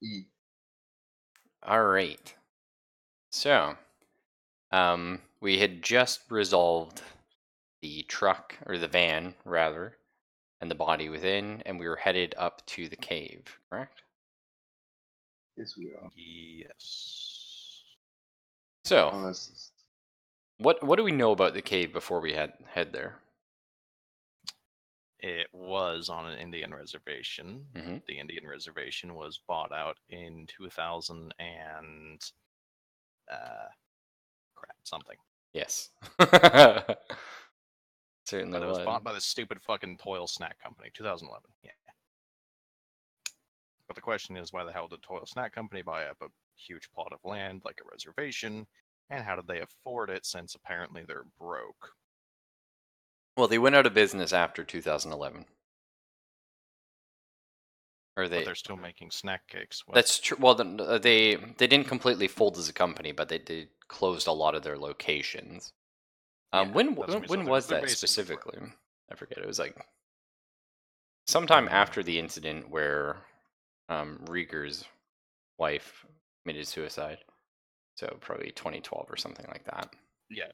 E. All right. So, we had just resolved the truck, or the van, rather, and the body within, and we were headed up to the cave, correct? Yes, we are. Yes. So, Unless what do we know about the cave before we head there? It was on an Indian reservation. Mm-hmm. The Indian reservation was bought out in 2000 and something. Yes. Certainly But it was was. bought by the stupid fucking Toil Snack Company, 2011. Yeah. But the question is, why the hell did Toil Snack Company buy up a huge plot of land like a reservation, and how did they afford it since apparently they're broke? Well, they went out of business after 2011. Or But they? they're still making snack cakes. What? That's true. Well, they didn't completely fold as a company, but they closed a lot of their locations. Yeah, When that's what I mean. when So was they're that basically broke. specifically? I forget. It was like sometime Mm. after the incident where Rieger's wife committed suicide. So probably 2012 or something like that. Yeah,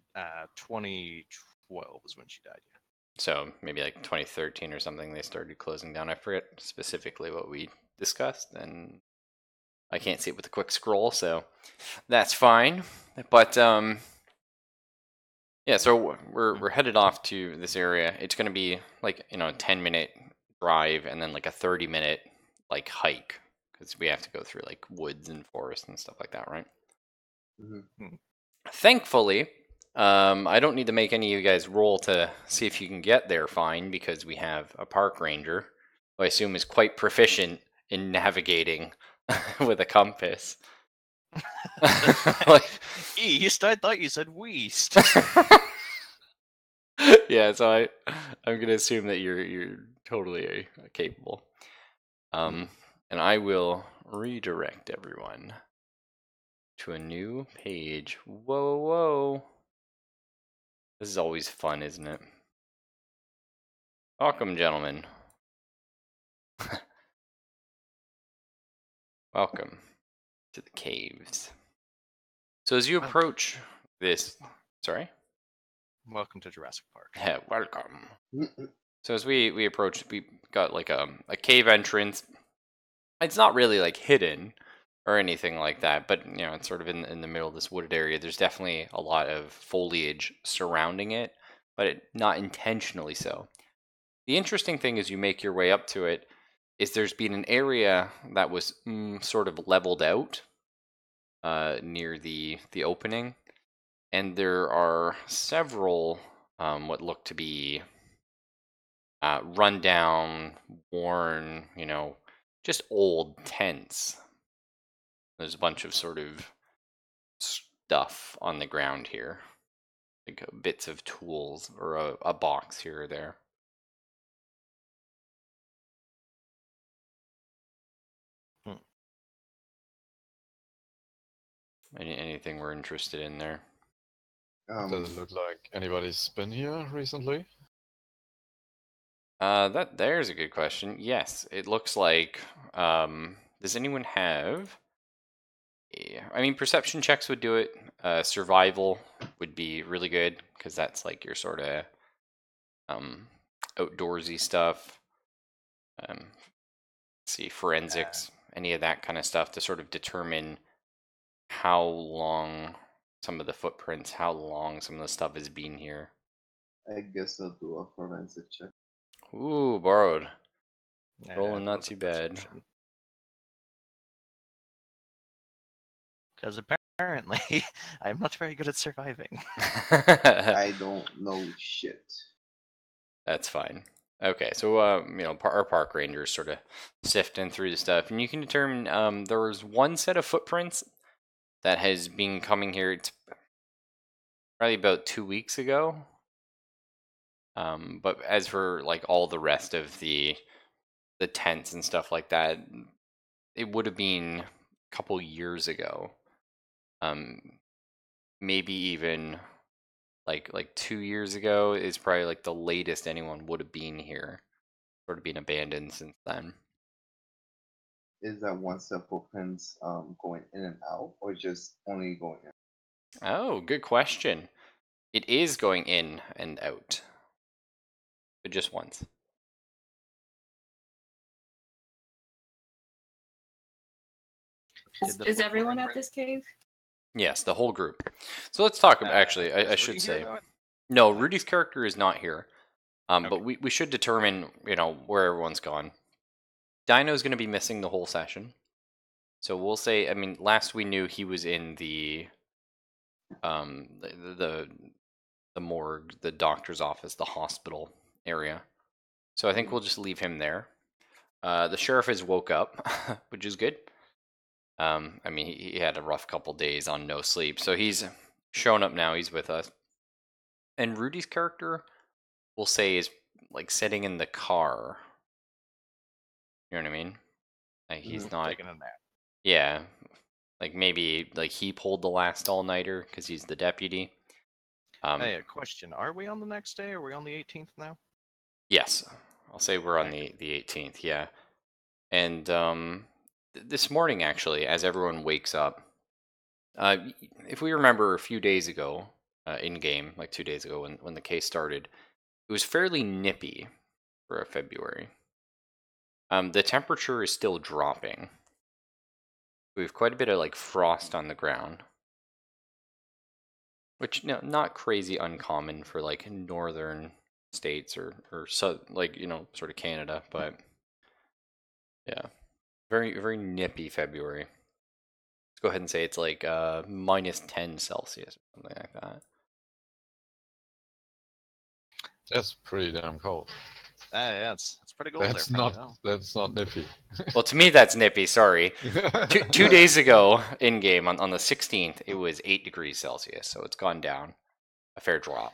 2012 is when she died. Yeah. So maybe like 2013 or something, they started closing down. I forget specifically what we discussed, and I can't see it with a quick scroll, so that's fine. But yeah, so we're headed off to this area. It's going to be like, a 10-minute drive and then like a 30-minute like hike, because we have to go through like woods and forests and stuff like that, right? Mm-hmm. Thankfully, I don't need to make any of you guys roll to see if you can get there fine, because we have a park ranger who I assume is quite proficient in navigating with a compass. Like, East? I thought you said West. yeah, so I'm gonna assume that you're totally capable. And I will redirect everyone to a new page. Whoa, whoa. This is always fun, isn't it? Welcome, gentlemen. Welcome to the caves. So as you approach this, sorry? Welcome to Jurassic Park. Yeah, welcome. So as we approach, we got like a cave entrance. It's not really like hidden or anything like that, but it's sort of in the middle of this wooded area. There's definitely a lot of foliage surrounding it, but not intentionally so. The interesting thing as you make your way up to it is there's been an area that was sort of leveled out near the opening, and there are several what look to be rundown, worn, just old tents. There's a bunch of sort of stuff on the ground here, like bits of tools or a box here or there. Anything we're interested in there? Does it look like anybody's been here recently? There's a good question. Yes, it looks like. Does anyone have? I mean, perception checks would do it. Survival would be really good, because that's like your sort of outdoorsy stuff. Let's see, forensics, any of that kind of stuff to sort of determine how long some of the footprints, how long some of the stuff has been here. I guess I'll do a forensic check. Ooh, borrowed. Rolling not too bad. Because apparently, I'm not very good at surviving. I don't know shit. That's fine. Okay, so our park rangers sort of sifting through the stuff, and you can determine there was one set of footprints that has been coming here. It's probably about 2 weeks ago. But as for like all the rest of the tents and stuff like that, it would have been a couple years ago. Maybe even like 2 years ago is probably like the latest anyone would have been here. Sort of been abandoned since then. is that one step opens going in and out, or just only going in? Oh, good question. It is going in and out, but just once. Is everyone at this cave? Yes, the whole group. So let's talk about. Actually, I Is should Rudy say, here, though? no. Rudy's character is not here. But Okay. we should determine, where everyone's gone. Dino's going to be missing the whole session. So we'll say, I mean, last we knew he was in the morgue, the doctor's office, the hospital area. So I think we'll just leave him there. The sheriff has woke up, which is good. I mean, he had a rough couple days on no sleep, so he's shown up now. He's with us. And Rudy's character, we'll say, is like sitting in the car. You know what I mean? Like he's not Taking a nap. Yeah, like maybe like he pulled the last all-nighter because he's the deputy. Hey, a question. Are we on the next day? Or are we on the 18th now? Yes, I'll say we're on Okay. the 18th. Yeah, and this morning actually, as everyone wakes up, if we remember a few days ago, in game, like 2 days ago when the case started, it was fairly nippy for a February. The temperature is still dropping. We have quite a bit of like frost on the ground. Which, not crazy uncommon for like northern states or so, like, sort of Canada, but yeah, very very nippy February. Let's go ahead and say it's like -10 Celsius or something like that. That's pretty damn cold. Yeah, it's pretty cold That's there. not nippy. Well, to me that's nippy. Sorry. Two days ago in game on the 16th, it was 8 degrees Celsius, so it's gone down a fair drop.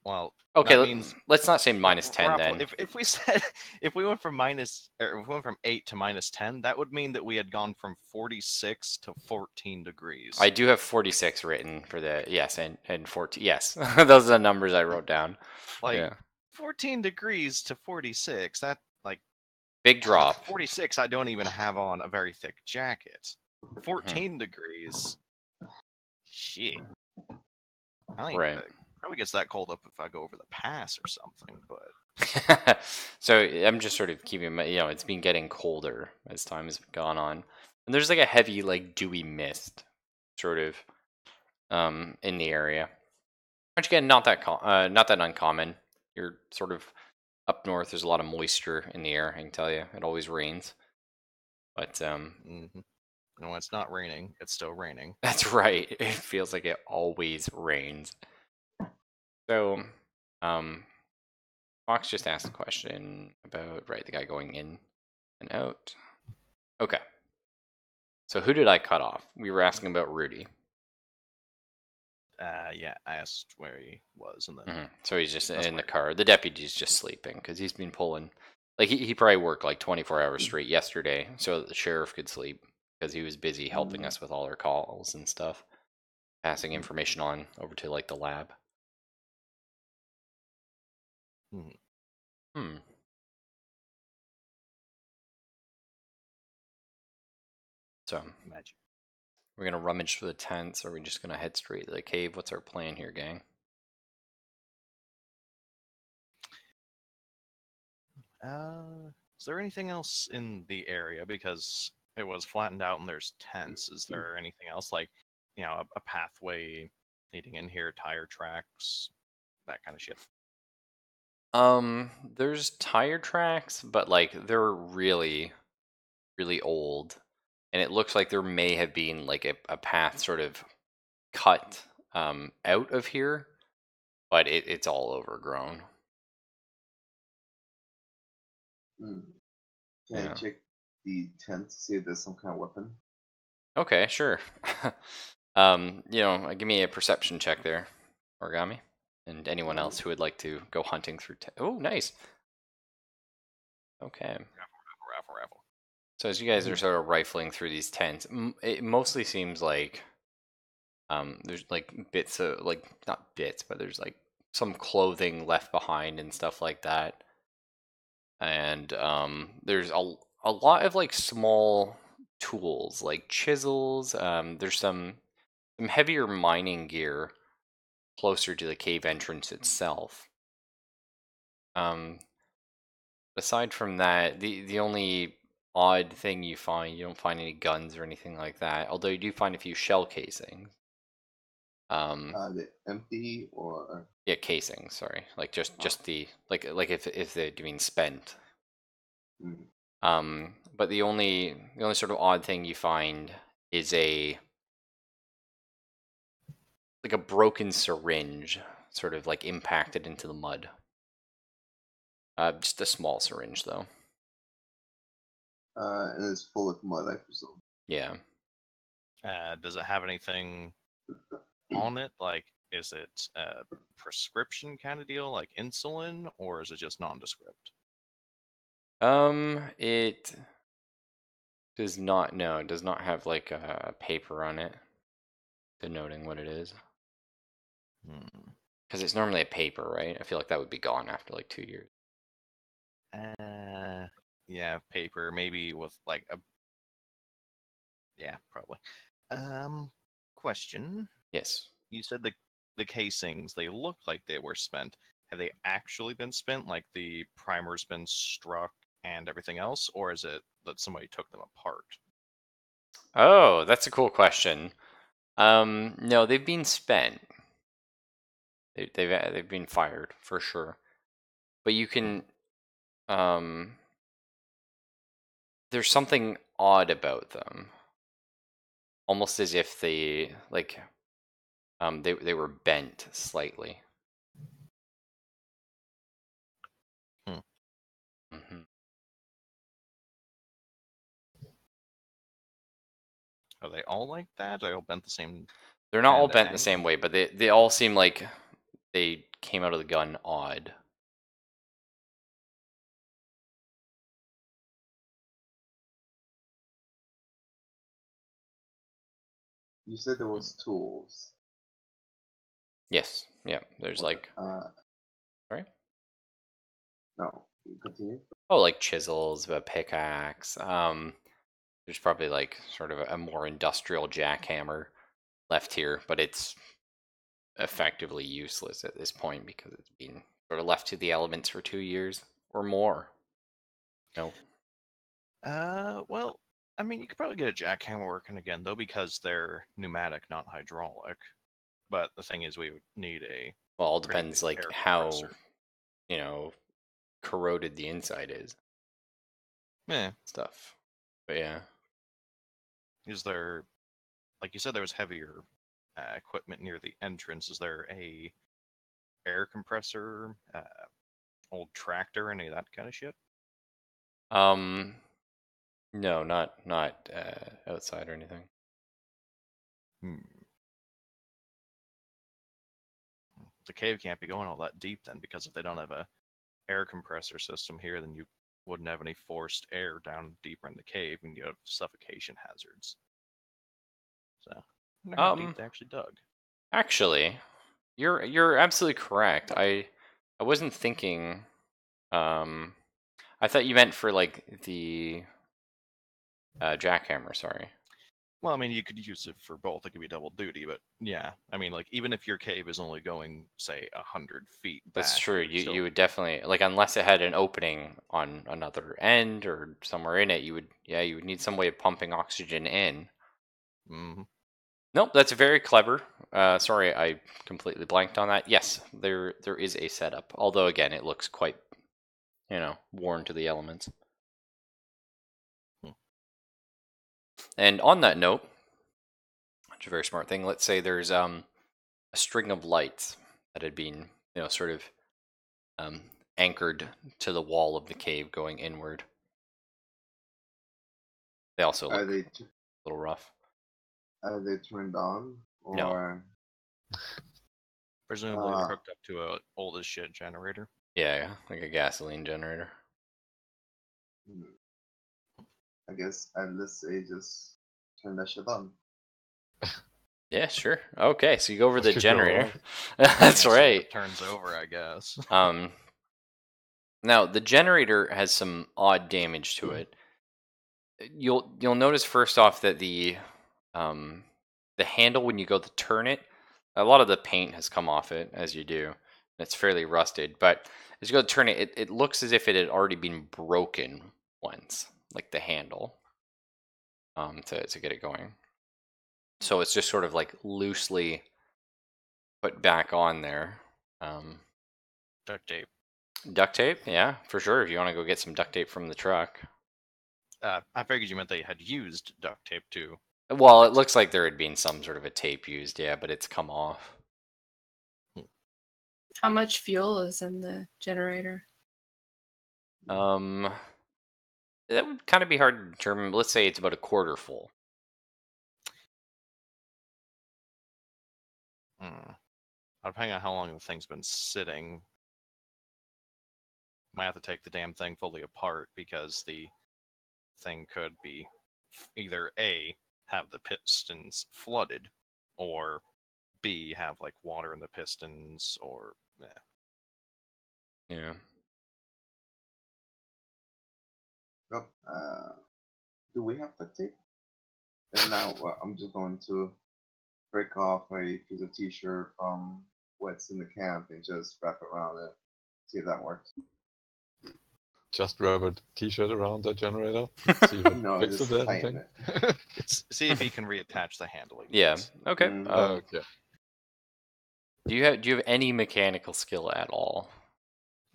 Well, Okay, that means let's not say -10 Raffle, then. if we said if we went from 8 to -10, that would mean that we had gone from 46 to 14 degrees. I do have 46 written for the yes, and 14. Yes, those are the numbers I wrote down. Like Yeah. 14 degrees to 46. That like Big drop. 46. I don't even have on a very thick jacket. 14 degrees. Shit. Right. Probably gets that cold up if I go over the pass or something, but So I'm just sort of keeping it's been getting colder as time has gone on, and there's like a heavy, like dewy mist, sort of, in the area. Which again, not that uncommon. You're sort of up north. There's a lot of moisture in the air. I can tell you, it always rains. But no, it's not raining. It's still raining. That's right. It feels like it always rains. So, Fox just asked a question about, the guy going in and out. Okay. So who did I cut off? We were asking about Rudy. Yeah, I asked where he was, and then So he's just in the car. The deputy's just sleeping because he's been pulling. Like he probably worked like 24 hours straight yesterday, so that the sheriff could sleep because he was busy helping us with all our calls and stuff, passing information on over to like the lab. So, magic. We're gonna rummage through the tents, or are we just gonna head straight to the cave? What's our plan here, gang? Is there anything else in the area? Because it was flattened out and there's tents. Is there anything else, like, a pathway leading in here, tire tracks, that kind of shit? There's tire tracks, but like they're really, really old, and it looks like there may have been like a path sort of cut out of here, but it's all overgrown. Can I check the tent to see if there's some kind of weapon? Okay, sure. Give me a perception check there, Origami, and anyone else who would like to go hunting through. Oh, nice. Okay. Raffle. So as you guys are sort of rifling through these tents, it mostly seems like there's like bits of, like, not bits, but there's like some clothing left behind and stuff like that. And there's a a lot of like small tools, like chisels. There's some heavier mining gear closer to the cave entrance itself. Aside from that, the only odd thing you don't find any guns or anything like that. Although you do find a few shell casings. They empty or Yeah, casings. Sorry, like just the like if they're doing spent. But the only sort of odd thing you find is like a broken syringe, sort of like impacted into the mud. Just a small syringe though. and it's full of mud, I presume. Yeah. Does it have anything on it? Like, is it a prescription kind of deal, like insulin, or is it just nondescript? It does not. No, it does not have like a paper on it denoting what it is. Because it's normally a paper, right? I feel like that would be gone after like 2 years. Yeah, paper, maybe with like a. Yeah, probably. Question. Yes. You said the casings, they look like they were spent. Have they actually been spent? Like the primer's been struck and everything else, or is it that somebody took them apart? Oh, that's a cool question. No, they've been spent. They've been fired for sure. But you can there's something odd about them. Almost as if they like they were bent slightly. Mm-hmm. Are they all like that? Are they all bent the same? They're not all kind of bent the same way, but they all seem like they came out of the gun odd. You said there was tools. Yes. Yeah. There's like. Sorry. No. You continue. Oh, like chisels, a pickaxe. There's probably like sort of a more industrial jackhammer left here, but it's effectively useless at this point because it's been sort of left to the elements for 2 years or more. No. Well, I mean, you could probably get a jackhammer working again, though, because they're pneumatic, not hydraulic. But the thing is, we would need a. Well, all depends like how compressor. Corroded the inside is. Yeah. Stuff. But yeah. Is there, like you said, there was heavier equipment near the entrance. Is there a air compressor, old tractor, any of that kind of shit? No, not outside or anything. The cave can't be going all that deep then, because if they don't have a air compressor system here, then you wouldn't have any forced air down deeper in the cave, and you have suffocation hazards. So, I wonder how deep they actually dug. Actually, you're absolutely correct. I wasn't thinking. I thought you meant for like the jackhammer. Sorry. Well, I mean, you could use it for both. It could be double duty, but yeah, I mean, like even if your cave is only going, say, 100 feet back, that's true. You would definitely like unless it had an opening on another end or somewhere in it. You would need some way of pumping oxygen in. Mm-hmm. Nope, that's very clever. Sorry, I completely blanked on that. Yes, there is a setup. Although again, it looks quite, worn to the elements. And on that note, which is a very smart thing, let's say there's a string of lights that had been, sort of anchored to the wall of the cave going inward. They also look a little rough. Are they turned on? Or... No. Presumably they're hooked up to a old as shit generator. Yeah, like a gasoline generator. I guess let's say just turn that shit on. Yeah, sure. Okay, so you go over the generator. That's right. It turns over, I guess. Now the generator has some odd damage to it. you'll notice first off that the handle, when you go to turn it, a lot of the paint has come off it as you do. It's fairly rusted, but as you go to turn it, it looks as if it had already been broken once, like the handle, to get it going. So it's just sort of like loosely put back on there. Duct tape. Duct tape, yeah, for sure. If you want to go get some duct tape from the truck. I figured you meant they had used duct tape too. Well, it looks like there had been some sort of a tape used, yeah, but it's come off. How much fuel is in the generator? That would kind of be hard to determine. But let's say it's about a quarter full. Depending on how long the thing's been sitting, might have to take the damn thing fully apart because the thing could be either A, have the pistons flooded, or B, have like water in the pistons, or Yeah. Well, do we have duct tape? And now I'm just going to break off a piece of t-shirt from what's in the camp and just wrap it around it. See if that works. Just rub a t-shirt around the generator. See if it No, fixes just tighten anything. it. see if he can reattach the handling. Yeah. Okay. Okay. Do you have any mechanical skill at all,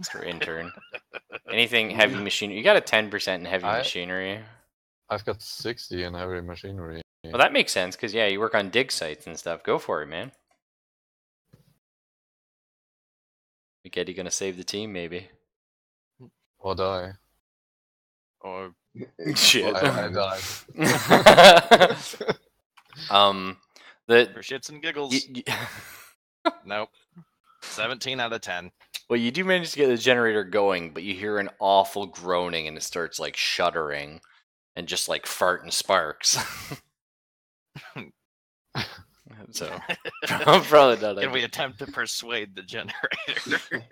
Mr. Intern? Anything heavy machinery? You got a 10% in heavy machinery. I've got 60 in heavy machinery. Well, that makes sense because yeah, you work on dig sites and stuff. Go for it, man. Eddie gonna save the team, maybe. Or die. Or Shit. I died. for shits and giggles. Nope. 17 out of 10. Well, you do manage to get the generator going, but you hear an awful groaning and it starts like shuddering and just like farting sparks. So probably not. Can we attempt to persuade the generator?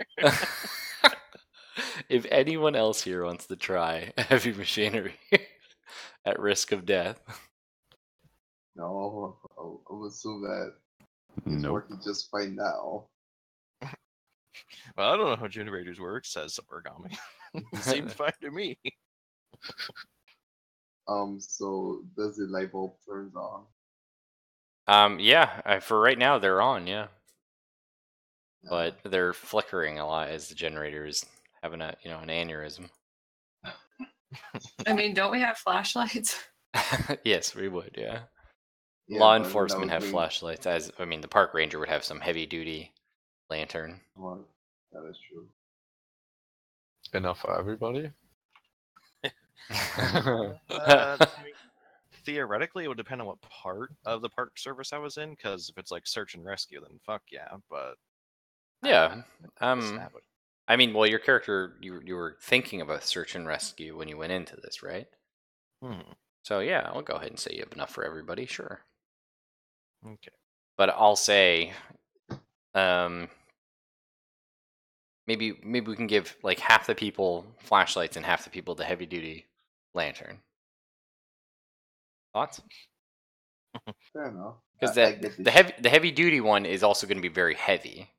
If anyone else here wants to try heavy machinery at risk of death. No, I'll assume that it's working just fine now. Well, I don't know how generators work, says Origami. Seems fine to me. So does the light bulb turns on? Yeah, for right now they're on, yeah. But they're flickering a lot as the generator is having an aneurysm. I mean, don't we have flashlights? Yes, we would, yeah. Yeah, Law but enforcement that have would mean- flashlights, the park ranger would have some heavy duty lantern. Well, that is true. Enough for everybody? Theoretically, it would depend on what part of the park service I was in, because if it's like search and rescue, then fuck yeah, but... Yeah. Snap it. I mean, well, your character, you were thinking about search and rescue when you went into this, right? So yeah, I'll go ahead and say you have enough for everybody, sure. Okay. But I'll say, maybe we can give like half the people flashlights and half the people the heavy duty lantern. Thoughts? Fair enough. Because I get the heavy duty one is also going to be very heavy.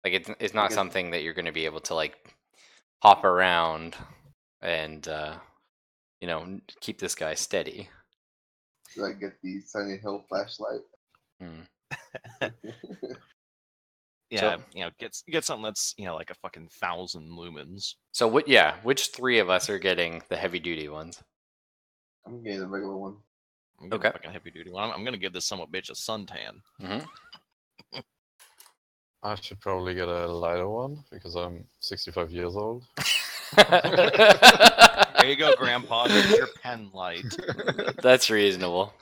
Like it's not something that you're going to be able to like hop around and keep this guy steady. Do I get the Sunny Hill flashlight? Yeah, get something that's like a fucking 1,000 lumens. So which three of us are getting the heavy duty ones? I'm getting the regular one. I'm getting a fucking heavy duty one. I'm gonna give this somewhat bitch a suntan. I should probably get a lighter one because I'm 65 years old. There you go, Grandpa. Get your pen light. That's reasonable.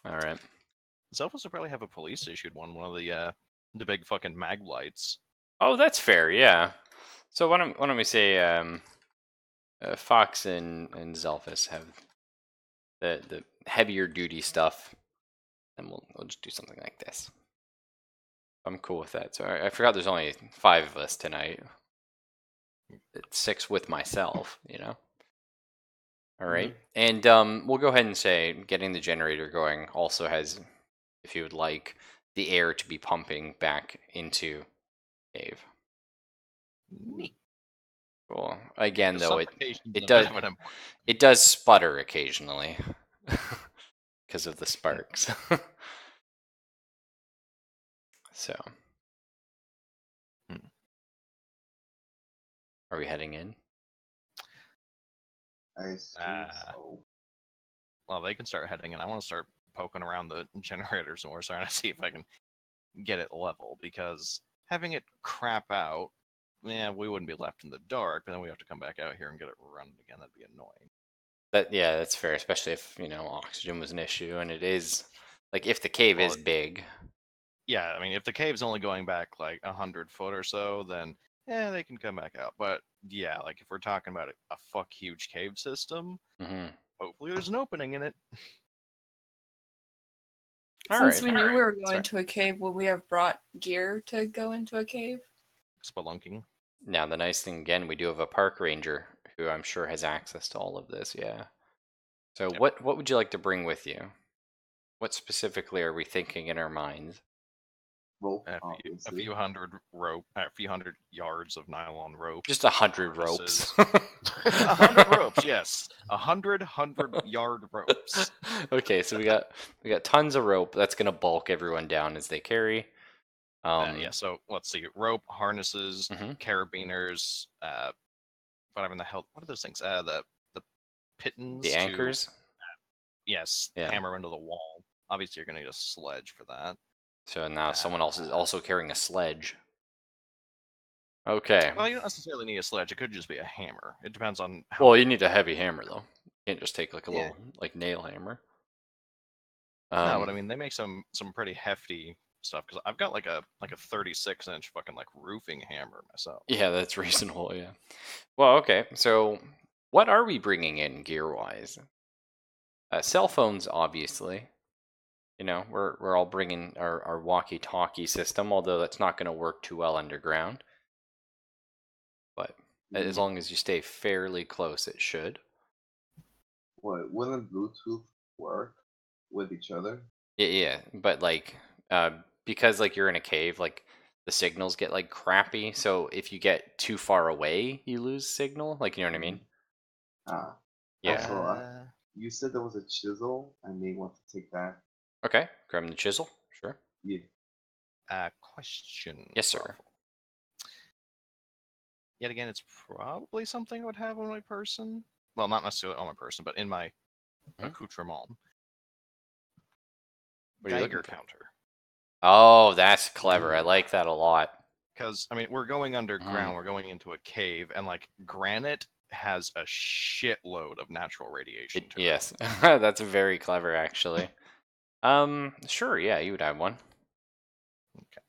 All right. Zelfos will probably have a police issued one of the big fucking mag lights. Oh, that's fair. Yeah. So why don't we say Fox and Zelphus have the heavier duty stuff, and we'll just do something like this. I'm cool with that. So I forgot there's only 5 of us tonight. 6 with myself, you know. All Mm-hmm. right, and we'll go ahead and say getting the generator going also has, if you would like, the air to be pumping back into cave. Neat. Cool. Again, Because though, suffocation's it a does bit of an important- it does sputter occasionally because of the sparks. So, Hmm. are we heading in? I assume so. Well, they can start heading, and I want to start poking around the generators more, trying to see if I can get it level. Because having it crap out, yeah, we wouldn't be left in the dark, but then we have to come back out here and get it running again. That'd be annoying. Yeah, that's fair, especially if oxygen was an issue, and it is like if the cave Well, is big. Yeah, I mean, if the cave's only going back like 100 foot or so, then yeah, they can come back out. But yeah, like if we're talking about a fuck huge cave system, Mm-hmm. hopefully there's an opening in it. Since we knew we were Sorry. going to a cave, would we have brought gear to go into a cave? Spelunking. Now, the nice thing again, we do have a park ranger who I'm sure has access to all of this. Yeah. So, Yep. what would you like to bring with you? What specifically are we thinking in our minds? Rope, A obviously. few hundred yards of nylon rope. Just 100 ropes. 100 ropes, yes. 100-yard ropes. Okay, so we got tons of rope. That's gonna bulk everyone down as they carry. Yeah, so let's see. Rope, harnesses, Mhm. carabiners, whatever in the hell. What are those things? The pittons. The anchors. Yes, Yeah. hammer into the wall. Obviously, you're going to need a sledge for that. So now someone else is also carrying a sledge. Okay. Well, you don't necessarily need a sledge. It could just be a hammer. It depends on how. Well, you need a heavy hammer though. You can't just take like a Yeah. little like nail hammer. No, but I mean, they make some pretty hefty stuff because I've got like a 36-inch fucking like roofing hammer myself. Yeah, that's reasonable. Yeah. Well, okay. So, what are we bringing in gear-wise? Cell phones, obviously. We're all bringing our walkie-talkie system, although that's not going to work too well underground. But as long as you stay fairly close, it should. What, wouldn't Bluetooth work with each other? Yeah. But like, because like you're in a cave, like the signals get like crappy. So if you get too far away, you lose signal. Like, you know what I mean? Ah. Yeah. Also, you said there was a chisel. I may want to take that. Okay. Grab the chisel. Sure. Yeah. Question. Yes, sir. Ruffle. Yet again, it's probably something I would have on my person. Well, not necessarily on my person, but in my accoutrement. What are you Geiger looking for? counter. Oh, that's clever. I like that a lot. Because, I mean, we're going underground, we're going into a cave, and, like, granite has a shitload of natural radiation to it. Yes, that's very clever, actually. Sure, yeah, you would have one. Okay.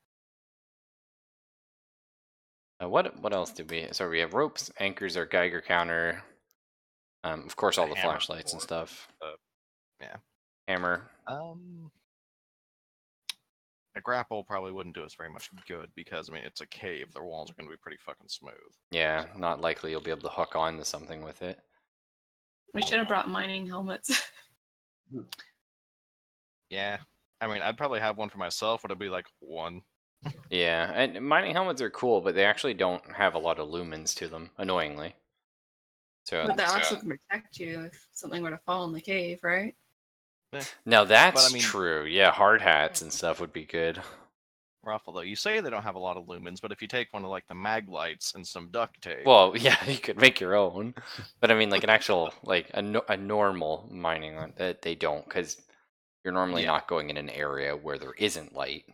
What else did we? So we have ropes, anchors, our Geiger counter. Of course, all the hammer, flashlights and stuff. Yeah. Hammer. A grapple probably wouldn't do us very much good because, I mean, it's a cave. The walls are going to be pretty fucking smooth. Yeah, So. not likely you'll be able to hook on to something with it. We should have brought mining helmets. Yeah. I mean, I'd probably have one for myself, but it'd be like one. Yeah, and mining helmets are cool, but they actually don't have a lot of lumens to them, annoyingly. So But they also can protect you if something were to fall in the cave, right? now that's I mean- true. Yeah, hard hats and stuff would be good. Ruffle, though, you say they don't have a lot of lumens, but if you take one of like the mag lights and some duct tape. Well, yeah, you could make your own, but I mean, like an actual, like a normal mining one, they don't, because you're normally not going in an area where there isn't light,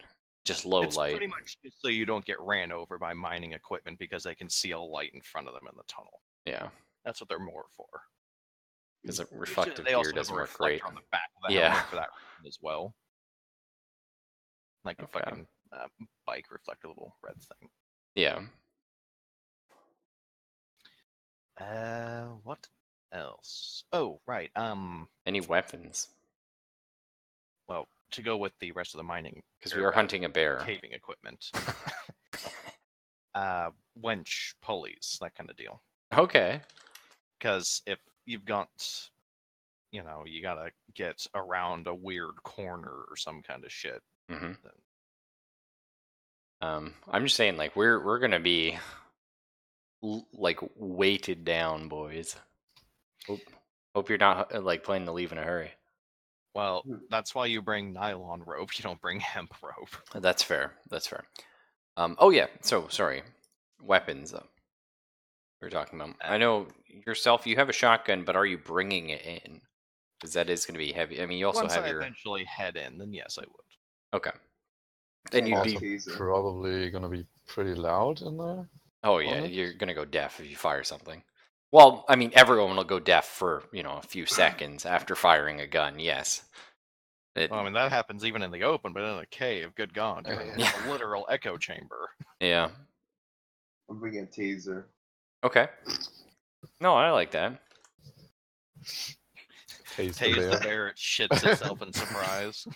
just low It's light. pretty much just so you don't get ran over by mining equipment because they can see a light in front of them in the tunnel. Yeah, That's what they're more for. because a reflective They gear also have doesn't a work great. reflector on the back of the Yeah. helmet for that reason as well. Like the Okay. fucking bike reflector little red thing. Yeah. What else? Oh, right. Any weapons? Well, to go with the rest of the mining, Because we are hunting a bear. caving equipment. winch pulleys, that kind of deal. Okay. Because if you've got, you gotta get around a weird corner or some kind of shit. Mm-hmm. then- I'm just saying, like, we're gonna be like weighted down, boys. Hope you're not like planning to leave in a hurry. Well, that's why you bring nylon rope. You don't bring hemp rope. That's fair. That's fair. Oh yeah. So sorry. Weapons. We're talking about. I know yourself. You have a shotgun, but are you bringing it in? Because that is going to be heavy. I mean, you also Once have I your. eventually head in, then yes, I would. Okay. Then you'd Also be. Taser. probably gonna be pretty loud in there. Oh yeah, Honest? you're gonna go deaf if you fire something. Well, I mean, everyone will go deaf for a few seconds after firing a gun. Yes. Well, I mean, that happens even in the open, but in a cave, good God, you're in Yeah. a literal echo chamber. Yeah. I'm bringing a taser. Okay. No, I like that. Taste the Tase the bear. bear, it shits itself in surprise.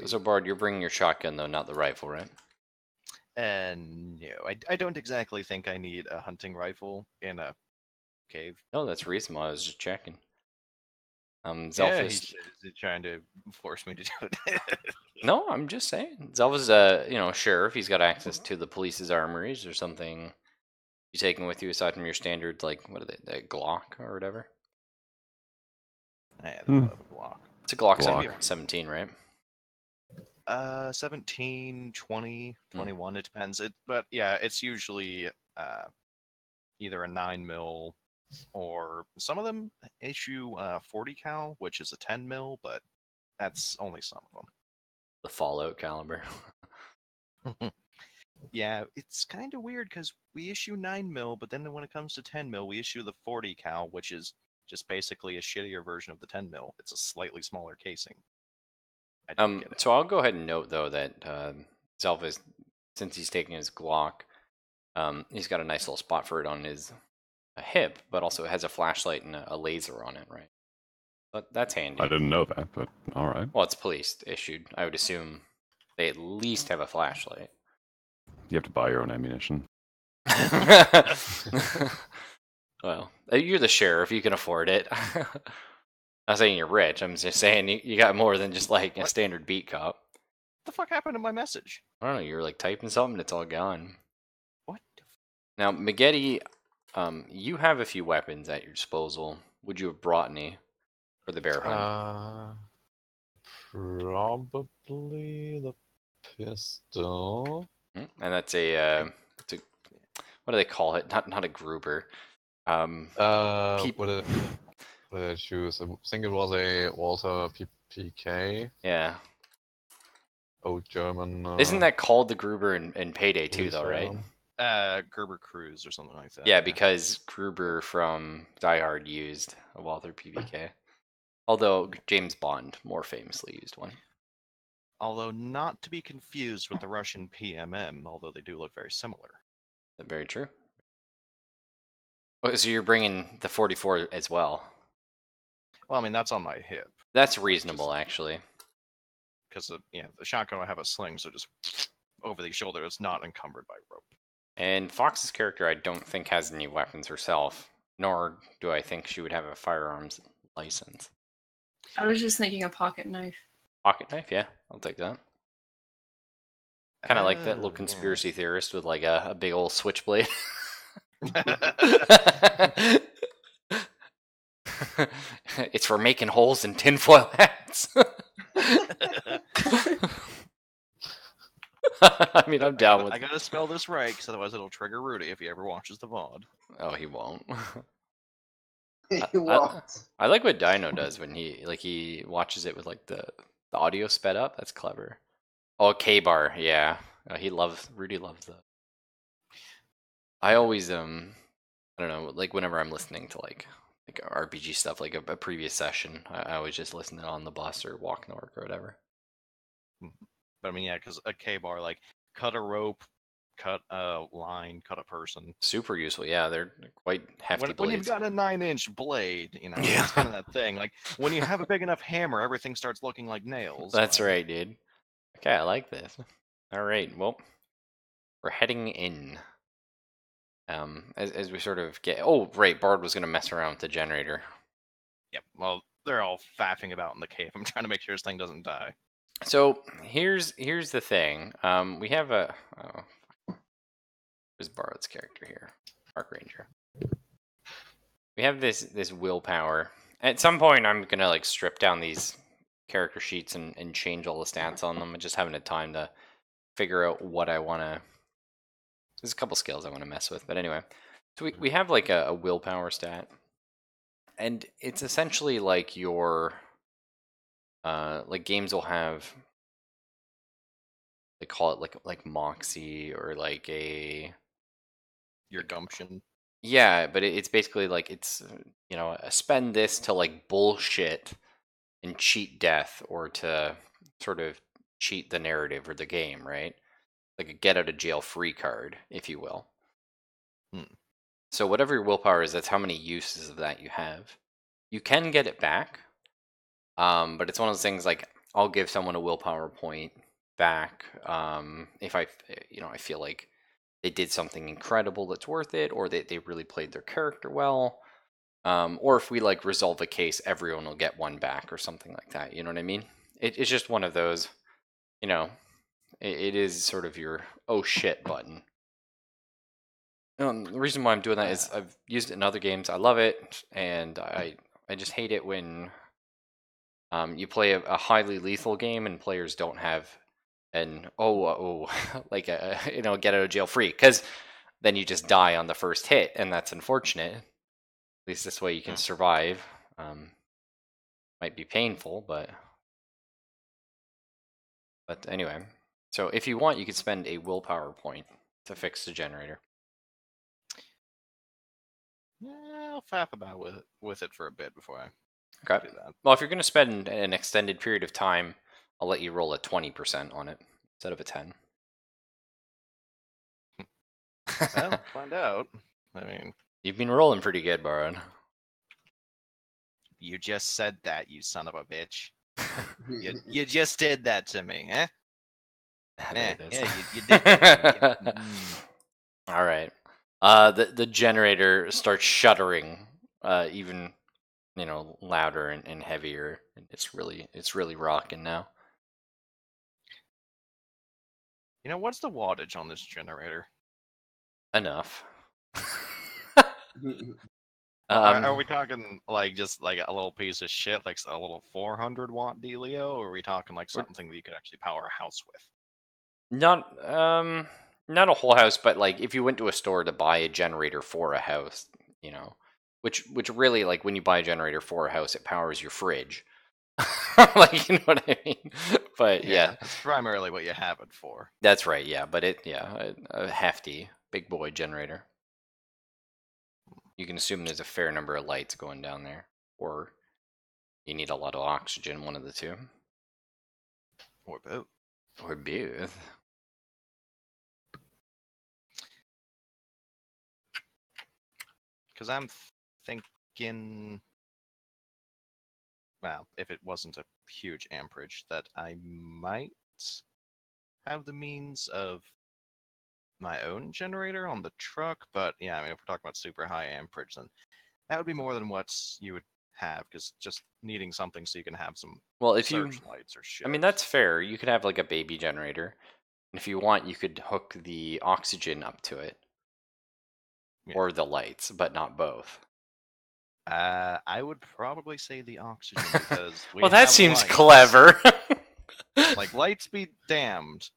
So Bard, you're bringing your shotgun though, not the rifle, right? And no, I don't exactly think I need a hunting rifle in a cave. No, that's reasonable. I was just checking. Yeah, Zelphus. he's trying to force me to do it. No, I'm just saying. Zelva's sheriff. He's got access to the police's armories or something. You taking with you aside from your standard, like, what are they, the Glock or whatever? I don't have a Glock. It's a Glock, Glock. 17, right? 17, 20, 21, it depends. But yeah, it's usually either a 9mm or some of them issue 40 cal, which is a 10mm, but that's only some of The Fallout caliber. them. Yeah, it's kind of weird because we issue 9mm, but then when it comes to 10mm, we issue the 40 cal, which is just basically a shittier version of the 10mm. It's a slightly smaller casing. I don't get it. So I'll go ahead and note though that Zelva's, since he's taking his Glock, he's got a nice little spot for it on his hip, but also it has a flashlight and a laser on it, right? But that's handy. I didn't know that, but all right. Well, it's police issued. I would assume they at least have a flashlight. You have to buy your own ammunition. Well, you're the sheriff. You can afford it. I'm not saying you're rich. I'm just saying you got more than just like a What? standard beat cop. What the fuck happened to my message? I don't know. You're like typing something. And it's all gone. What? Now, Maggette, you have a few weapons at your disposal. Would you have brought any for the bear hunt? Probably the pistol. And that's it's a, what do they call it? Not a Gruber. What did I choose? I think it was a Walter PK, Yeah. old German. Isn't that called the Gruber in Payday 2, though, right? Gerber Cruise or something like that. Yeah, because Gruber from Die Hard used a Walther PPK. Although James Bond more famously used one. Although not to be confused with the Russian PMM, although they do look very similar. Is that very true? Oh, so you're bringing the 44 as well. Well, I mean, that's on my hip. That's reasonable, actually. Because, the shotgun I have a sling, so just over the shoulder. It's not encumbered by rope. And Fox's character, I don't think, has any weapons herself. Nor do I think she would have a firearms license. I was just thinking a pocket knife. Pocket knife, yeah. I'll take that. Kind of like that little conspiracy theorist with like a big old switchblade. It's for making holes in tinfoil hats. I mean, I'm down with I gotta spell this right, because otherwise it'll trigger Rudy if he ever watches the VOD. Oh, he won't. What? I like what Dino does when he watches it with like the audio sped up. That's clever. Oh, K-bar, yeah. Rudy loves that. I always I don't know, like whenever I'm listening to like RPG stuff, like a previous session, I always just listen on the bus or walking to work or whatever. But I mean, yeah, because a K-bar, like, cut a rope, cut a line, cut a person. Super useful, yeah. They're quite hefty When you've blades. got a 9-inch blade, Yeah. it's kind of that thing. Like, when you have a big enough hammer, everything starts looking like nails. That's right, dude. Okay, I like this. All right, well, we're heading in. As we sort of get. Oh, right. Bard was gonna mess around with the generator. Yep. Well, they're all faffing about in the cave. I'm trying to make sure this thing doesn't die. So here's the thing. We have a. Oh, where's Bard's character here? Arc Ranger. We have this willpower. At some point, I'm gonna like strip down these character sheets and change all the stats on them. I just haven't had time to figure out what I want to. There's a couple skills I want to mess with, but anyway. So we have like a willpower stat, and it's essentially like your like games will have, they call it like moxie or like a Your gumption. yeah, but it's basically like it's spend this to like bullshit and cheat death or to sort of cheat the narrative or the game, right? Like a get out of jail free card, if you will. So whatever your willpower is, that's how many uses of that you have. You can get it back, but it's one of those things like I'll give someone a willpower point back if I feel like they did something incredible that's worth it, or they really played their character well, or if we like resolve a case, everyone will get one back or something like that. You know what I mean? It's just one of those, it is sort of your oh shit button. The reason why I'm doing that is I've used it in other games. I love it, and I just hate it when you play a highly lethal game and players don't have an like a get out of jail free, because then you just die on the first hit, and that's unfortunate. At least this way you can survive. Might be painful, but anyway. So if you want, you could spend a willpower point to fix the generator. Yeah, I'll faff about with it for a bit before I Okay. do that. Well, if you're going to spend an extended period of time, I'll let you roll a 20% on it instead of a 10. Well, find out. I mean, you've been rolling pretty good, Baron. You just said that, you son of a bitch. you just did that to me, eh? Yeah, you did that. All right. The generator starts shuddering, even louder and heavier. It's really rocking now. What's the wattage on this generator? Enough. Are we talking like just like a little piece of shit, like a little 400 watt dealio, or are we talking like something that you could actually power a house with? Not a whole house, but like if you went to a store to buy a generator for a house, which really, like when you buy a generator for a house, it powers your fridge. Like, you know what I mean? But yeah, that's primarily what you have it for. That's right, yeah. But a hefty big boy generator. You can assume there's a fair number of lights going down there, or you need a lot of oxygen, one of the two. Or both. Or both. Because I'm thinking, well, if it wasn't a huge amperage, that I might have the means of my own generator on the truck. But yeah, I mean, if we're talking about super high amperage, then that would be more than what you would have, because just needing something so you can have some searchlights or shit. I mean, that's fair. You could have like a baby generator. And if you want, you could hook the oxygen up to it. Yeah. Or the lights, but not both. I would probably say the oxygen, because well, that seems clever. Like, lights be damned.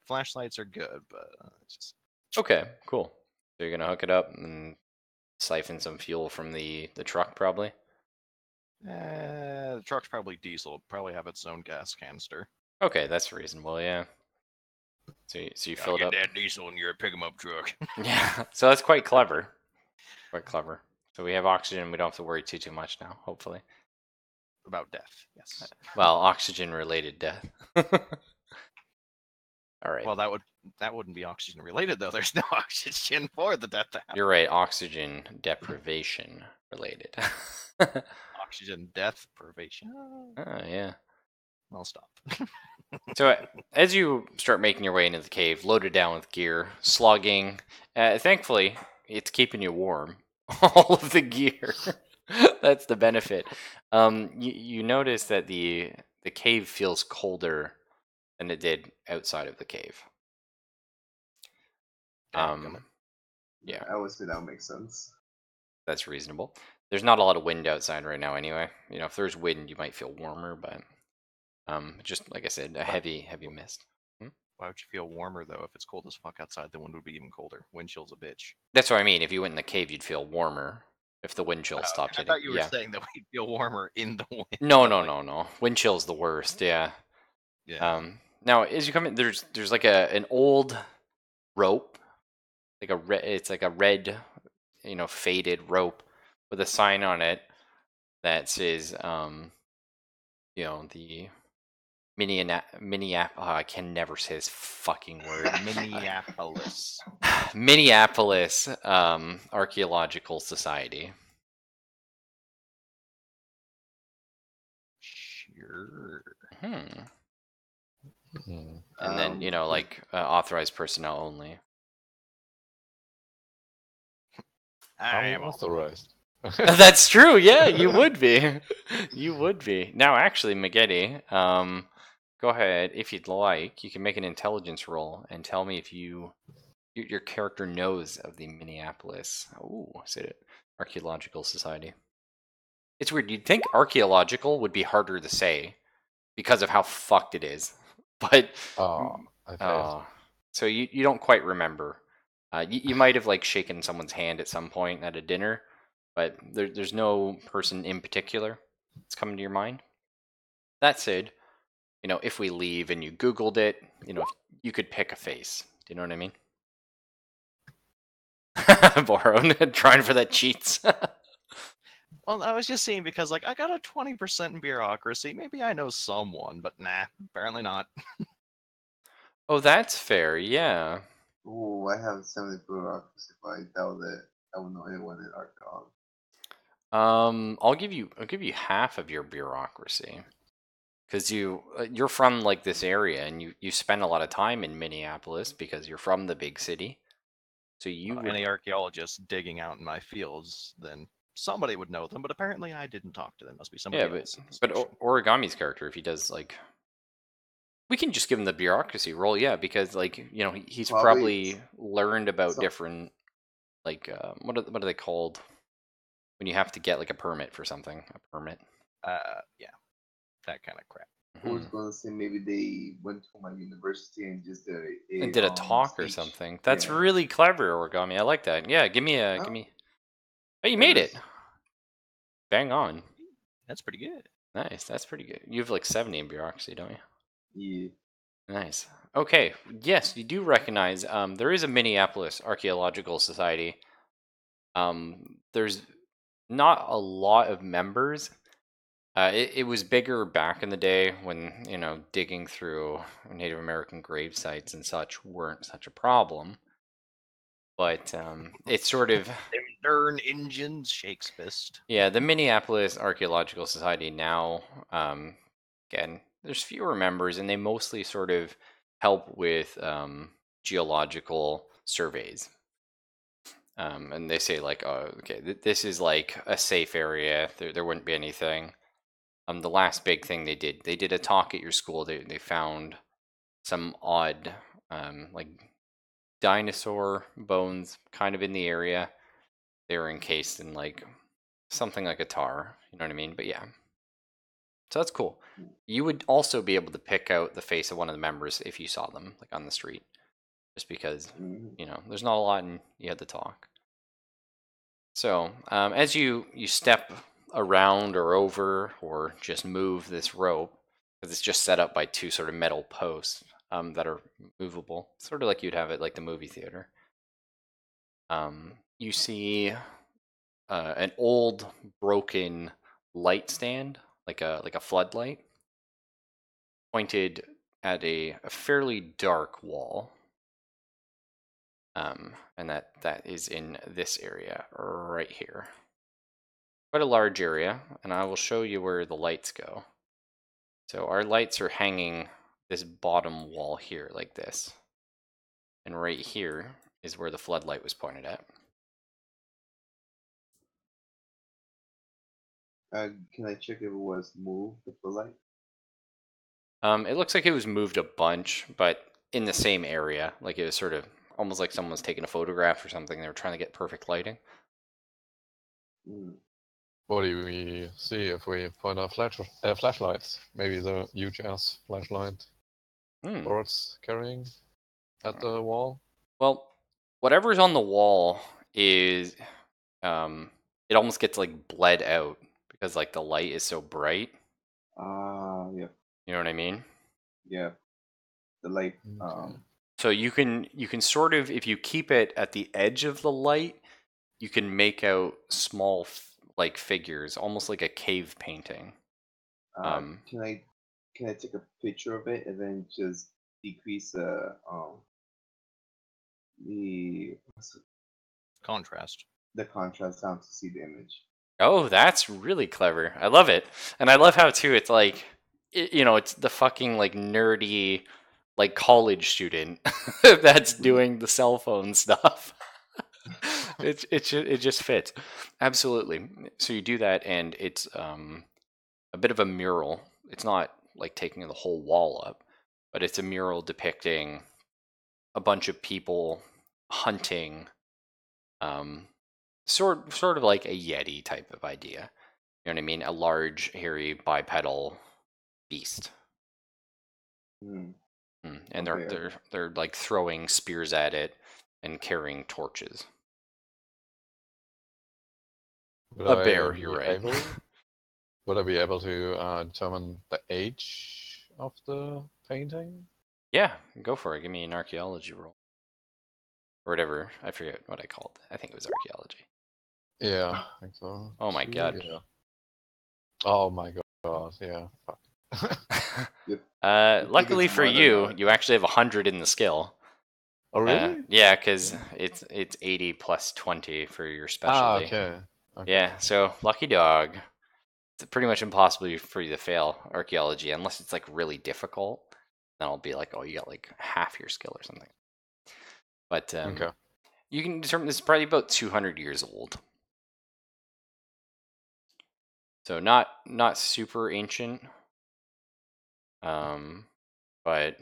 Flashlights are good, but just... Okay, cool. So you're gonna hook it up and siphon some fuel from the truck, probably? The truck's probably diesel. It'll probably have its own gas canister. Okay, that's reasonable, yeah. So you fill it up. That diesel in your pick-em-up truck. Yeah, so that's quite clever. Quite clever. So we have oxygen. We don't have to worry too much now, hopefully. About death, yes. Well, oxygen-related death. All right. Well, that wouldn't be oxygen-related, though. There's no oxygen for the death to happen. You're right. Oxygen deprivation-related. Oxygen death privation. Oh, yeah. I'll stop. So as you start making your way into the cave, loaded down with gear, slogging, thankfully it's keeping you warm. All of the gear. That's the benefit. You notice that the cave feels colder than it did outside of the cave. Yeah, I would say that makes sense. that's reasonable. There's not a lot of wind outside right now anyway. You know, if there's wind, you might feel warmer, but just like I said, a heavy mist. Why would you feel warmer though if it's cold as fuck outside? The wind would be even colder. Wind chill's a bitch. That's what I mean. If you went in the cave, you'd feel warmer if the wind chill stopped I hitting. thought you were saying that we'd feel warmer in the wind. No. Wind chill's the worst. Yeah. Yeah. Now as you come in, there's like an old rope, like it's like a red, faded rope with a sign on it that says, the Minneapolis. Oh, I can never say this fucking word. Minneapolis. Minneapolis Archaeological Society. Sure. And then, authorized personnel only. I I'm am authorized. That's true. Yeah, you would be. You would be. Now, actually, Magetti, go ahead if you'd like. You can make an intelligence roll and tell me if your character knows of the Minneapolis. Oh, is it Archaeological Society? It's weird. You'd think archaeological would be harder to say because of how fucked it is, but I failed. so you don't quite remember. You might have like shaken someone's hand at some point at a dinner, but there's no person in particular that's coming to your mind. That said, if we leave and you Googled it, you could pick a face. Do you know what I mean? Borrowed, trying for that cheats. Well, I was just saying because, I got a 20% in bureaucracy. Maybe I know someone, but nah, apparently not. Oh, that's fair. Yeah. Oh, I have 70 bureaucracy, but I doubt that I would know anyone in archaeology. I'll give you half of your bureaucracy because you're from like this area and you spend a lot of time in Minneapolis because you're from the big city. So Any archaeologists digging out in my fields, then somebody would know them. But apparently, I didn't talk to them. Must be somebody else. But Origami's character, if he does we can just give him the bureaucracy role, yeah, because he's probably learned about different what are they called when you have to get like a permit for something? A permit. Yeah, that kind of crap. I was going to say maybe they went to my university and just did a talk or something. That's really clever, Origami. I like that. Yeah, give me. Oh, you made it. Bang on. That's pretty good. Nice. That's pretty good. You have like 70 in bureaucracy, don't you? Yeah. Nice. Okay. Yes, you do recognize. There is a Minneapolis Archaeological Society. There's not a lot of members. It was bigger back in the day when, digging through Native American grave sites and such weren't such a problem. But it's sort of... Them darn engines, shakes fist. Yeah, the Minneapolis Archaeological Society now, again, there's fewer members, and they mostly sort of help with geological surveys. And they say, okay, this is like a safe area. There wouldn't be anything. The last big thing they did a talk at your school. They found some odd, dinosaur bones kind of in the area. They were encased in something like a tar. You know what I mean? But yeah. So that's cool. You would also be able to pick out the face of one of the members if you saw them on the street, just because there's not a lot, and you had to talk. So as you step around or over or just move this rope, because it's just set up by two sort of metal posts that are movable, sort of like you'd have it like the movie theater. You see an old broken light stand, like a floodlight, pointed at a fairly dark wall. And that is in this area right here. Quite a large area, and I will show you where the lights go. So our lights are hanging this bottom wall here, like this. And right here is where the floodlight was pointed at. Can I check if it was moved, the light? It looks like it was moved a bunch, but in the same area. Like it was sort of almost like someone was taking a photograph or something. They were trying to get perfect lighting. Mm. What do we see if we point our flashlights? Maybe the huge ass flashlight Boris carrying at the wall. Well, whatever's on the wall is, it almost gets like bled out because like the light is so bright. Yeah. You know what I mean? Yeah. The light. Okay. So you can sort of, if you keep it at the edge of the light, you can make out small like figures, almost like a cave painting. Can I take a picture of it and then just decrease the Contrast. contrast down to see the image? Oh, that's really clever. I love it. And I love how too it's like it's the fucking like nerdy like college student that's doing the cell phone stuff. It just fits. Absolutely. So you do that and it's a bit of a mural. It's not like taking the whole wall up, but it's a mural depicting a bunch of people hunting sort of like a Yeti type of idea. You know what I mean? A large, hairy, bipedal beast. And Okay. they're like throwing spears at it and carrying torches. A bear, you're right. Would I be able to determine the age of the painting? Yeah, go for it. Give me an archaeology roll. Or whatever. I forget what I called it. I think it was archaeology. Yeah, I think so. Oh my god. Yeah. Oh my god, yeah. Fuck. Luckily for you, you actually have 100 in the skill. Oh really? Yeah, because it's 80 plus 20 for your specialty. Okay. Yeah, so lucky dog. It's pretty much impossible for you to fail archaeology unless it's like really difficult. Then I'll be like, oh, you got like half your skill or something. But Okay. you can determine this is probably about 200 years old. So not super ancient. But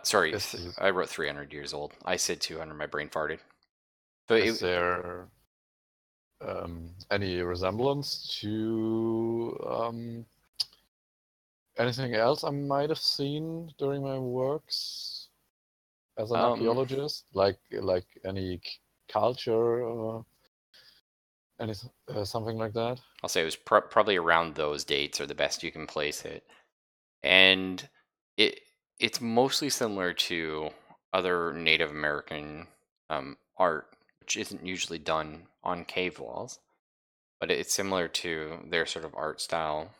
sorry, I wrote 300 years old. I said 200. My brain farted. So is there any resemblance to anything else I might have seen during my works as an archaeologist, like any culture or anything, something like that? I'll say it was probably around those dates are the best you can place it, and it's mostly similar to other Native American art, which isn't usually done on cave walls, but it's similar to their sort of art style,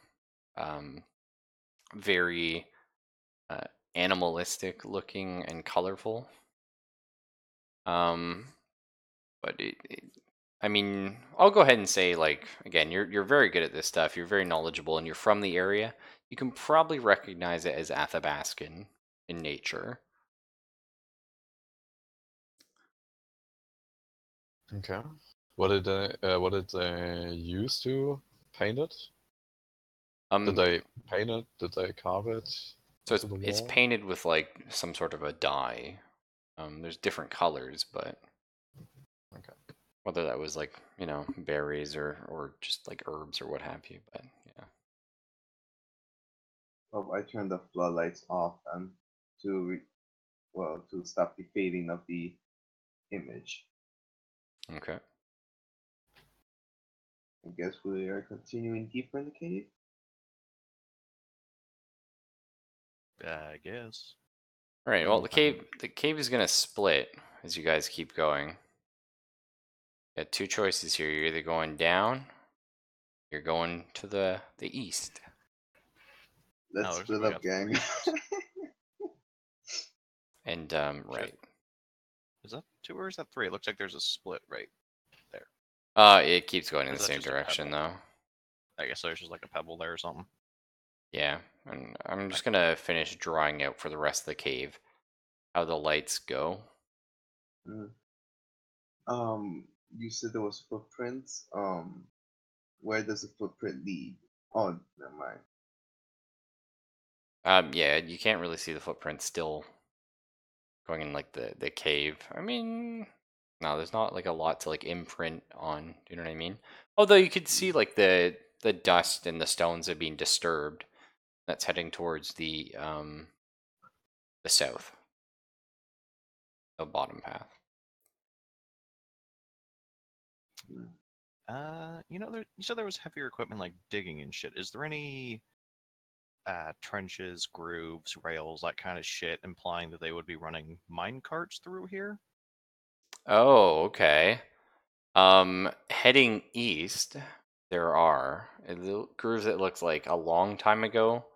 very animalistic looking and colorful. But I mean, I'll go ahead and say, like, again, you're very good at this stuff. You're very knowledgeable, and you're from the area. You can probably recognize it as Athabascan in nature. Okay. What did they use to paint it? Did they paint it? Did they carve it? So it's painted with like some sort of a dye. There's different colors, but okay. Whether that was like berries or just like herbs or what have you, but yeah. Well, I turned the floodlights off and to stop the fading of the image. Okay. I guess we are continuing deeper in the cave. I guess. All right. Well, the cave is gonna split as you guys keep going. You got two choices here. You're either going down, you're going to the east. Let's split up, gang. And right. Is that 2 or is that 3? It looks like there's a split right there. It keeps going in the same direction though. I guess there's just like a pebble there or something. Yeah, and I'm just gonna finish drawing out for the rest of the cave how the lights go. Mm. You said there was footprints. Where does the footprint lead? Oh, never mind. Yeah, you can't really see the footprint still going in like the cave. I mean, no, there's not like a lot to like imprint on. Do you know what I mean? Although you could see like the dust and the stones are being disturbed. That's heading towards the south, the bottom path. You know, you said there was heavier equipment like digging and shit. Is there any trenches, grooves, rails, that kind of shit, implying that they would be running mine carts through here? Oh, okay. Heading east, there are grooves that looks like a long time ago.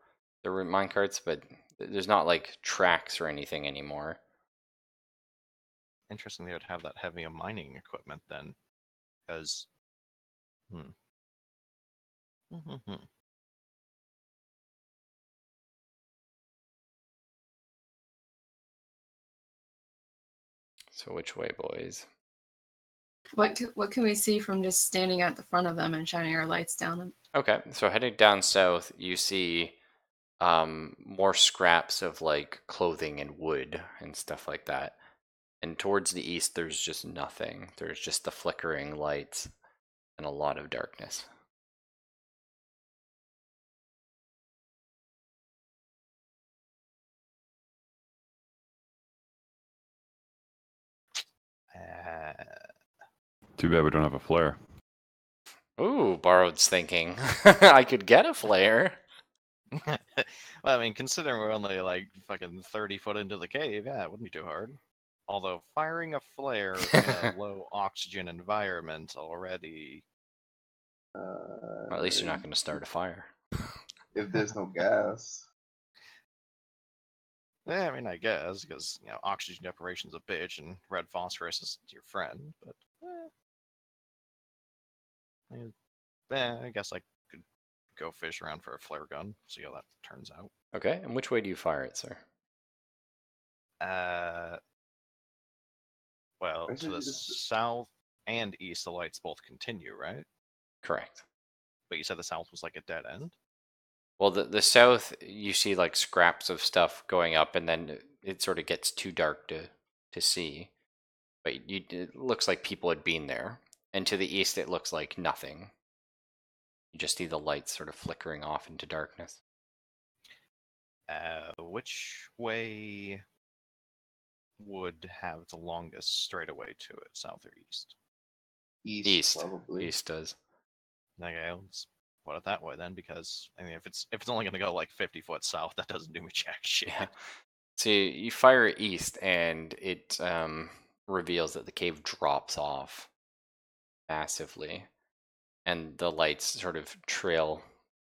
There were minecarts, but there's not like tracks or anything anymore. Interesting they would have that heavy mining equipment then, because So which way, boys? What can we see from just standing at the front of them and shining our lights down them? Okay, so heading down south, you see more scraps of like clothing and wood and stuff like that. And towards the east, there's just nothing. There's just the flickering lights and a lot of darkness. Too bad we don't have a flare. Ooh, Borrowed's thinking. I could get a flare. Well, I mean, considering we're only like fucking 30 foot into the cave, yeah, it wouldn't be too hard. Although firing a flare in a low oxygen environment already. Well, at least you're not going to start a fire. If there's no gas. Yeah, I mean, I guess, because, you know, oxygen deprivation's a bitch and red phosphorus is your friend, but, I guess I could go fish around for a flare gun, see how that turns out. Okay, and which way do you fire it, sir? Well, to the south and east, the lights both continue, right? Correct. But you said the south was like a dead end? Well, the south, you see like scraps of stuff going up, and then it sort of gets too dark to see. But it looks like people had been there. And to the east, it looks like nothing. You just see the lights sort of flickering off into darkness. Which way would have the longest straightaway to it, south or east? East. Probably. East does. Okay, let's put it that way then, because I mean, if it's only going to go like 50 foot south, that doesn't do me jack shit. Yeah. So you fire it east, and it reveals that the cave drops off massively, and the lights sort of trail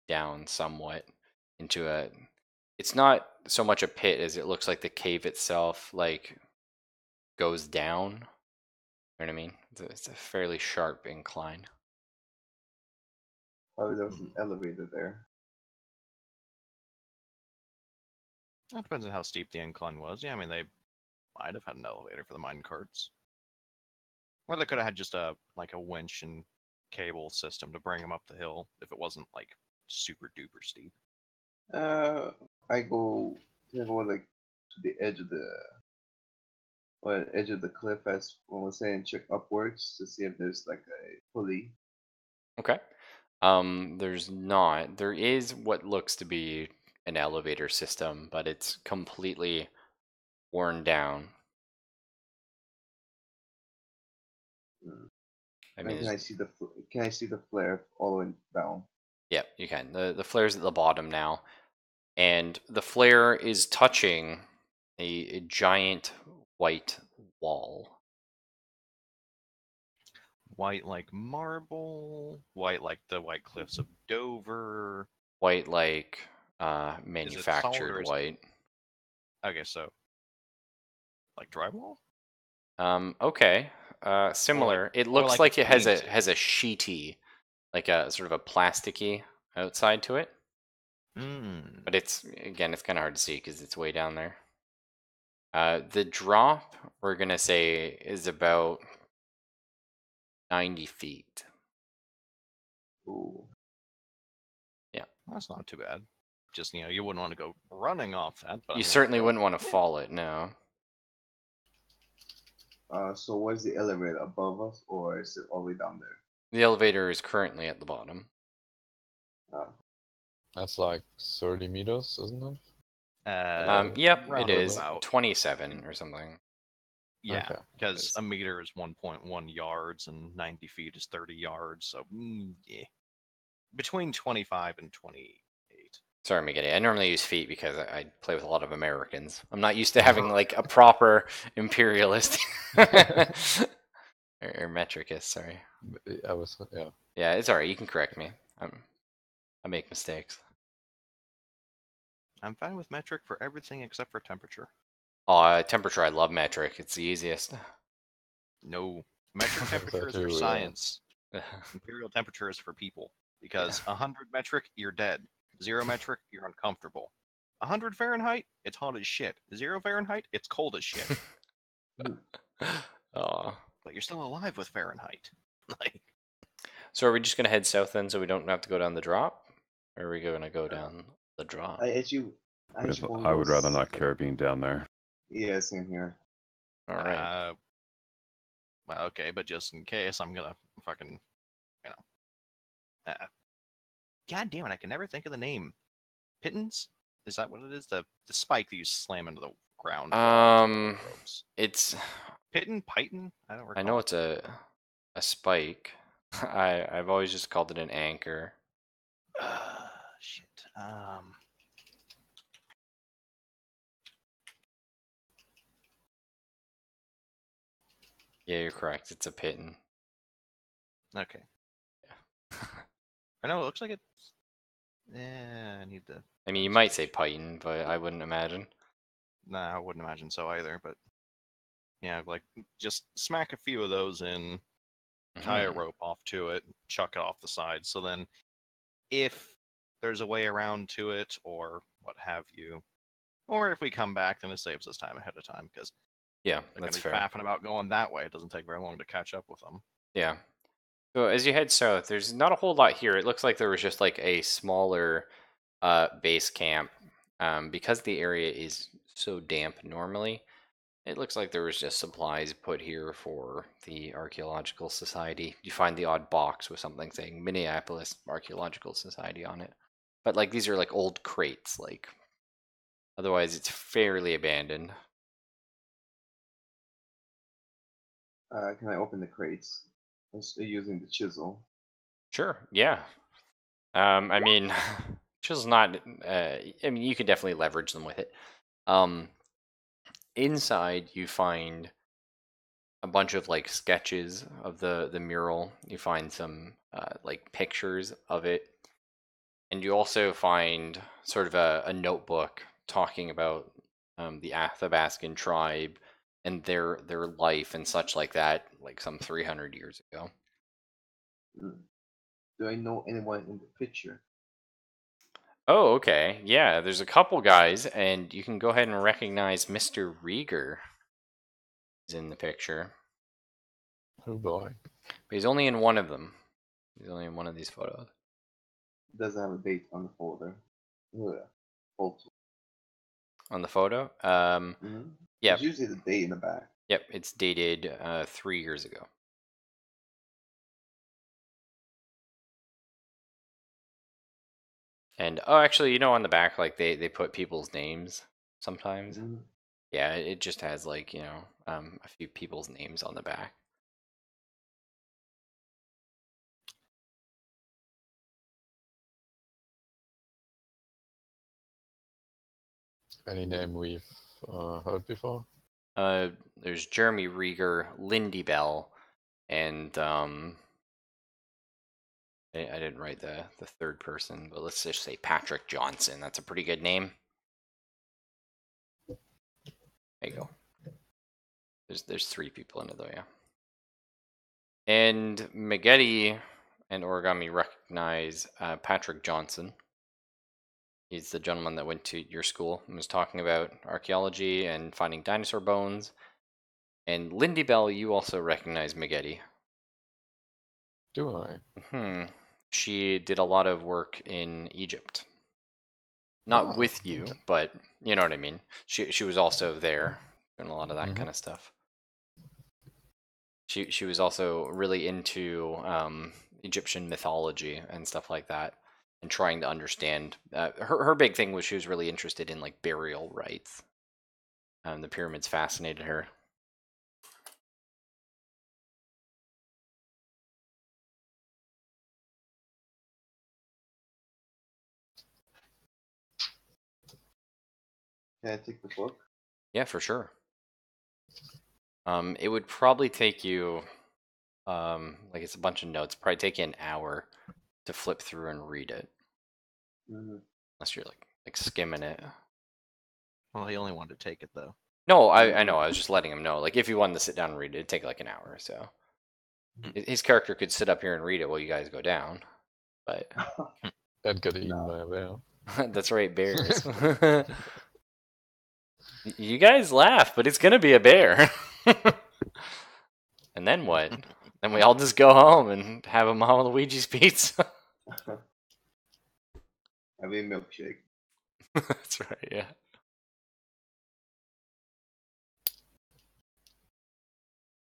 down somewhat into a. It's not so much a pit as it looks like the cave itself like goes down. You know what I mean? It's a fairly sharp incline. Probably there was an elevator there. That depends on how steep the incline was. Yeah, I mean, they might have had an elevator for the mine carts. Or they could have had just a winch and cable system to bring them up the hill if it wasn't like super duper steep. I go like to the edge of the cliff, as one was saying, check upwards to see if there's like a pulley. Okay. There's not. There is what looks to be an elevator system, but it's completely worn down. I mean, can I see the flare all the way down? Yeah, you can. The flare's at the bottom now, and the flare is touching a giant white wall. White like marble, white like the White Cliffs of Dover. White like manufactured white. Okay, so like drywall? Okay. Similar. It looks like it has a sheety, like a sort of a plasticky outside to it. But it's kind of hard to see because it's way down there. The drop, we're gonna say, is about 90 feet. Ooh. Yeah. That's not too bad. Just, you wouldn't want to go running off that. But You certainly wouldn't want to fall it, no. So where's the elevator, above us, or is it all the way down there? The elevator is currently at the bottom. That's like 30 meters, isn't it? Yep, it round is about. 27 or something. Yeah, Okay. because a meter is 1.1 yards and 90 feet is 30 yards. So, yeah. Between 25 and 28. Sorry, Miguel. I normally use feet because I play with a lot of Americans. I'm not used to having like a proper imperialist or metricist. Sorry. I was, yeah. Yeah, it's alright. You can correct me. I make mistakes. I'm fine with metric for everything except for temperature. Oh, temperature. I love metric. It's the easiest. No, metric temperature is for too, yeah. science. Imperial temperature is for people. Because 100 metric, you're dead. 0 metric, you're uncomfortable. 100 Fahrenheit, it's hot as shit. 0 Fahrenheit, it's cold as shit. Oh. But you're still alive with Fahrenheit. Like, So are we just gonna head south then, so we don't have to go down the drop, or are we gonna go down the drop? I would rather not care being down there. Yeah, same here. All right. Well, okay, but just in case, I'm gonna fucking, God damn it, I can never think of the name. Pittons? Is that what it is? The spike that you slam into the ground. It's Pitton? Python? I don't recall. I know it's a spike. I've always just called it an anchor. Shit. Yeah, you're correct. It's a pitton. Okay. I know, it looks like it's... Yeah, I need the... I mean, you might say python, but I wouldn't imagine. Nah, I wouldn't imagine so either, but... Yeah, like, just smack a few of those in, tie a rope off to it, chuck it off the side, so then if there's a way around to it, or what have you, or if we come back, then it saves us time ahead of time, because yeah, they're that's gonna be fair. faffing about going that way. It doesn't take very long to catch up with them. Yeah. So as you head south, there's not a whole lot here. It looks like there was just like a smaller base camp. Because the area is so damp normally, it looks like there was just supplies put here for the Archaeological Society. You find the odd box with something saying Minneapolis Archaeological Society on it. But like these are like old crates, like otherwise it's fairly abandoned. Can I open the crates using the chisel? Sure, yeah. I mean, chisel's not. I mean, you can definitely leverage them with it. Inside, you find a bunch of like sketches of the mural. You find some like pictures of it, and you also find sort of a notebook talking about the Athabascan tribe and their life and such like that, like some 300 years ago. Do I know anyone in the picture? Oh, okay. Yeah, there's a couple guys, and you can go ahead and recognize Mr. Rieger is in the picture. Oh boy. But he's only in one of them. He's only in one of these photos. Doesn't have a date on the folder. Ugh. On the photo? Mm-hmm. Yeah. There's usually the date in the back. Yep, it's dated 3 years ago. And actually, on the back, like they put people's names sometimes. Mm-hmm. Yeah, it just has like a few people's names on the back. Any name we've heard before? There's Jeremy Rieger, Lindy Bell, and I didn't write the third person, but let's just say Patrick Johnson. That's a pretty good name. There you go. There's 3 people in it though, yeah. And Maggette and Origami recognize Patrick Johnson. He's the gentleman that went to your school and was talking about archaeology and finding dinosaur bones. And Lindy Bell, you also recognize Maggette. Do I? She did a lot of work in Egypt. Not with you, but you know what I mean. She was also there doing a lot of that kind of stuff. She was also really into Egyptian mythology and stuff like that, and trying to understand. Her big thing was she was really interested in like burial rites. The pyramids fascinated her. Can I take the book? Yeah, for sure. It would probably take you, like it's a bunch of notes. Probably take you an hour to flip through and read it, unless you're like skimming it. Well, he only wanted to take it though. No, I know. I was just letting him know. Like if you wanted to sit down and read it, it'd take like an hour. So his character could sit up here and read it while you guys go down. But That got eaten by a bear. that's right, bears. You guys laugh, but it's gonna be a bear. And then what? Then we all just go home and have a Mama Luigi's pizza. Have a milkshake. That's right, yeah.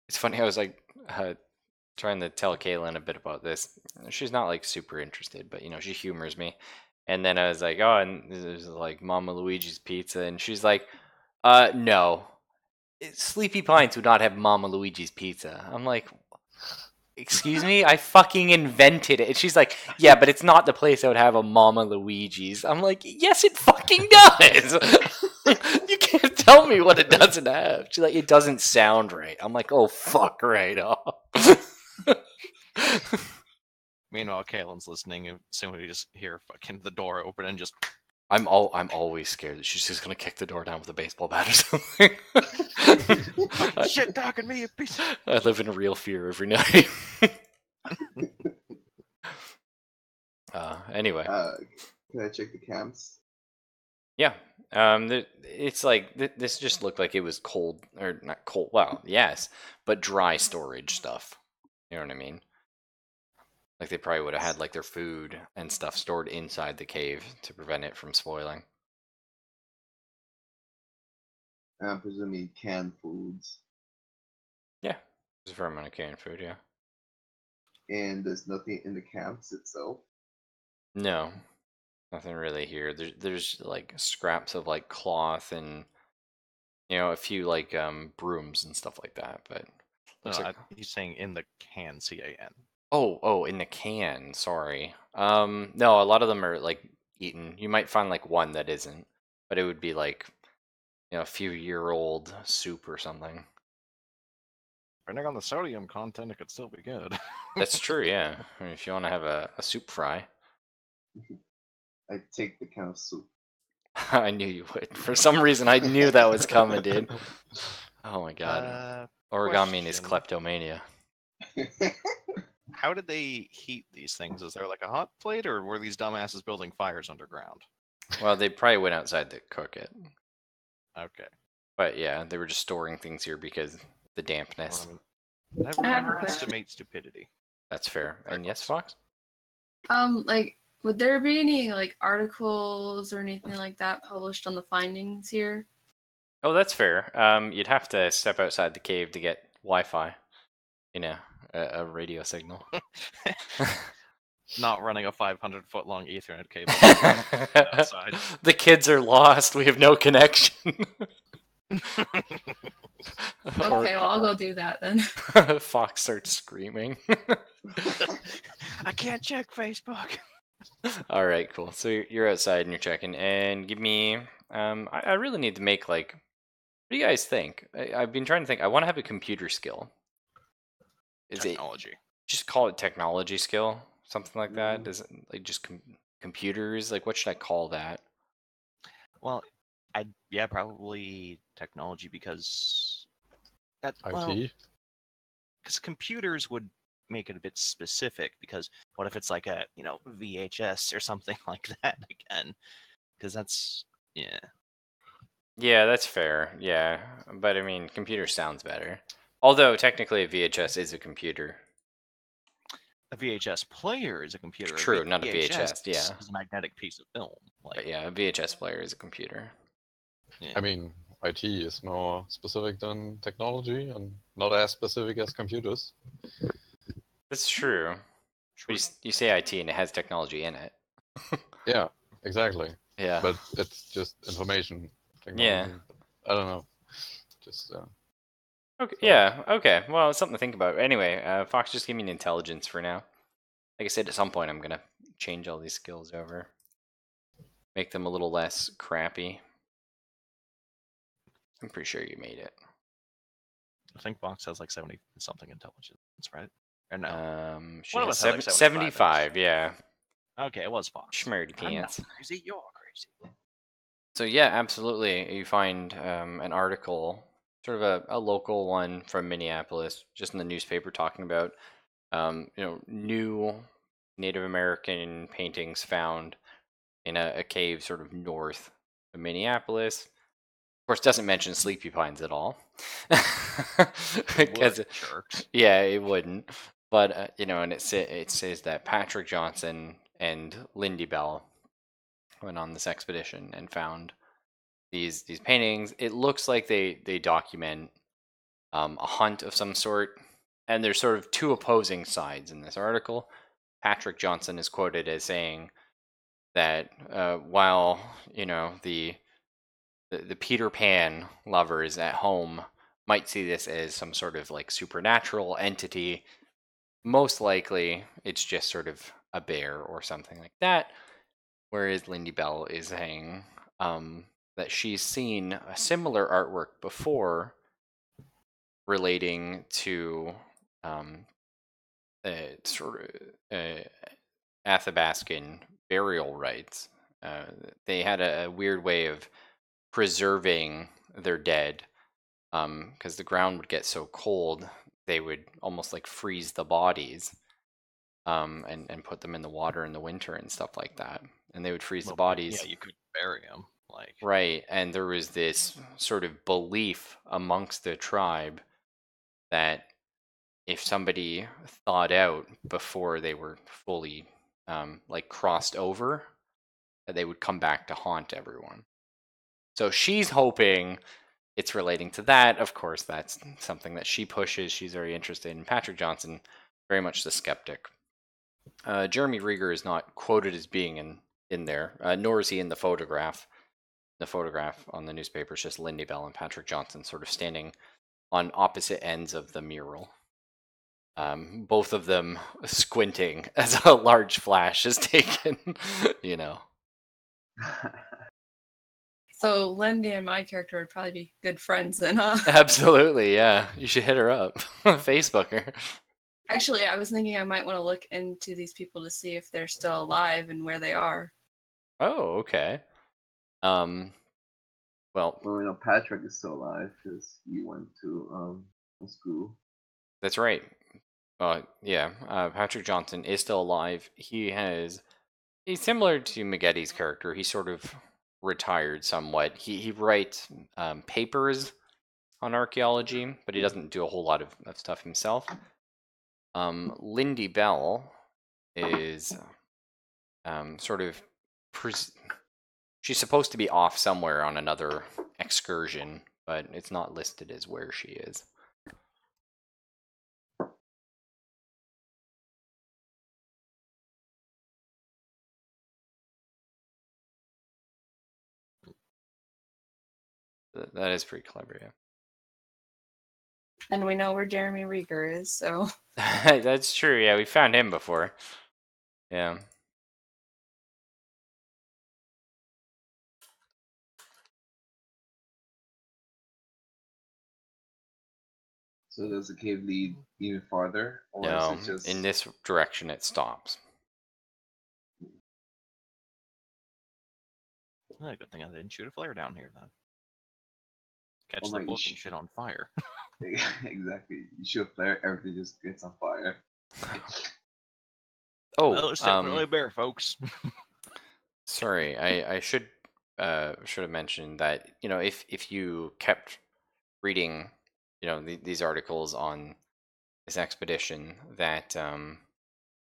It's funny, I was like trying to tell Kaylin a bit about this. She's not like super interested, but you know, she humors me. And then I was like, oh, and there's like Mama Luigi's pizza, and she's like, no. Sleepy Pines would not have Mama Luigi's pizza. I'm like, excuse me? I fucking invented it. And she's like, yeah, but it's not the place that would have a Mama Luigi's. I'm like, yes, it fucking does. You can't tell me what it doesn't have. She's like, it doesn't sound right. I'm like, oh, fuck right off. Meanwhile, Kaylin's listening, and soon we just hear fucking the door open and just. I'm always scared that she's just gonna kick the door down with a baseball bat or something. Shit talking me, a piece. I live in real fear every night. Anyway. Can I check the camps? Yeah. It's like this just looked like it was cold, or not cold. Well, yes, but dry storage stuff. You know what I mean? Like they probably would have had like their food and stuff stored inside the cave to prevent it from spoiling. I'm presuming canned foods. Yeah, there's a fair amount of canned food. Yeah. And there's nothing in the camps itself. No, nothing really here. There's like scraps of like cloth and a few like brooms and stuff like that. But he's saying in the can, CAN. Oh, in the can. Sorry. No, a lot of them are like eaten. You might find like one that isn't, but it would be like a few-year-old soup or something. Depending on the sodium content, it could still be good. That's true. Yeah. I mean, if you want to have a soup fry. I take the can of soup. I knew you would. For some reason, I knew that was coming, dude. Oh my god. Origami is kleptomania. How did they heat these things? Is there like a hot plate, or were these dumbasses building fires underground? Well, they probably went outside to cook it. Okay. But yeah, they were just storing things here because the dampness. Well, I mean, never underestimate stupidity. That's fair. And yes, Fox? Like, would there be any like articles or anything like that published on the findings here? Oh, that's fair. You'd have to step outside the cave to get Wi-Fi. A radio signal. Not running a 500-foot long Ethernet cable outside. The kids are lost. We have no connection. Okay, well, I'll go do that then. Fox starts screaming. I can't check Facebook. All right, cool. So you're outside and you're checking, and give me. I really need to make like. What do you guys think? I've been trying to think. I want to have a computer skill. Is technology? Just call it technology skill, something like that. Is it like just computers? Like, what should I call that? Well, probably technology because that IT. Because computers would make it a bit specific. Because what if it's like a VHS or something like that again? Because that's Yeah, that's fair. Yeah, but I mean, computer sounds better. Although technically, a VHS is a computer. A VHS player is a computer. True, not a VHS. Yeah, is a magnetic piece of film. but yeah, a VHS player is a computer. Yeah. I mean, IT is more specific than technology, and not as specific as computers. That's true. You say IT and it has technology in it. Yeah, exactly. Yeah. But it's just information technology. Yeah. I don't know. Just Okay. Yeah. Okay. Well, it's something to think about. Anyway, Fox, just give me an intelligence for now. Like I said, at some point I'm gonna change all these skills over, make them a little less crappy. I'm pretty sure you made it. I think Fox has like 70 something intelligence, right? Or no? She One of has us had like 75. Yeah. Okay, it was Fox. Schmerdy I'm not pants. crazy. You're crazy. So yeah, absolutely. You find an article, sort of a local one from Minneapolis, just in the newspaper, talking about new Native American paintings found in a cave sort of north of Minneapolis. Of course, doesn't mention Sleepy Pines at all, because yeah, it wouldn't. But and it says that Patrick Johnson and Lindy Bell went on this expedition and found these paintings. It looks like they document a hunt of some sort, and there's sort of two opposing sides in this article. Patrick Johnson is quoted as saying that while the Peter Pan lovers at home might see this as some sort of like supernatural entity, most likely it's just sort of a bear or something like that. Whereas Lindy Bell is saying that she's seen a similar artwork before relating to sort of Athabascan burial rites. They had a weird way of preserving their dead, because the ground would get so cold, they would almost like freeze the bodies, and put them in the water in the winter and stuff like that. And they would freeze the bodies. Yeah, you could bury them. Right, and there was this sort of belief amongst the tribe that if somebody thawed out before they were fully crossed over, that they would come back to haunt everyone. So she's hoping it's relating to that. Of course, that's something that she pushes. She's very interested in. Patrick Johnson, very much the skeptic. Jeremy Rieger is not quoted as being in there, nor is he in the photograph. The photograph on the newspaper is just Lindy Bell and Patrick Johnson sort of standing on opposite ends of the mural. Both of them squinting as a large flash is taken, So Lindy and my character would probably be good friends then, huh? Absolutely, yeah. You should hit her up. Facebook her. Actually, I was thinking I might want to look into these people to see if they're still alive and where they are. Oh, okay. Well, Patrick is still alive because he went to school. That's right. Yeah, Patrick Johnson is still alive. He's similar to Maggotti's character. He sort of retired somewhat. He writes papers on archaeology, but he doesn't do a whole lot of stuff himself. Lindy Bell is sort of she's supposed to be off somewhere on another excursion, but it's not listed as where she is. That is pretty clever, yeah. And we know where Jeremy Rieger is, so... That's true, yeah. We found him before. Yeah. So does the cave lead even farther? Or No, is it just... in this direction it stops. Well, good thing I didn't shoot a flare down here then. Catch the book and shit on fire. Exactly. You shoot a flare, everything just gets on fire. Well, it's definitely a bear, folks. Sorry, I should should have mentioned that, you know, if you kept reading, you know, these articles on this expedition, that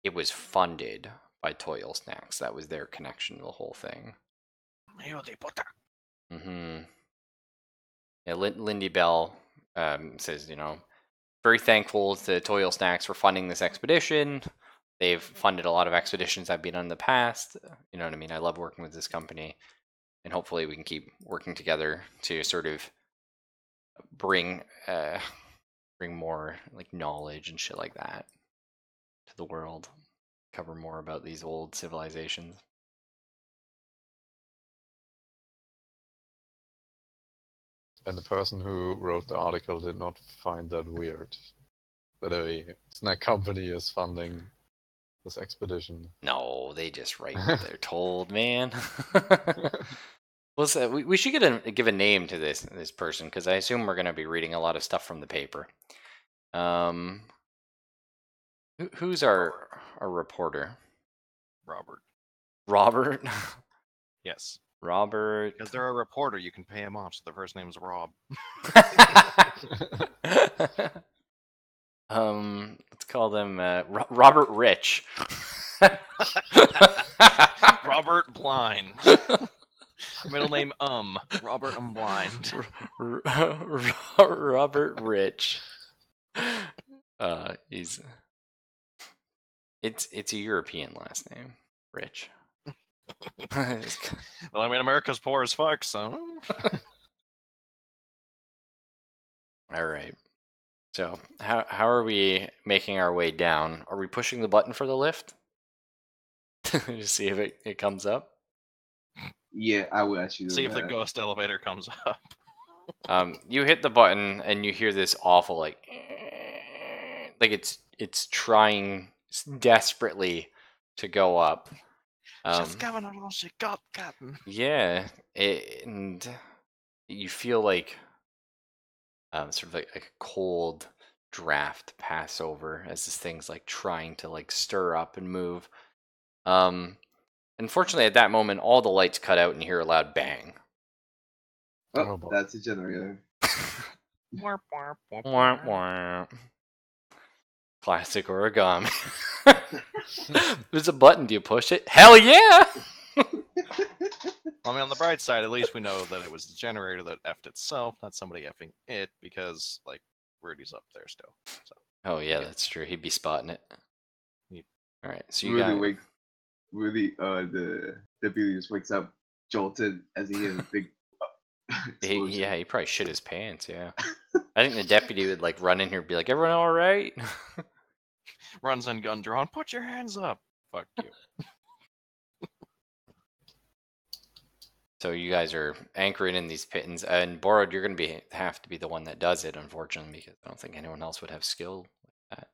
it was funded by Toil Snacks. That was their connection to the whole thing. Mm-hmm. Yeah, Lindy Bell says, you know, very thankful to Toil Snacks for funding this expedition. They've funded a lot of expeditions I've been on in the past. You know what I mean? I love working with this company, and hopefully we can keep working together to sort of bring more like knowledge and shit like that to the world. Cover more about these old civilizations. And the person who wrote the article did not find that weird. That a snack company is funding this expedition. No, they just write what they're told, man. Well, we should give a name to this person, because I assume we're going to be reading a lot of stuff from the paper. Who's our reporter? Robert? Yes. Robert. Because they're a reporter, you can pay him off, so their first name's Rob. Let's call them Robert Rich. Robert Blind. Middle name Robert Blind. Robert Rich. It's a European last name, Rich. Well, I mean, America's poor as fuck, so. All right. So how are we making our way down? Are we pushing the button for the lift? To see if it comes up? Yeah, I will actually do See if the that. ghost elevator comes up. You hit the button and you hear this awful like it's trying desperately to go up. Just giving it all she got, Captain. Yeah, and you feel like sort of like a cold draft pass over as this thing's like trying to like stir up and move. Unfortunately, at that moment, all the lights cut out and you hear a loud bang. Oh, that's a generator. Classic origami. There's a button. Do you push it? Hell yeah! I mean, on the bright side, at least we know that it was the generator that effed itself, not somebody effing it, because, like, Rudy's up there still. So. Oh, yeah, that's true. He'd be spotting it. Yep. Alright, so you got... The deputy just wakes up jolted as he hears a big explosion. He probably shit his pants, yeah. I think the deputy would, like, run in here and be like, everyone alright? Runs in gun drawn, put your hands up! Fuck you. So you guys are anchoring in these pittons, and Borrowed, you're going to have to be the one that does it, unfortunately, because I don't think anyone else would have skill with that.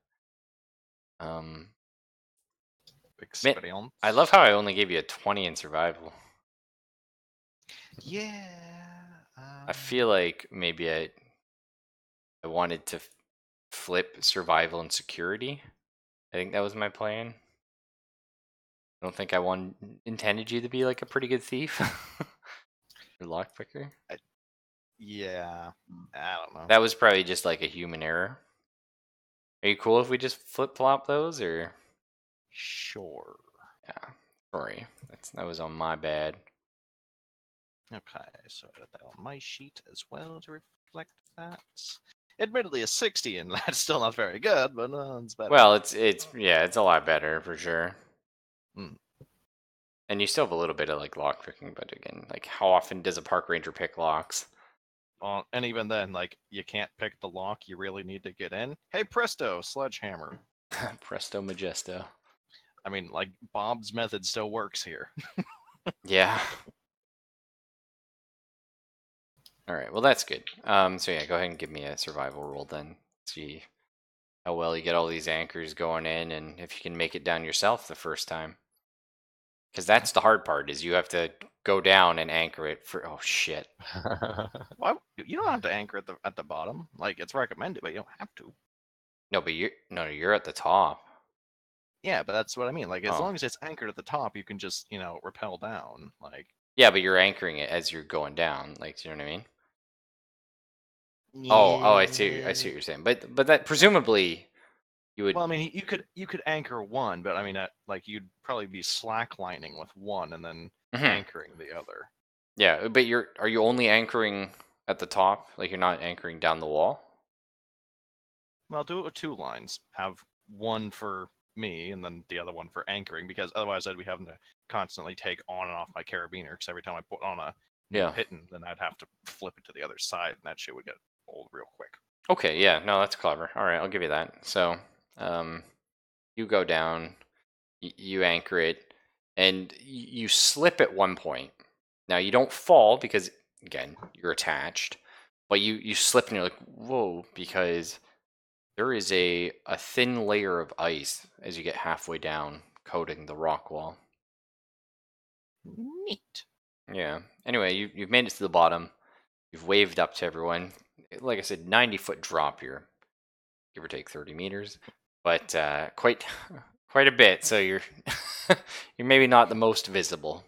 Experience. I love how I only gave you a 20 in survival. Yeah. I feel like maybe I wanted to flip survival and security. I think that was my plan. I don't think I intended you to be like a pretty good thief. Or lockpicker. Yeah, I don't know. That was probably just like a human error. Are you cool if we just flip-flop those, or? Sure. Yeah, sorry. That was on my bad. Okay, so I got that on my sheet as well to reflect that. Admittedly, a 60, and that's still not very good, but it's better. Well, it's a lot better for sure. Mm. And you still have a little bit of like lock picking, but again, like how often does a park ranger pick locks? And even then, like, you can't pick the lock you really need to get in. Hey, presto, sledgehammer. Presto Majesto. I mean, like, Bob's method still works here. Yeah. Alright, well that's good. So yeah, go ahead and give me a survival roll then. See how well you get all these anchors going in, and if you can make it down yourself the first time. Because that's the hard part, is you have to go down and anchor it for... Oh, shit. Well, you don't have to anchor at the bottom. Like, it's recommended, but you don't have to. No, but you're at the top. Yeah, but that's what I mean. Like, as long as it's anchored at the top, you can just, rappel down. Like... Yeah, but you're anchoring it as you're going down. Like, do you know what I mean? Yeah. Oh, I see what you're saying. But that presumably you would. Well, I mean, you could anchor one, but I mean, like you'd probably be slacklining with one and then anchoring the other. Yeah, but are you only anchoring at the top? Like you're not anchoring down the wall? Well, do it with 2 lines. Have one for me and then the other one for anchoring, because otherwise I'd be having to constantly take on and off my carabiner, because every time I put on a new piton, then I'd have to flip it to the other side, and that shit would get old real quick. Okay, yeah, no, that's clever. All right, I'll give you that. So, you go down, you anchor it, and you slip at one point. Now you don't fall because again you're attached, but you slip and you're like, whoa, because there is a thin layer of ice as you get halfway down, coating the rock wall. Neat. Yeah. Anyway, you've made it to the bottom. You've waved up to everyone. Like I said, 90-foot drop here, give or take 30 meters, but quite a bit. So you're you're maybe not the most visible.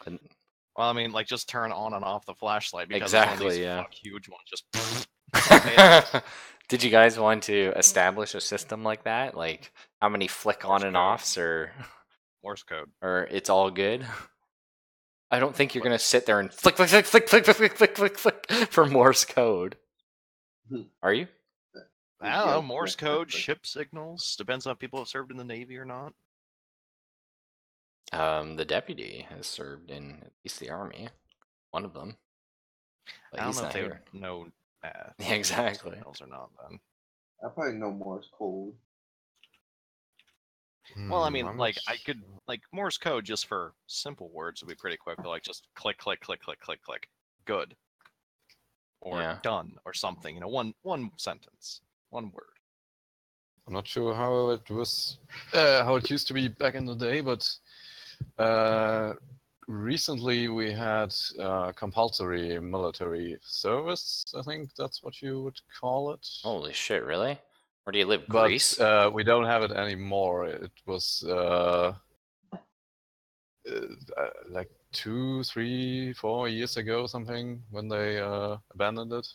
Well, I mean, like just turn on and off the flashlight because exactly, it's one of these yeah. fuck huge ones. Just. Did you guys want to establish a system like that? Like how many flick on and offs, or Morse code, or it's all good? I don't think you're gonna sit there and flick for Morse code. Are you? I don't know. Morse code, ship signals. Depends on if people have served in the Navy or not. The deputy has served in at least the Army. One of them. But I don't he's know not if they here. would know. Exactly. Signals or not then. I probably know Morse code. Well, I mean, like I could like Morse code just for simple words would be pretty quick. But like just click, click, click, click, click, click. Good. Or done or something. You know, one sentence, one word. I'm not sure how it was, how it used to be back in the day, but recently we had compulsory military service. I think that's what you would call it. Holy shit! Really? Where do you live? But Greece? we don't have it anymore. It was like 2, 3, 4 years ago, something, when they abandoned it.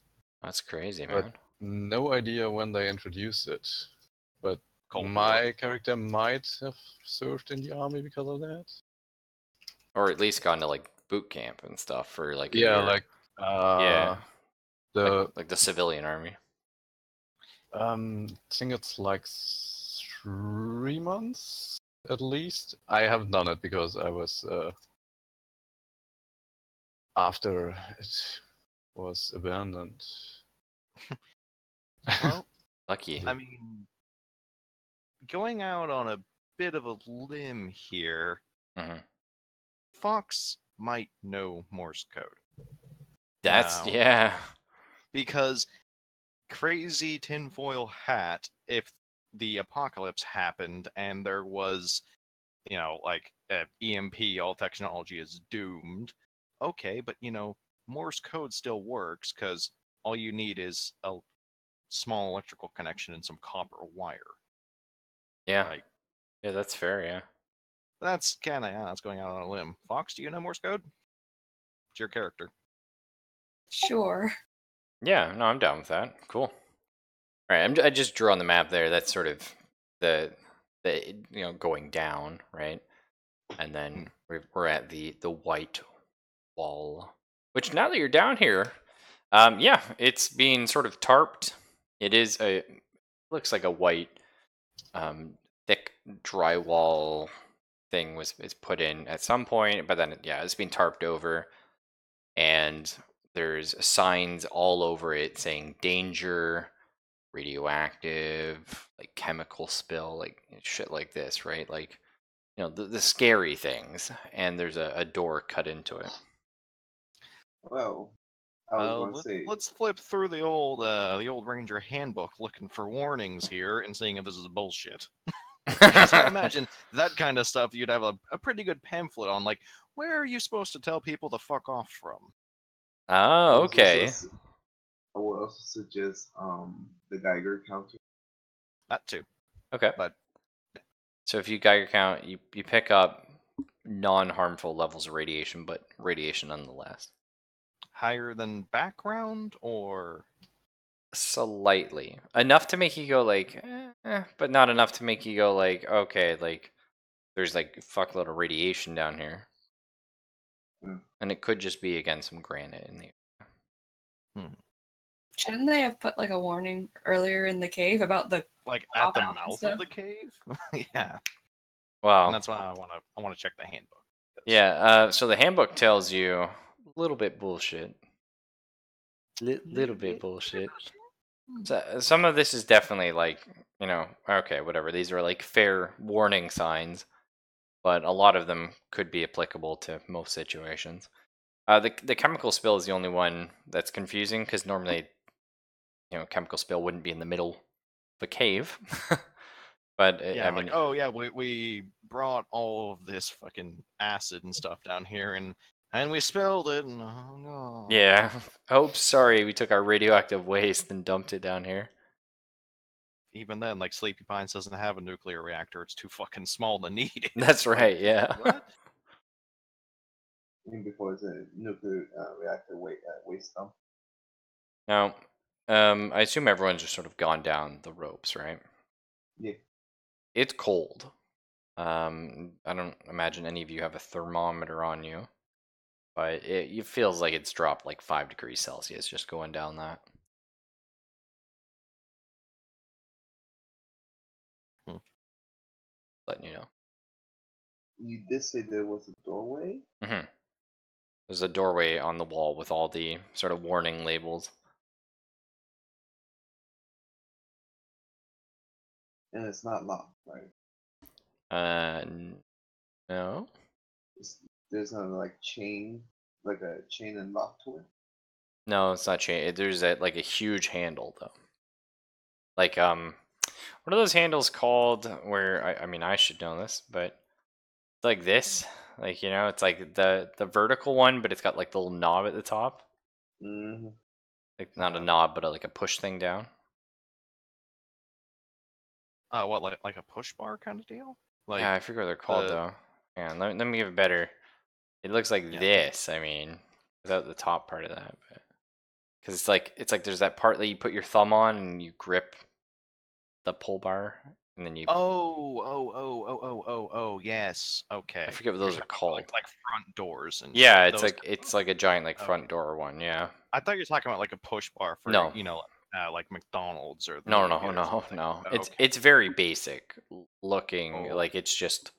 That's crazy, man. But no idea when they introduced it. But Cold my War. character might have served in the army because of that. Or at least gone to like boot camp and stuff for like a Yeah, year. like like the civilian army. I think it's like 3 months at least. I haven't done it because I was after it was abandoned. Well, lucky. I mean, going out on a bit of a limb here, Fox might know Morse code. That's because crazy tinfoil hat, if the apocalypse happened and there was, you know, like EMP, all technology is doomed. Okay, but you know, Morse code still works because all you need is a small electrical connection and some copper wire. Yeah. Right. Yeah, that's fair, yeah. That's kind of, that's going out on a limb. Fox, do you know Morse code? It's your character. Sure. Yeah, no, I'm down with that. Cool. All right, I just drew on the map there. That's sort of the you know, going down, right? And then we're at the white wall, which now that you're down here, yeah, it's being sort of tarped. It is looks like a white, thick drywall thing is put in at some point, but then yeah, it's being tarped over, and there's signs all over it saying danger, radioactive, like chemical spill, like shit like this, right? Like, you know, the scary things, and there's a door cut into it. Well, I was going to say, let's flip through the old Ranger handbook, looking for warnings here and seeing if this is bullshit. I imagine that kind of stuff you'd have a pretty good pamphlet on, like, where are you supposed to tell people to fuck off from? Oh, okay. I would also suggest the Geiger counter. That too. Okay. But so if you Geiger count, you pick up non-harmful levels of radiation, but radiation nonetheless. Higher than background, or Slightly. Enough to make you go like, but not enough to make you go like, okay, like, there's like a fuckload of radiation down here. And it could just be, again, some granite in the Hmm. Shouldn't they have put like a warning earlier in the cave about the like at the Pop out and mouth stuff. of the cave? Yeah, Wow. and that's why I want to check the handbook. Yeah, so the handbook tells you a little bit bullshit. Little bit bullshit. So, some of this is definitely like, you know, okay, whatever. These are like fair warning signs, but a lot of them could be applicable to most situations. The chemical spill is the only one that's confusing because normally, you know, chemical spill wouldn't be in the middle of a cave. But Yeah, I mean, like, oh yeah, we brought all of this fucking acid and stuff down here, and we spilled it, and oh no. yeah. Oh, sorry, we took our radioactive waste and dumped it down here. Even then, like, Sleepy Pines doesn't have a nuclear reactor; it's too fucking small to need it. That's right. Yeah. What? Even before it's a nuclear reactor waste dump. Now, I assume everyone's just sort of gone down the ropes, right? Yeah. It's cold. I don't imagine any of you have a thermometer on you, but it feels like it's dropped like 5 degrees Celsius just going down that. Letting you know. You did say there was a doorway? Mm-hmm. There's a doorway on the wall with all the sort of warning labels. And it's not locked, right? No. There's no like chain and lock to it. No, it's not chain. There's like a huge handle though. Like what are those handles called? Where I mean I should know this, but it's like this. Like, you know, it's like the vertical one, but it's got like the little knob at the top. Mm-hmm. Like not a knob, but like a push thing down. What, like a push bar kind of deal? Like, Yeah, I forget what they're called though. Yeah, let me give it better. It looks like this. I mean, without the top part of that, but because it's like there's that part that you put your thumb on and you grip the pull bar, and then you. Oh, yes. Okay. I forget what those are called. Like front doors and. Yeah, those it's like a giant like Okay. front door one. Yeah. I thought you were talking about like a push bar for No. you know like McDonald's or the No. movie theater or something. Oh, It's very basic looking. Oh. Like it's just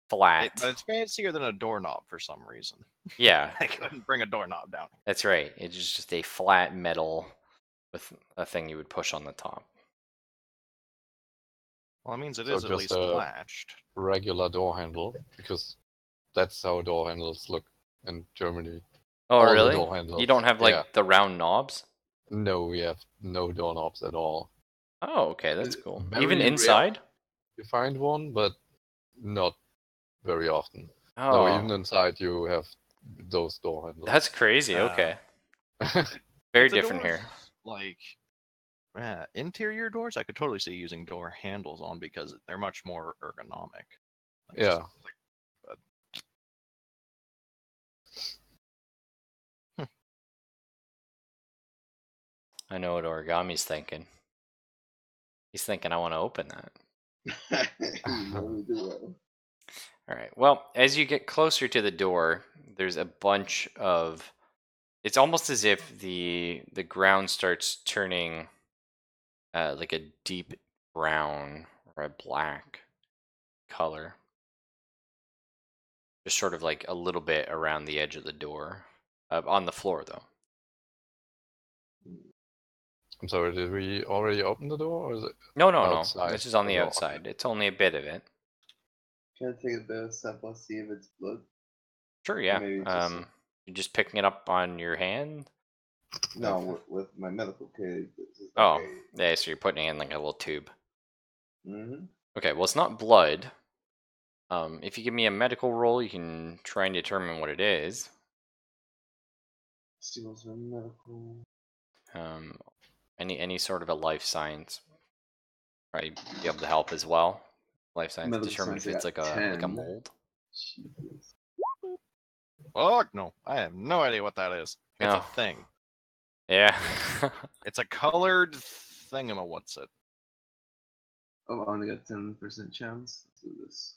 flat. But it's fancier than a doorknob for some reason. Yeah. I couldn't bring a doorknob down. That's right. It's just a flat metal with a thing you would push on the top. Well, it means it So is at just least a latched. regular door handle, because that's how door handles look in Germany. Oh, All the really? door handles. You don't have like Yeah. the round knobs? No, we have no doorknobs at all. Oh, okay, that's cool. Very Even rare. inside? You find one, but not very often. Oh, No, even inside you have those door handles. that's crazy. Okay, very The different doors, here. Like interior doors, I could totally see using door handles on because they're much more ergonomic. Like, Yeah. I know what Origami's thinking. He's thinking, I want to open that. You know we do well. All right. Well, as you get closer to the door, there's a bunch of. It's almost as if the ground starts turning like a deep brown or a black color. Just sort of like a little bit around the edge of the door, on the floor though. I'm sorry, did we already open the door, or is it? No. Outside This is on the the door. outside. It's only a bit of it. Can I take a bit of sample and see if it's blood? Sure, yeah. maybe just You're just picking it up on your hand. No, with my medical kit. Oh, yeah. So you're putting it in like a little tube. Mm-hmm. Okay. Well, it's not blood. If you give me a medical roll, you can try and determine what it is. See what's in medical. Any sort of a life science, probably be able to help as well. Life science Medical determine if science, I it's got like a 10. mold. Jesus. Oh no, I have no idea what that is. It's No. a thing. Yeah. It's a colored thingama. What's it? Oh, I only got 10% chance. Let's do this.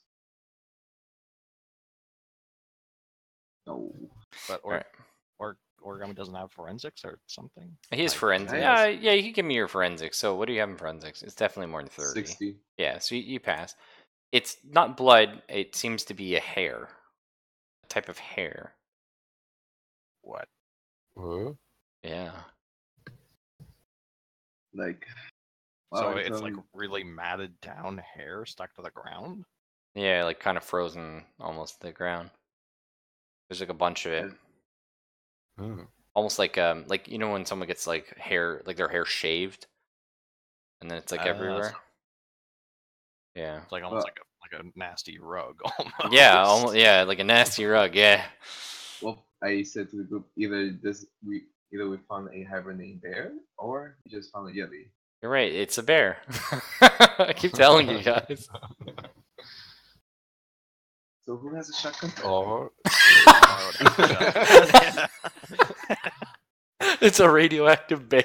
No. But Alright. Origami doesn't have forensics or something. He has Like, forensics. Nice. Yeah, you can give me your forensics. So what do you have in forensics? It's definitely more than 30. 60. Yeah, so you pass. It's not blood. It seems to be a hair. A type of hair. What? Huh? Yeah. Like, So wow, it's like really matted down hair stuck to the ground? Yeah, like kind of frozen almost to the ground. There's like a bunch of it. Hmm. Almost like you know when someone gets like hair, like their hair shaved, and then it's like everywhere. So Yeah. it's like almost like a nasty rug almost. Yeah, almost. Yeah, like a nasty rug. Yeah. well, I said to the group, either we found a hibernating bear or we just found a yeti. You're right. It's a bear. I keep telling you guys. So who has a shotgun? Or It's a radioactive bear.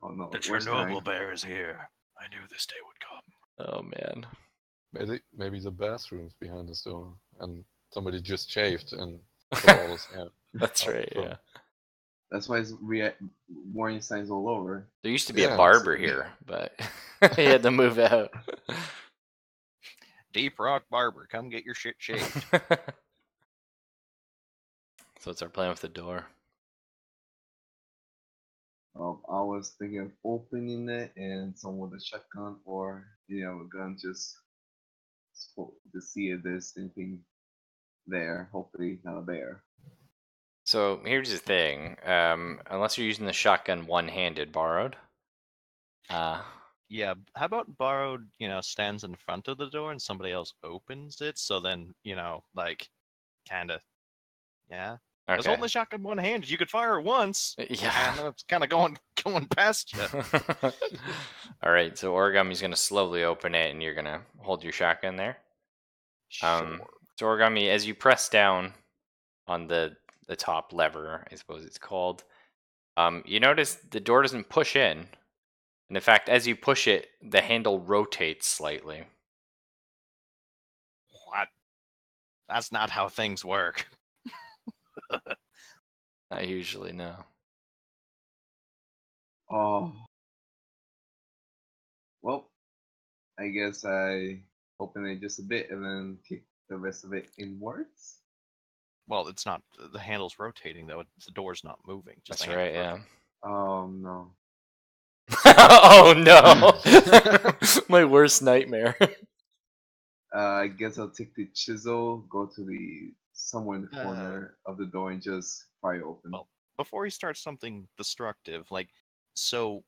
Oh no, The where's Chernobyl mine? bear is here. I knew this day would come. Oh man. maybe the bathroom's behind this door, and somebody just shaved and put all his hair. That's out right. front. Yeah. That's why it's warning signs all over. There used to be a Yeah, barber here, but he had to move out. Deep Rock Barber, come get your shit shaved. So it's our plan with the door. I was thinking of opening it and someone with a shotgun or a gun just to see if there's anything there. Hopefully not a bear. So here's the thing. Unless you're using the shotgun one-handed, borrowed. Yeah, how about borrowed, stands in front of the door and somebody else opens it, so then, like, kinda, yeah. I was Okay. holding the shotgun one handed. You could fire it once, Yeah. and then it's kind of going past you. All right. So Origami's gonna slowly open it, and you're gonna hold your shotgun there. Sure. So Origami, as you press down on the top lever, I suppose it's called, you notice the door doesn't push in. And in fact, as you push it, the handle rotates slightly. What? That's not how things work. Not usually, no. Oh. Well, I guess I open it just a bit and then kick the rest of it inwards. Well, it's not. The handle's rotating, though. The door's not moving. Just That's the right, handle's yeah. Oh no. Oh no! My worst nightmare. I guess I'll take the chisel, go to somewhere in the corner of the door and just pry it open. Well, before he starts something destructive, so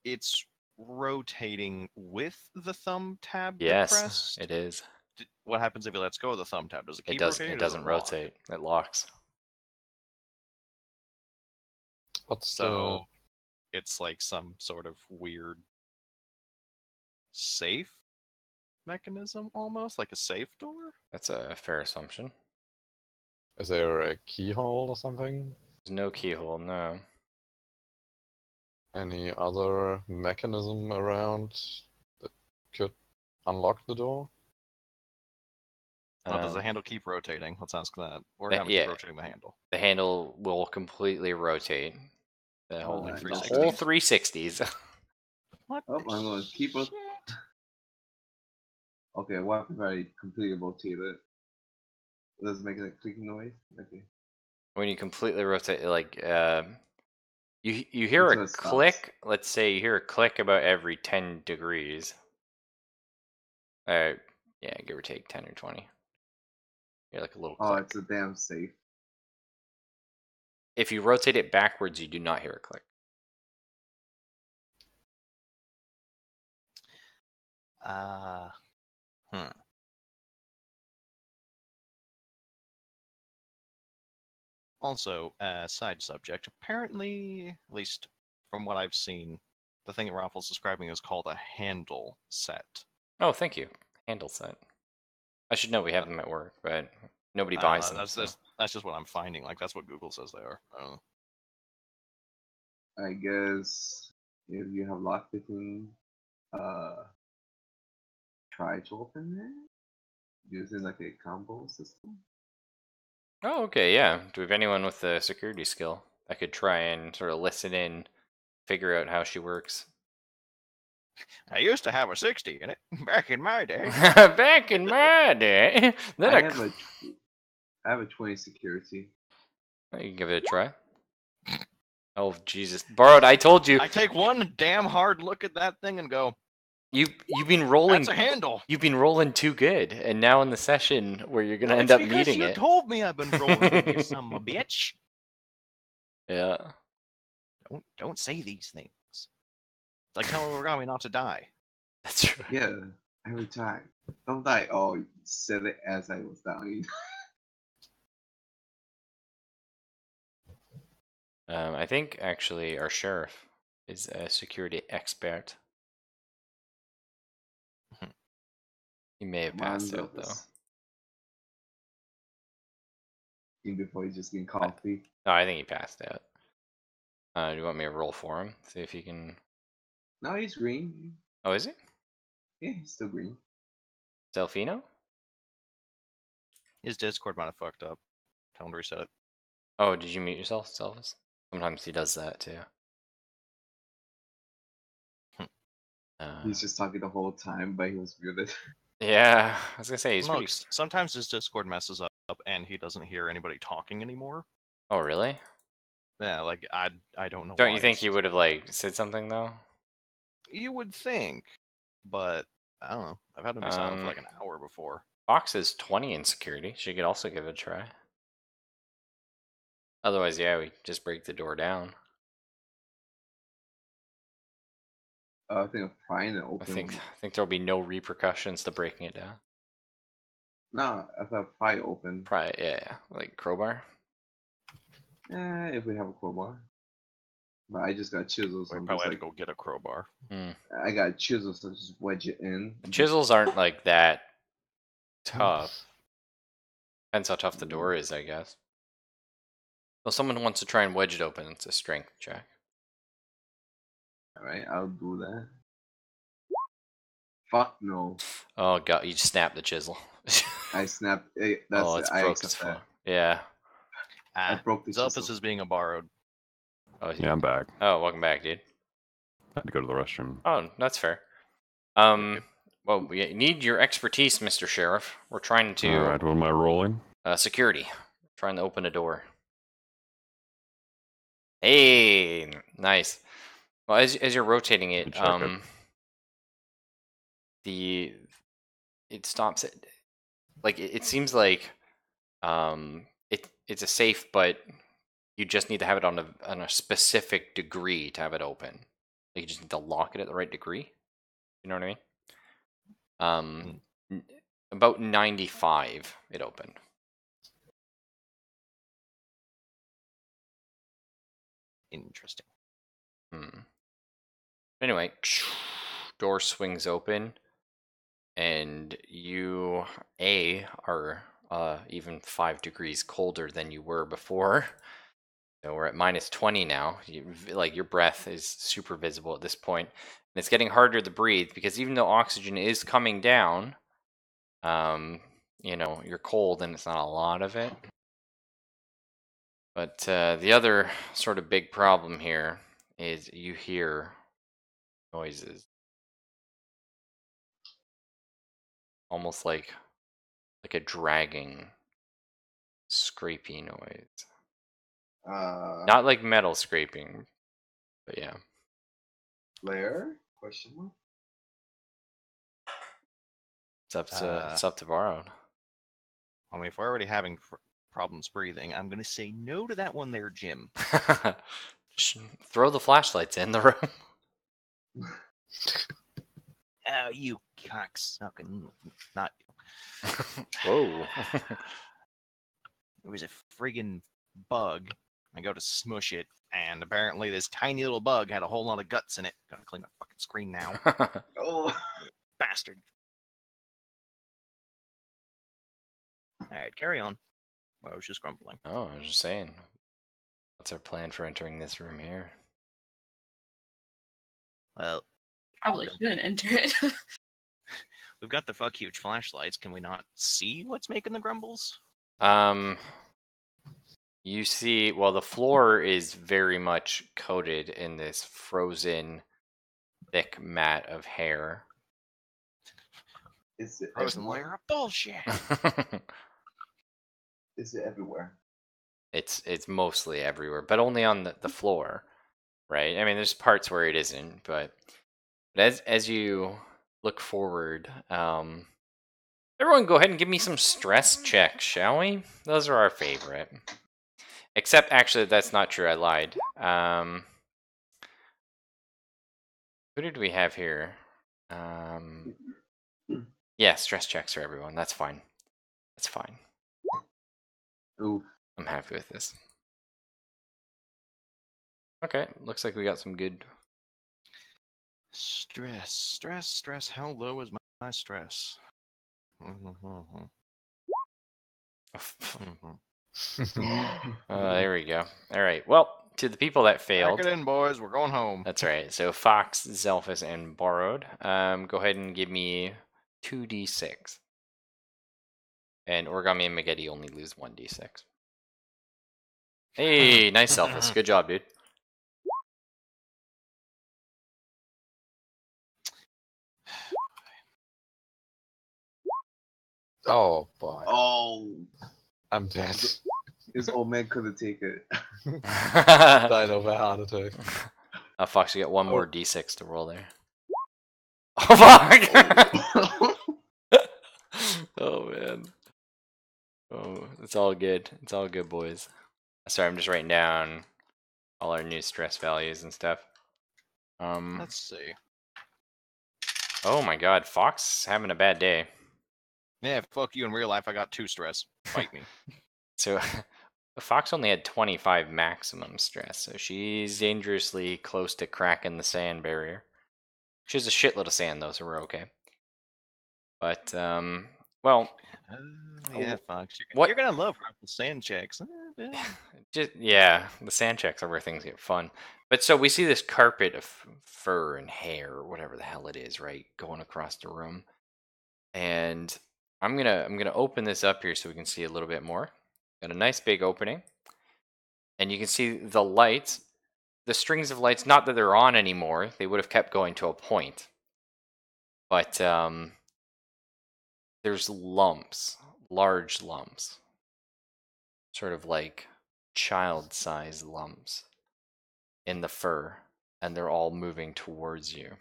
it's rotating with the thumb tab Yes, depressed? it is. What happens if he lets go of the thumb tab? Does it keep It does. rotating? It Or does doesn't lock? rotate. It locks. So it's like some sort of weird safe mechanism, almost like a safe door. That's a fair assumption. Is there a keyhole or something? There's no keyhole. No. Any other mechanism around that could unlock the door? Well, does the handle keep rotating? Let's ask that. Or how yeah. keep rotating the handle? The handle will completely rotate. The whole, Like the 360s. whole 360s. What? Oh, I'm going to keep it. Okay, what if I completely rotate it? Does it make a clicking noise? Okay. When you completely rotate, like you hear Until a it stops. click. Let's say you hear a click about every 10 degrees. Yeah, give or take 10 or 20. You're like a little Oh, click. it's a damn safe. If you rotate it backwards, you do not hear a click. Also, side subject. Apparently, at least from what I've seen, the thing that Raffle's describing is called a handle set. Oh, thank you. Handle set. I should know we have them at work, but nobody I don't buys know, them. that's just what I'm finding. Like that's what Google says they are. I don't know. I guess if you have lockpicking, try to open it using like a combo system. Oh, okay, yeah. Do we have anyone with the security skill that could try and sort of listen in, figure out how she works? I used to have a 60 in it back in my day. Back in my day. Then I have a 20 security. You can give it a try. Oh Jesus, Borrowed! I told you. I take one damn hard look at that thing and go, You've been rolling. that's a handle. You've been rolling too good, and now in the session where you're gonna Well, end it's up because needing you it. told me I've been rolling good, you son of a bitch. Yeah. Don't say these things. It's like telling origami not to die. That's true. Yeah, every time. Don't die. Oh, you said it as I was dying. I think actually our sheriff is a security expert. He may have passed out though. Even before he's just getting coffee. No, I think he passed out. Do you want me to roll for him? See if he can. No, he's green. Oh, is he? Yeah, he's still green. Delfino? His Discord might have fucked up. Tell him to reset it. Oh, did you mute yourself, Selvis? Sometimes he does that too. He's just talking the whole time, but he was muted. Yeah, I was gonna say he's pretty. Sometimes his Discord messes up and he doesn't hear anybody talking anymore. Oh, really? Yeah, like I don't know. Don't you think he would have like said something though? You would think, but I don't know. I've had him be silent for like an hour before. Fox is 20 in security. She could also give it a try. Otherwise, yeah, we just break the door down. I think I'm trying to open. I think there'll be no repercussions to breaking it down. No, I thought pry open. Pry, yeah, like crowbar. If we have a crowbar. But I just got chisels. We probably had to go get a crowbar. I got chisels, so just wedge it in. The chisels aren't like that tough. Depends how tough the door is, I guess. Well, someone wants to try and wedge it open. It's a strength check. Alright, I'll do that. Fuck no. Oh god, you snapped the chisel. I snapped it. Oh, it's broke as fuck. Yeah. I broke the Zelpus chisel. is being a borrowed. Oh, Yeah, I'm back. Oh, welcome back, dude. I had to go to the restroom. Oh, that's fair. Well, we need your expertise, Mr. Sheriff. We're trying to. Alright, what am I rolling? Security. Trying to open a door. Hey, nice. Well, as you're rotating it, it stops it. Like it seems like it's a safe, but you just need to have it on a specific degree to have it open. Like you just need to lock it at the right degree. You know what I mean? About 95, it opened. Interesting. Anyway, door swings open, and you are even 5 degrees colder than you were before. So we're at -20 now. Your breath is super visible at this point, and it's getting harder to breathe because even though oxygen is coming down, you're cold and it's not a lot of it. But the other sort of big problem here is you hear noises, almost like a dragging, scrapey noise. Not like metal scraping, but yeah. Blair? Question mark? It's up to Borrowed. I mean, if we're already having problems breathing, I'm gonna say no to that one there, Jim. Throw the flashlights in the room. Oh, you cocksucking! Not. Whoa. There was a friggin' bug. I go to smush it, and apparently this tiny little bug had a whole lot of guts in it. Gotta clean my fucking screen now. Oh, bastard. Alright, carry on. Well, I was just grumbling. Oh, I was just saying. What's our plan for entering this room here? Well, Probably shouldn't enter it. we've got the fuck huge flashlights. Can we not see what's making the grumbles? You see, well, the floor is very much coated in this frozen, thick mat of hair. Is it Frozen everywhere? layer of bullshit. Is it everywhere? It's mostly everywhere, but only on the floor, right? I mean, there's parts where it isn't, but as you look forward, everyone go ahead and give me some stress checks, shall we? Those are our favorite. Except, actually, that's not true. I lied. Who did we have here? Yeah, stress checks for everyone. That's fine. That's fine. Ooh. I'm happy with this. Okay, looks like we got some good. Stress. How low is my stress? There we go. All right. Well, to the people that failed. Pack it in, boys. We're going home. That's right. So Fox, Zelphus, and Borrowed. Go ahead and give me 2d6. And Origami and Magetti only lose 1d6. Hey, nice Zelphus. Good job, dude. Oh boy. Oh, I'm dead. his old man couldn't take it. Died of a heart attack. Fox, you get one more d6 to roll there. Oh, fuck! Oh, man. Oh, it's all good. It's all good, boys. Sorry, I'm just writing down all our new stress values and stuff. Let's see. Oh my god, Fox having a bad day. Yeah, fuck you in real life. I got 2 stress. Fight me. So, Fox only had 25 maximum stress, so she's dangerously close to cracking the sand barrier. She has a shitload of sand, though, so we're okay. But, well... yeah, Fox. What? You're gonna love the sand checks. Yeah, the sand checks are where things get fun. But so we see this carpet of fur and hair, or whatever the hell it is, right, going across the room. And I'm gonna open this up here so we can see a little bit more. Got a nice big opening, and you can see the lights, the strings of lights. Not that they're on anymore; they would have kept going to a point. But there's lumps, large lumps, sort of like child-sized lumps in the fur, and they're all moving towards you.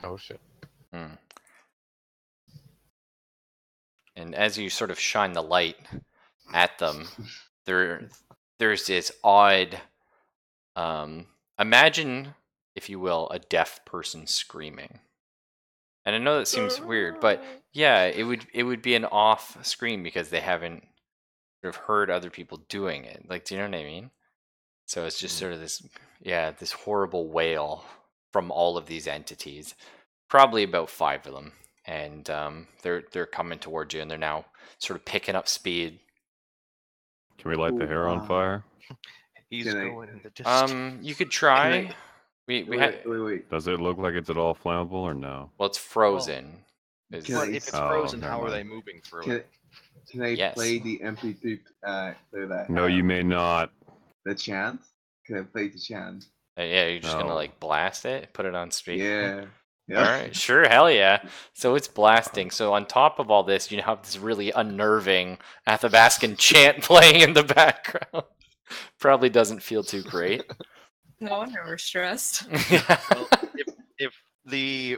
Oh shit. Mm. And as you sort of shine the light at them, there's this odd, imagine, if you will, a deaf person screaming. And I know that seems weird, but yeah, it would be an off scream because they haven't sort of heard other people doing it. Like, do you know what I mean? So it's just sort of this, yeah, this horrible wail from all of these entities. Probably about 5 of them. And they're coming towards you, and they're now sort of picking up speed. Can we light the hair on fire? He's Can I- going in the distance. You could try. We Wait, wait. Does it look like it's at all flammable or no? Well, it's frozen. Is- Can But I- if it's Oh, frozen, never how are mind. they moving through Can, it? can I Yes. play the MP3 play that? No, you may not. The chant? Can I play the chant? yeah, you're just gonna No. like blast it, put it on speed. Yeah. All right, sure, hell yeah. So it's blasting. So on top of all this, you have this really unnerving Athabascan chant playing in the background. Probably doesn't feel too great. No wonder we're stressed. Well, if the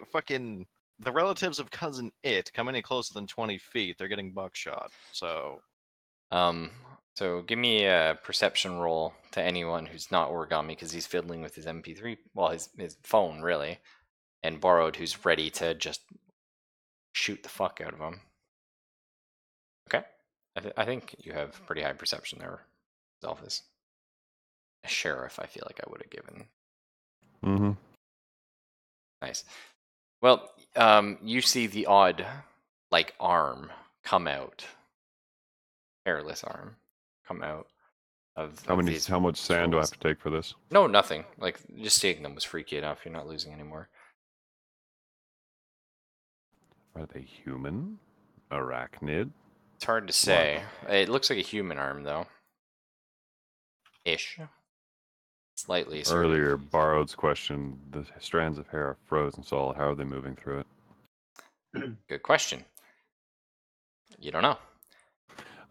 relatives of cousin It come any closer than 20 feet, they're getting buckshot. So So give me a perception roll to anyone who's not Origami, because he's fiddling with his MP3, well, his phone really, and Borrowed, who's ready to just shoot the fuck out of him. Okay, I think you have pretty high perception there, Zelphus. A sheriff, I feel like I would have given. Mm-hmm. Nice. Well, you see the odd, like, arm come out. Hairless arm come out of these How much sand do I have trolls. to take for this? No, nothing. Like, just taking them was freaky enough. You're not losing anymore. Are they human? Arachnid? It's hard to say. It looks like a human arm, though. Ish. Slightly. Sort of. Earlier, Borrowed's question, the strands of hair are frozen solid. How are they moving through it? Good question. You don't know.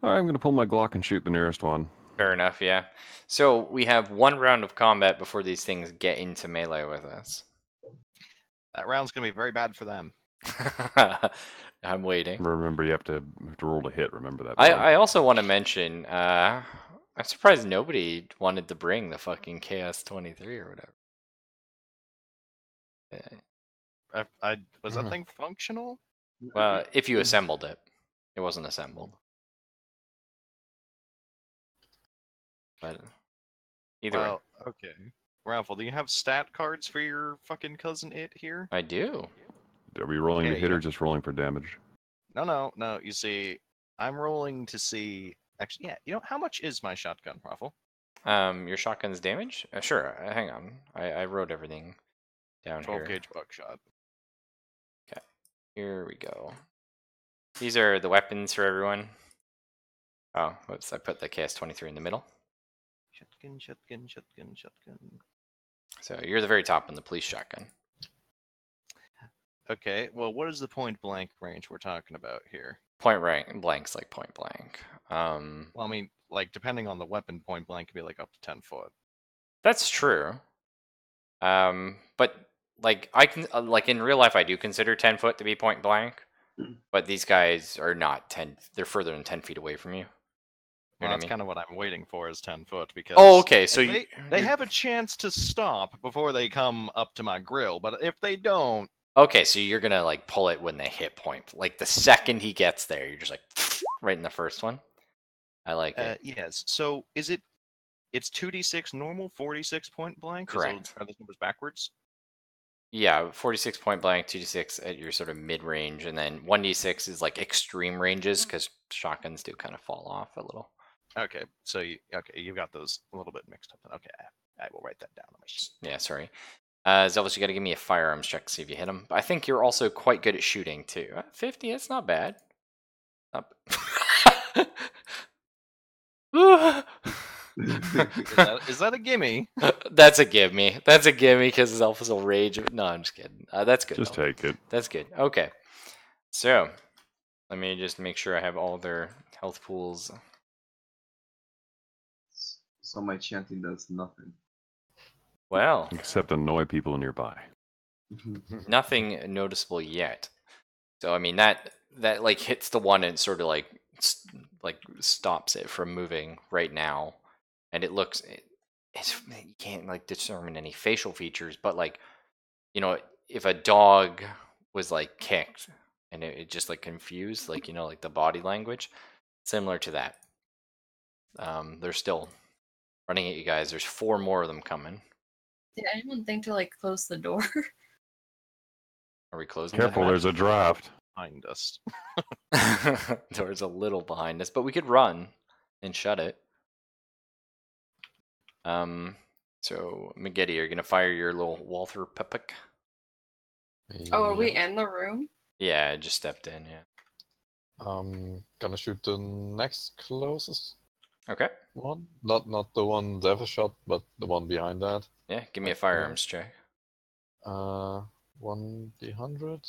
All right, I'm going to pull my Glock and shoot the nearest one. Fair enough, yeah. So we have one round of combat before these things get into melee with us. That round's gonna be very bad for them. I'm waiting. Remember, you have to roll to hit. Remember that. I also want to mention, I'm surprised nobody wanted to bring the fucking KS-23 or whatever. Was that thing functional? Well, if you assembled it. It wasn't assembled. But either way. Well, okay. Raffle, do you have stat cards for your fucking cousin It here? I do. Are we rolling to Okay, hit yeah. or just rolling for damage? No. You see, I'm rolling to see. Actually, yeah. You know how much is my shotgun, Raffle? Your shotgun's damage? Sure. Hang on. I wrote everything down 12 here. gauge buckshot. Okay. Here we go. These are the weapons for everyone. Oh, whoops! I put the KS-23 in the middle. Shotgun. So you're the very top on the police shotgun. Okay. Well, what is the point blank range we're talking about here? Point blank's like point blank. Well, I mean, like depending on the weapon, point blank can be like up to 10 foot. That's true. But like I can like in real life, I do consider 10 foot to be point blank. But these guys are not 10. They're further than 10 feet away from you. Well, what I that's mean? kind of what I'm waiting for is 10 foot because. Oh, okay. So they have a chance to stop before they come up to my grill, but if they don't. Okay, so you're gonna like pull it when they hit point. Like the second he gets there, you're just like right in the first one. I like it. Yes. So is it? It's 2d6 normal, 46 point blank. Correct. Are those numbers backwards? Yeah, 46 point blank, 2d6 at your sort of mid range, and then 1d6 is like extreme ranges because shotguns do kind of fall off a little. Okay, so you've got those a little bit mixed up. Then. Okay, I will write that down on my sheet. Yeah, sorry. Zelvis, you got to give me a firearms check to see if you hit him. I think you're also quite good at shooting too. 50, that's not bad. Is that a gimme? That's a gimme. That's a gimme because Zelvis will rage. No, I'm just kidding. That's good. Just though. take it. That's good. Okay. So, let me just make sure I have all their health pools. So my chanting does nothing. Well, Except annoy people nearby. nothing noticeable yet. So I mean that like hits the one and sort of like stops it from moving right now, and it looks you can't like determine any facial features, but like if a dog was like kicked and it just like confused, like like the body language, similar to that. They're still running at you guys. There's 4 more of them coming. Did anyone think to like close the door? Are we closing? Careful, there's a draft. Behind us. Door's a little behind us, but we could run and shut it. So Maggette, you're gonna fire your little Walther Pepik. Oh, are we in the room? Yeah, I just stepped in. Yeah. Gonna shoot the next closest Okay. one. Not the one Devil shot, but the one behind that. Yeah, give me a firearms check. 1d100.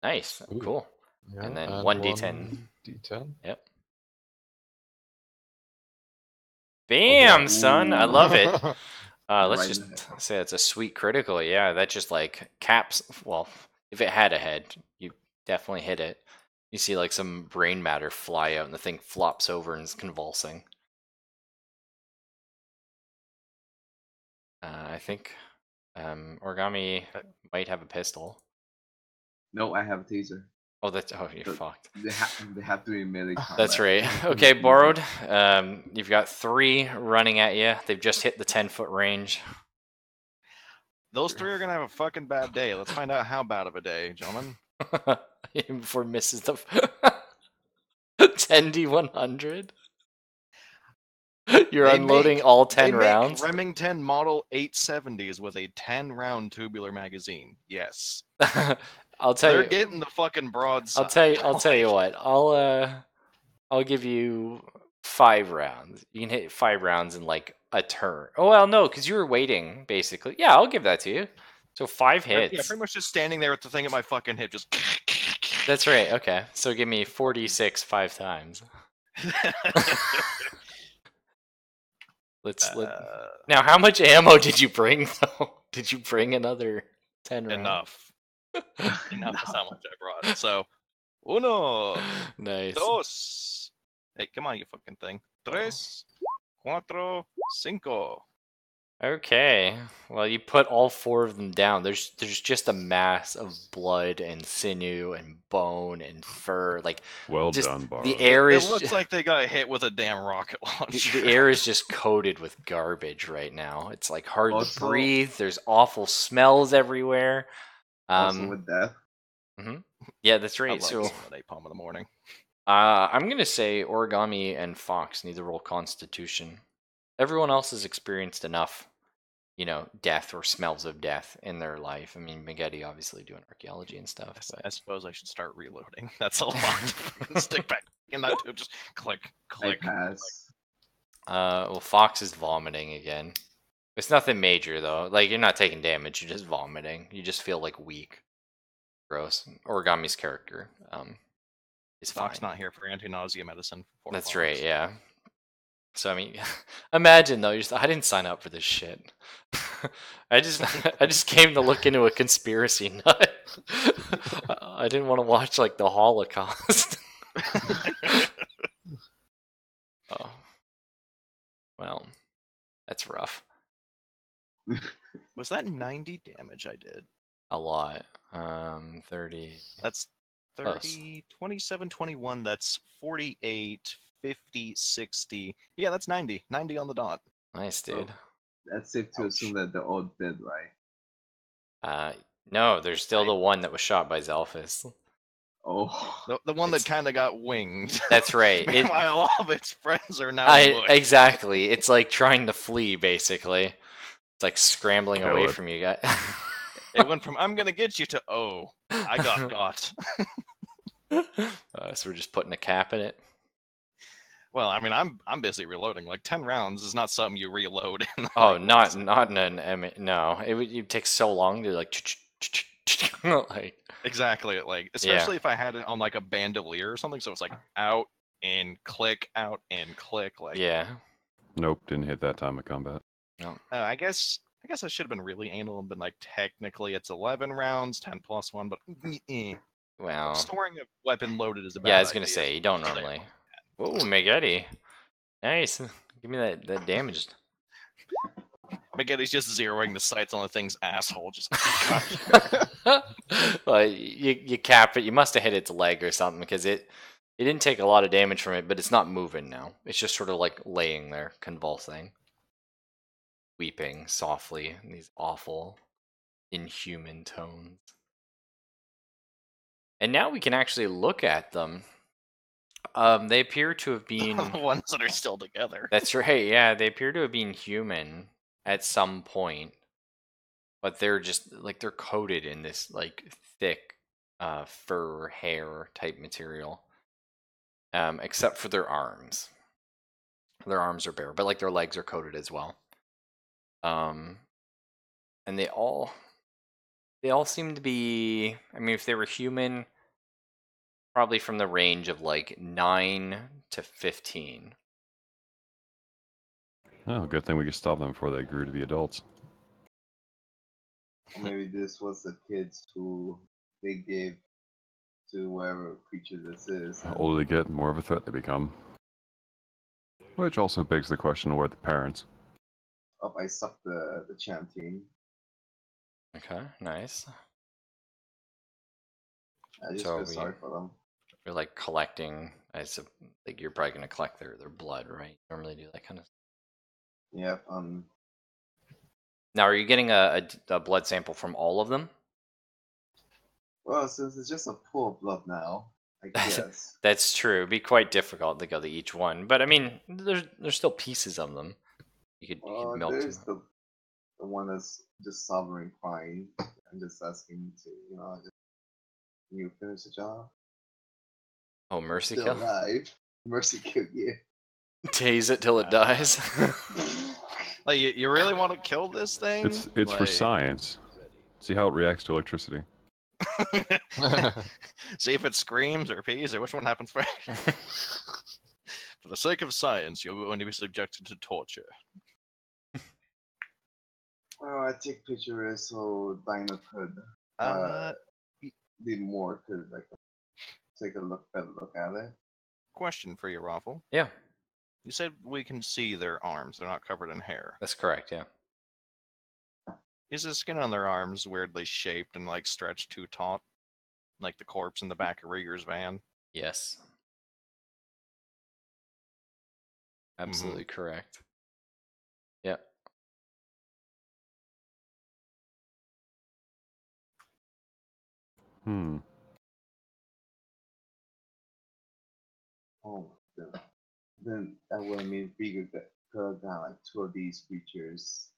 Nice. Ooh. Cool. Yeah, And then 1d10. D10. Yep. Bam, son! I love it. Let's Right just in the head. say it's a sweet critical. Yeah, that just like caps. Well, if it had a head, you definitely hit it. You see like some brain matter fly out, and the thing flops over and is convulsing. I think Origami might have a pistol. No, I have a taser. Oh, you're So- fucked. They have to be in melee combat. That's right. Okay, Borrowed. You've got 3 running at you. They've just hit the 10-foot range. Those 3 are gonna have a fucking bad day. Let's find out how bad of a day, gentlemen. Before misses the. ND100? You're They unloading make- all They 10 rounds? make Remington Model 870s with a 10-round tubular magazine. Yes. I'll tell They're you. getting the fucking broadside. I'll tell you what. I'll give you 5 rounds. You can hit 5 rounds in like a turn. Oh well, no, because you were waiting basically. Yeah, I'll give that to you. So 5 hits. Yeah, pretty much just standing there with the thing at my fucking hip, just. That's right. Okay, so give me 46 5 times. Now, how much ammo did you bring though? Did you bring another 10 rounds? Enough. Enough is how much I brought. So, uno, Nice. dos. Hey, come on, you fucking thing. Tres, cuatro, cinco. Okay. Well, you put all 4 of them down. There's just a mass of blood and sinew and bone and fur. Like, Well just done, Barrow. the air It is looks like they got hit with a damn rocket launcher. the air is just coated with garbage right now. It's like hard to Also- breathe. There's awful smells everywhere. Also with death. Yeah, that's I right. love So, some napalm in the morning. I'm gonna say Origami and Fox need to roll Constitution. Everyone else has experienced enough, death or smells of death in their life. I mean, Magetti obviously doing archaeology and stuff. I But suppose I should start reloading. That's a lot. Stick back in that tube. Just click, I click. pass. well, Fox is vomiting again. It's nothing major though. Like, you're not taking damage. You're just vomiting. You just feel like weak. Gross. Origami's character is fine. Fox not here for anti-nausea medicine. For That's Fox. right. Yeah. So I mean, imagine though. I didn't sign up for this shit. I just came to look into a conspiracy nut. I didn't want to watch like the Holocaust. Oh, well, that's rough. Was that 90 damage I did? A lot. 30. That's Close. 30, 27, 21. That's 48, 50, 60. Yeah, that's 90. 90 on the dot. Nice, dude. That's safe to assume that they're all dead, right? No, there's still the one that was shot by Zelphus. Oh. The one that It's- kind of got winged. That's right. Meanwhile, all of its friends are now mush. Exactly. It's like trying to flee, basically. It's like scrambling Kill away it. from you guys. It went from "I'm gonna get you" to "Oh, I got got." So we're just putting a cap in it. Well, I mean, I'm busy reloading. Like 10 rounds is not something you reload. In Oh, not in an no. It take so long to like like exactly. Like especially if I had it on like a bandolier or something, so it's like out and click, out and click. Like yeah. Nope, didn't hit that time of combat. I guess I should have been really anal and been like, technically it's 11 rounds, 10 plus 1, but Well, storing a weapon loaded is a bad yeah, I was gonna idea. say you don't normally. Oh, Magetti. Nice. Give me that damage. Magetti's just zeroing the sights on the thing's asshole. Just Well, you cap it. You must have hit its leg or something because it didn't take a lot of damage from it, but it's not moving now. It's just sort of like laying there, convulsing, weeping softly in these awful, inhuman tones. And now we can actually look at them. They appear to have been. the ones that are still together. That's right. Yeah, they appear to have been human at some point, but they're just like they're coated in this like thick fur hair type material, except for their arms. Their arms are bare, but like their legs are coated as well. And they all seem to be. I mean, if they were human, probably from the range of like 9 to 15. Oh, good thing we could stop them before they grew to be adults. Or maybe this was the kids who they gave to whatever creature this is. The older they get, the more of a threat they become. Which also begs the question, where are the parents? Oh, I sucked the chanting. Okay, nice. I just So feel sorry for them. You're like collecting. Like you're probably gonna collect their blood, right? Normally do that kind of. Yeah. Now, are you getting a blood sample from all of them? Well, since it's just a pool of blood now, I guess. That's true. It'd be quite difficult to go to each one, but I mean, there's still pieces of them. You could milk There's them. the one that's just sovereign crying and just asking to, can you finish the job? Oh, mercy Still kill. alive. Mercy kill, yeah. Tase it till it dies. Like, you really want to kill this thing? It's for science. See how it reacts to electricity. See if it screams or pees or which one happens first. For the sake of science, you're going to be subjected to torture. Well, I take pictures so Dinah could be more could take a better look at it. Question for you, Raffle. Yeah. You said we can see their arms. They're not covered in hair. That's correct, yeah. Is the skin on their arms weirdly shaped and stretched too taut? Like the corpse in the back of Rieger's van? Yes. Absolutely correct. Yep. Oh, then that would mean Rieger could have got 2 of these creatures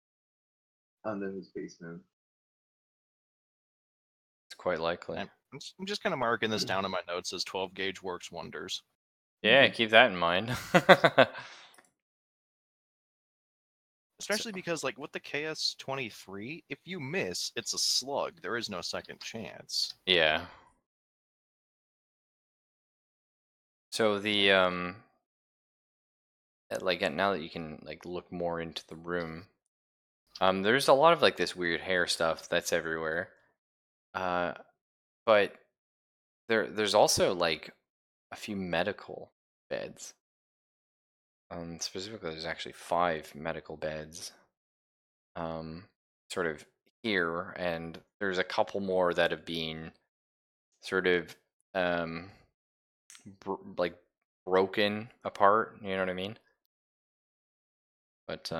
under his basement. It's quite likely. I'm just kind of marking this down in my notes as 12 gauge works wonders. Yeah, keep that in mind. Especially because, with the KS-23, if you miss, it's a slug. There is no second chance. Yeah. So the now that you can look more into the room, there's a lot of this weird hair stuff that's everywhere. But there's also a few medical beds. Specifically, there's actually 5 medical beds. Sort of here, and there's a couple more that have been sort of broken apart. You know what I mean? But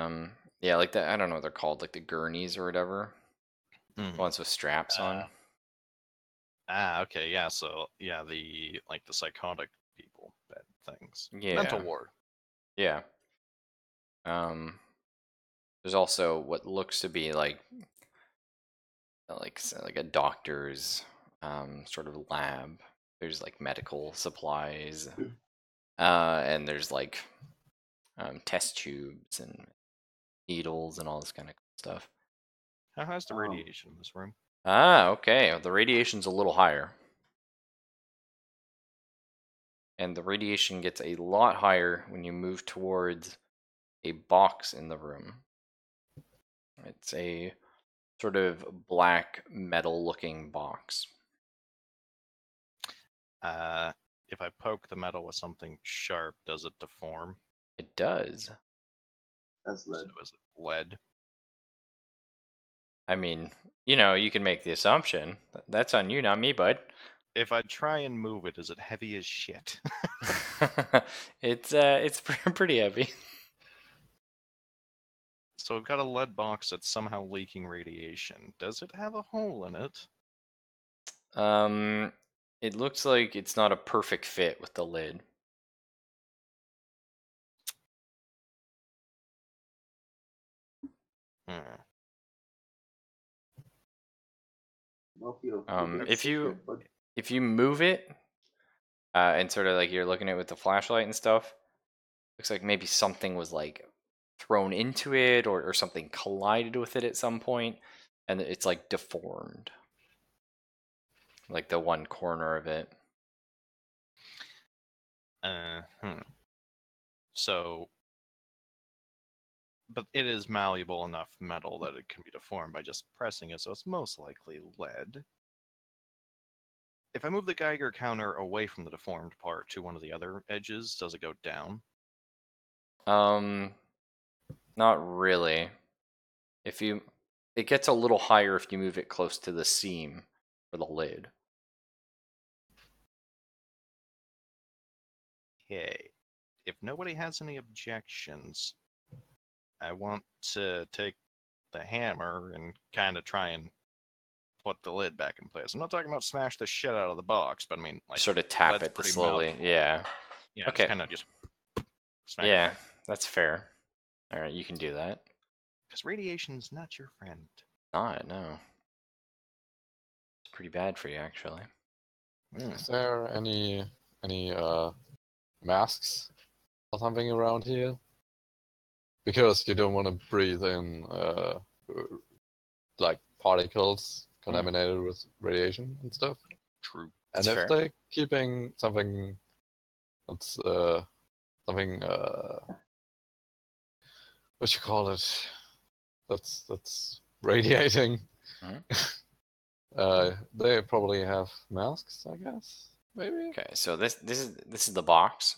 yeah, I don't know what they're called, the gurneys or whatever. Ones with straps on. Okay, yeah. So yeah, the psychotic people bed things. Yeah. Mental ward. Yeah. There's also what looks to be like a doctor's sort of lab. There's medical supplies, and there's test tubes and needles and all this kind of stuff. How high's the radiation in this room? Okay. The radiation's a little higher. And the radiation gets a lot higher when you move towards a box in the room. It's a sort of black metal looking box. If I poke the metal with something sharp, does it deform? It does. That's lead. So is it lead? I mean, you can make the assumption. That's on you, not me, bud. If I try and move it, is it heavy as shit? It's pretty heavy. So I've got a lead box that's somehow leaking radiation. Does it have a hole in it? It looks like it's not a perfect fit with the lid. If you move it, and sort of you're looking at it with the flashlight and stuff, looks like maybe something was thrown into it or something collided with it at some point, and it's deformed. The one corner of it. So, but it is malleable enough metal that it can be deformed by just pressing it, so it's most likely lead. If I move the Geiger counter away from the deformed part to one of the other edges, does it go down? Not really. It gets a little higher if you move it close to the seam for the lid. Okay. If nobody has any objections, I want to take the hammer and kind of try and put the lid back in place. I'm not talking about smash the shit out of the box, but I mean, like, Sort of tap lead's it pretty slowly. malleable. Yeah. Yeah, Okay. kind of just smack it Yeah, back. that's fair. All right, you can do that. Because radiation's not your friend. Not, no. It's pretty bad for you, actually. Is there any masks or something around here? Because you don't want to breathe in like particles contaminated with radiation and stuff. True. And That's if fair. they're keeping something that's something what you call it, that's radiating, they probably have masks, I guess. Maybe. Okay, so this is the box,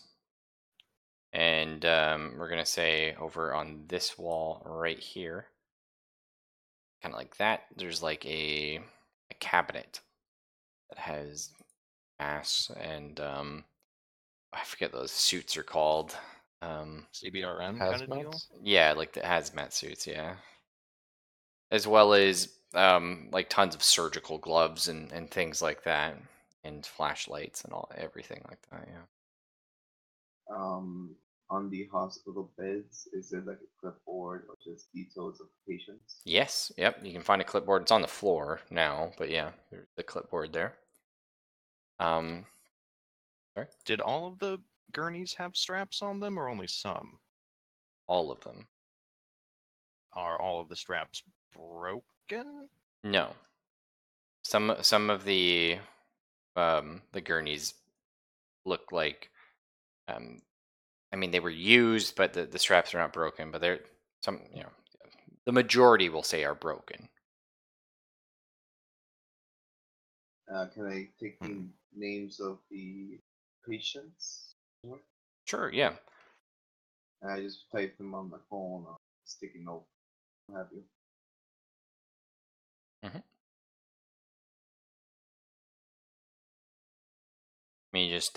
and we're gonna say over on this wall right here, kind of like that. There's like a cabinet that has masks and I forget what those suits are called. CBRN kind of deal? Hazmats. Yeah, like the hazmat suits, yeah. As well as like tons of surgical gloves and things like that, and flashlights and everything like that, yeah. On the hospital beds, is there like a clipboard or just details of patients? Yes, yep, you can find a clipboard. It's on the floor now, but yeah, there's the clipboard there. Sorry? Did all of the gurneys have straps on them, or only some? All of them. Are all of the straps broken? No. Some of the gurneys look like I mean they were used, but the straps are not broken, but they're some, you know, the majority will say are broken. Can I take the names of the patients? Sure, yeah. I just type them on my phone or sticky note, what have you. Let me just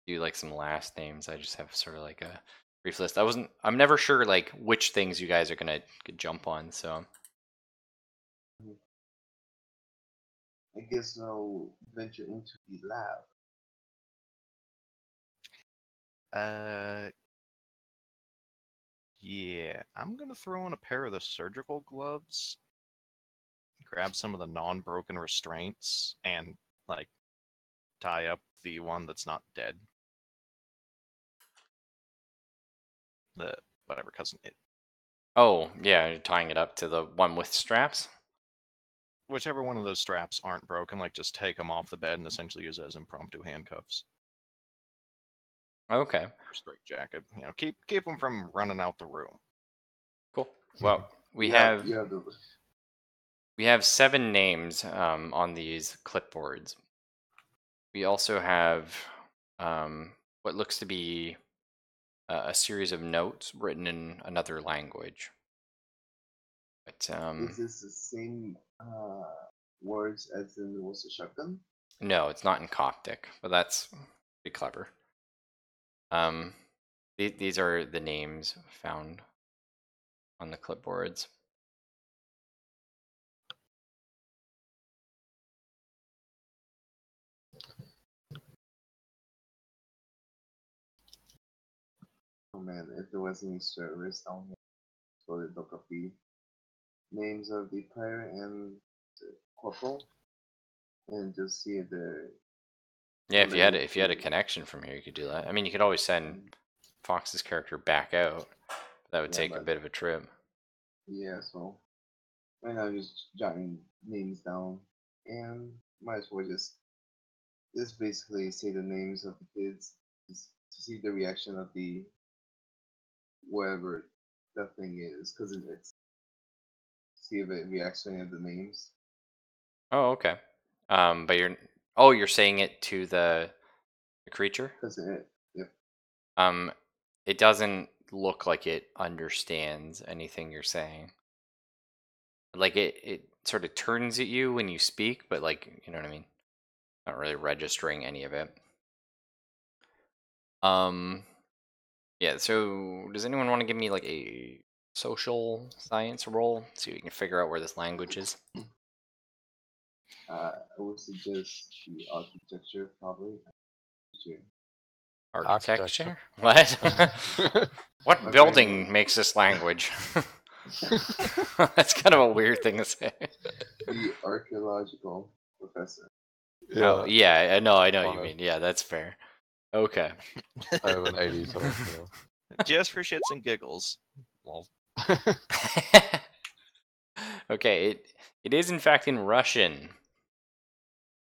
do like some last names. I just have sort of like a brief list. I'm never sure like which things you guys are gonna jump on, so I guess I'll venture into the lab. Yeah, I'm gonna throw in a pair of the surgical gloves, grab some of the non-broken restraints, and like tie up the one that's not dead. The whatever cousin it. oh yeah, you're tying it up to the one with straps. Whichever one of those straps aren't broken, like just take them off the bed and essentially use it as impromptu handcuffs. Okay, Or straight jacket. You know, keep them from running out the room. cool. Well, we You have the 7 names on these clipboards. We also have what looks to be a series of notes written in another language. But is this the same words as in the was a shotgun? no, it's not in Coptic, but that's pretty clever. These are the names found on the clipboards. Oh man, if there was any servers down here, so they look up the names of the player and the corporal and just see if they're Yeah, if related you had a to- connection from here, you could do that. I mean, you could always send Fox's character back out. That would Yeah, take a but- bit of a trip. Yeah, so right now just jotting names down and might as well just basically say the names of the kids just to see the reaction of the whatever that thing is because it's see if it reacts to any of the names. Oh, okay. But you're saying it to the creature? Because yep. It doesn't look like it understands anything you're saying. Like it sort of turns at you when you speak, but like, you know what I mean? Not really registering any of it. Yeah, so does anyone want to give me like a social science roll. See if you can figure out where this language is. I would suggest the architecture, probably. Sure. Architecture? What? What My brain building was- makes this language? That's kind of a weird thing to say. The archaeological professor. Oh, yeah, I know what you Fine. mean. Yeah, that's fair. Okay. I have an 80, so yeah. Just for shits and giggles. Well, Okay, it is in fact in Russian.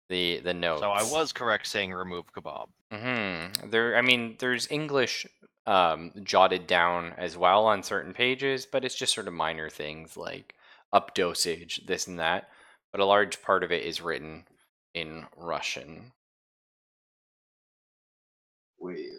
The notes. so I was correct saying remove kebab. There's English jotted down as well on certain pages, but it's just sort of minor things like up dosage, this and that. But a large part of it is written in Russian. Wait.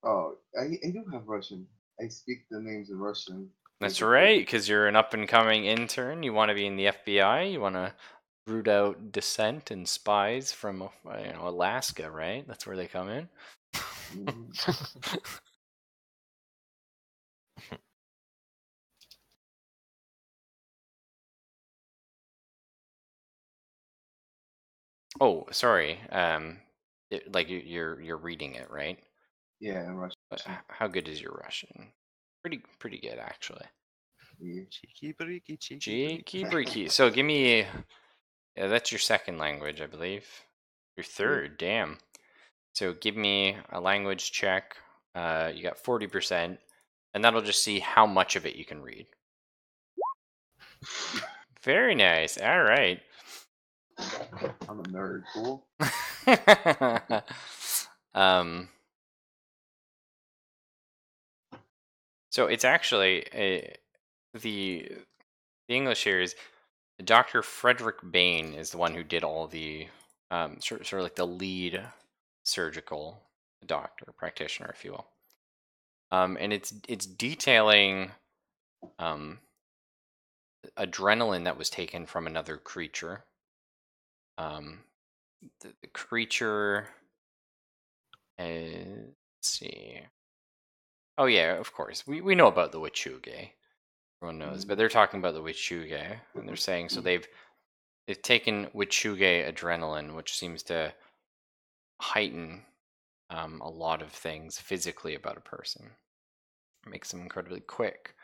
Oh, I do have Russian. I speak the names in Russian. That's right, because you're an up-and-coming intern. You want to be in the FBI. You want to root out dissent and spies from Alaska, right? That's where they come in. Mhm. Oh, sorry. You're reading it, right? Yeah, in Russian. But how good is your Russian? Pretty good, actually. Yeah. Cheeky breaky, cheeky Cheeky breaky. So give me. Yeah, that's your second language, I believe. Your third, damn. So give me a language check. You got 40%, and that'll just see how much of it you can read. Very nice. All right. I'm a nerd. Cool. So it's actually the English here is Dr. Frederick Bain is the one who did all the sort of like the lead surgical doctor, practitioner, if you will. And it's detailing adrenaline that was taken from another creature. The creature. Let's see. Oh yeah, of course. We know about the Wichuge. Everyone knows, but they're talking about the Wichuge, and they're saying so they've taken Wichuge adrenaline, which seems to heighten a lot of things physically about a person. It makes them incredibly quick,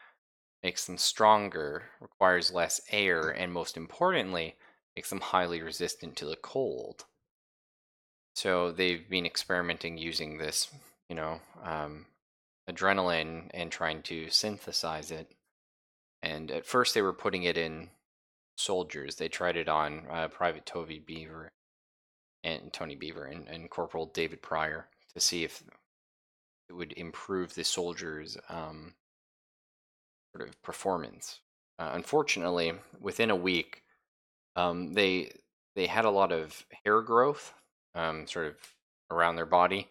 makes them stronger, requires less air, and most importantly, makes them highly resistant to the cold. So they've been experimenting using this, adrenaline and trying to synthesize it. And at first they were putting it in soldiers. They tried it on Private Tony Beaver and Corporal David Pryor to see if it would improve the soldiers' sort of performance. Unfortunately, within a week, they had a lot of hair growth, sort of around their body,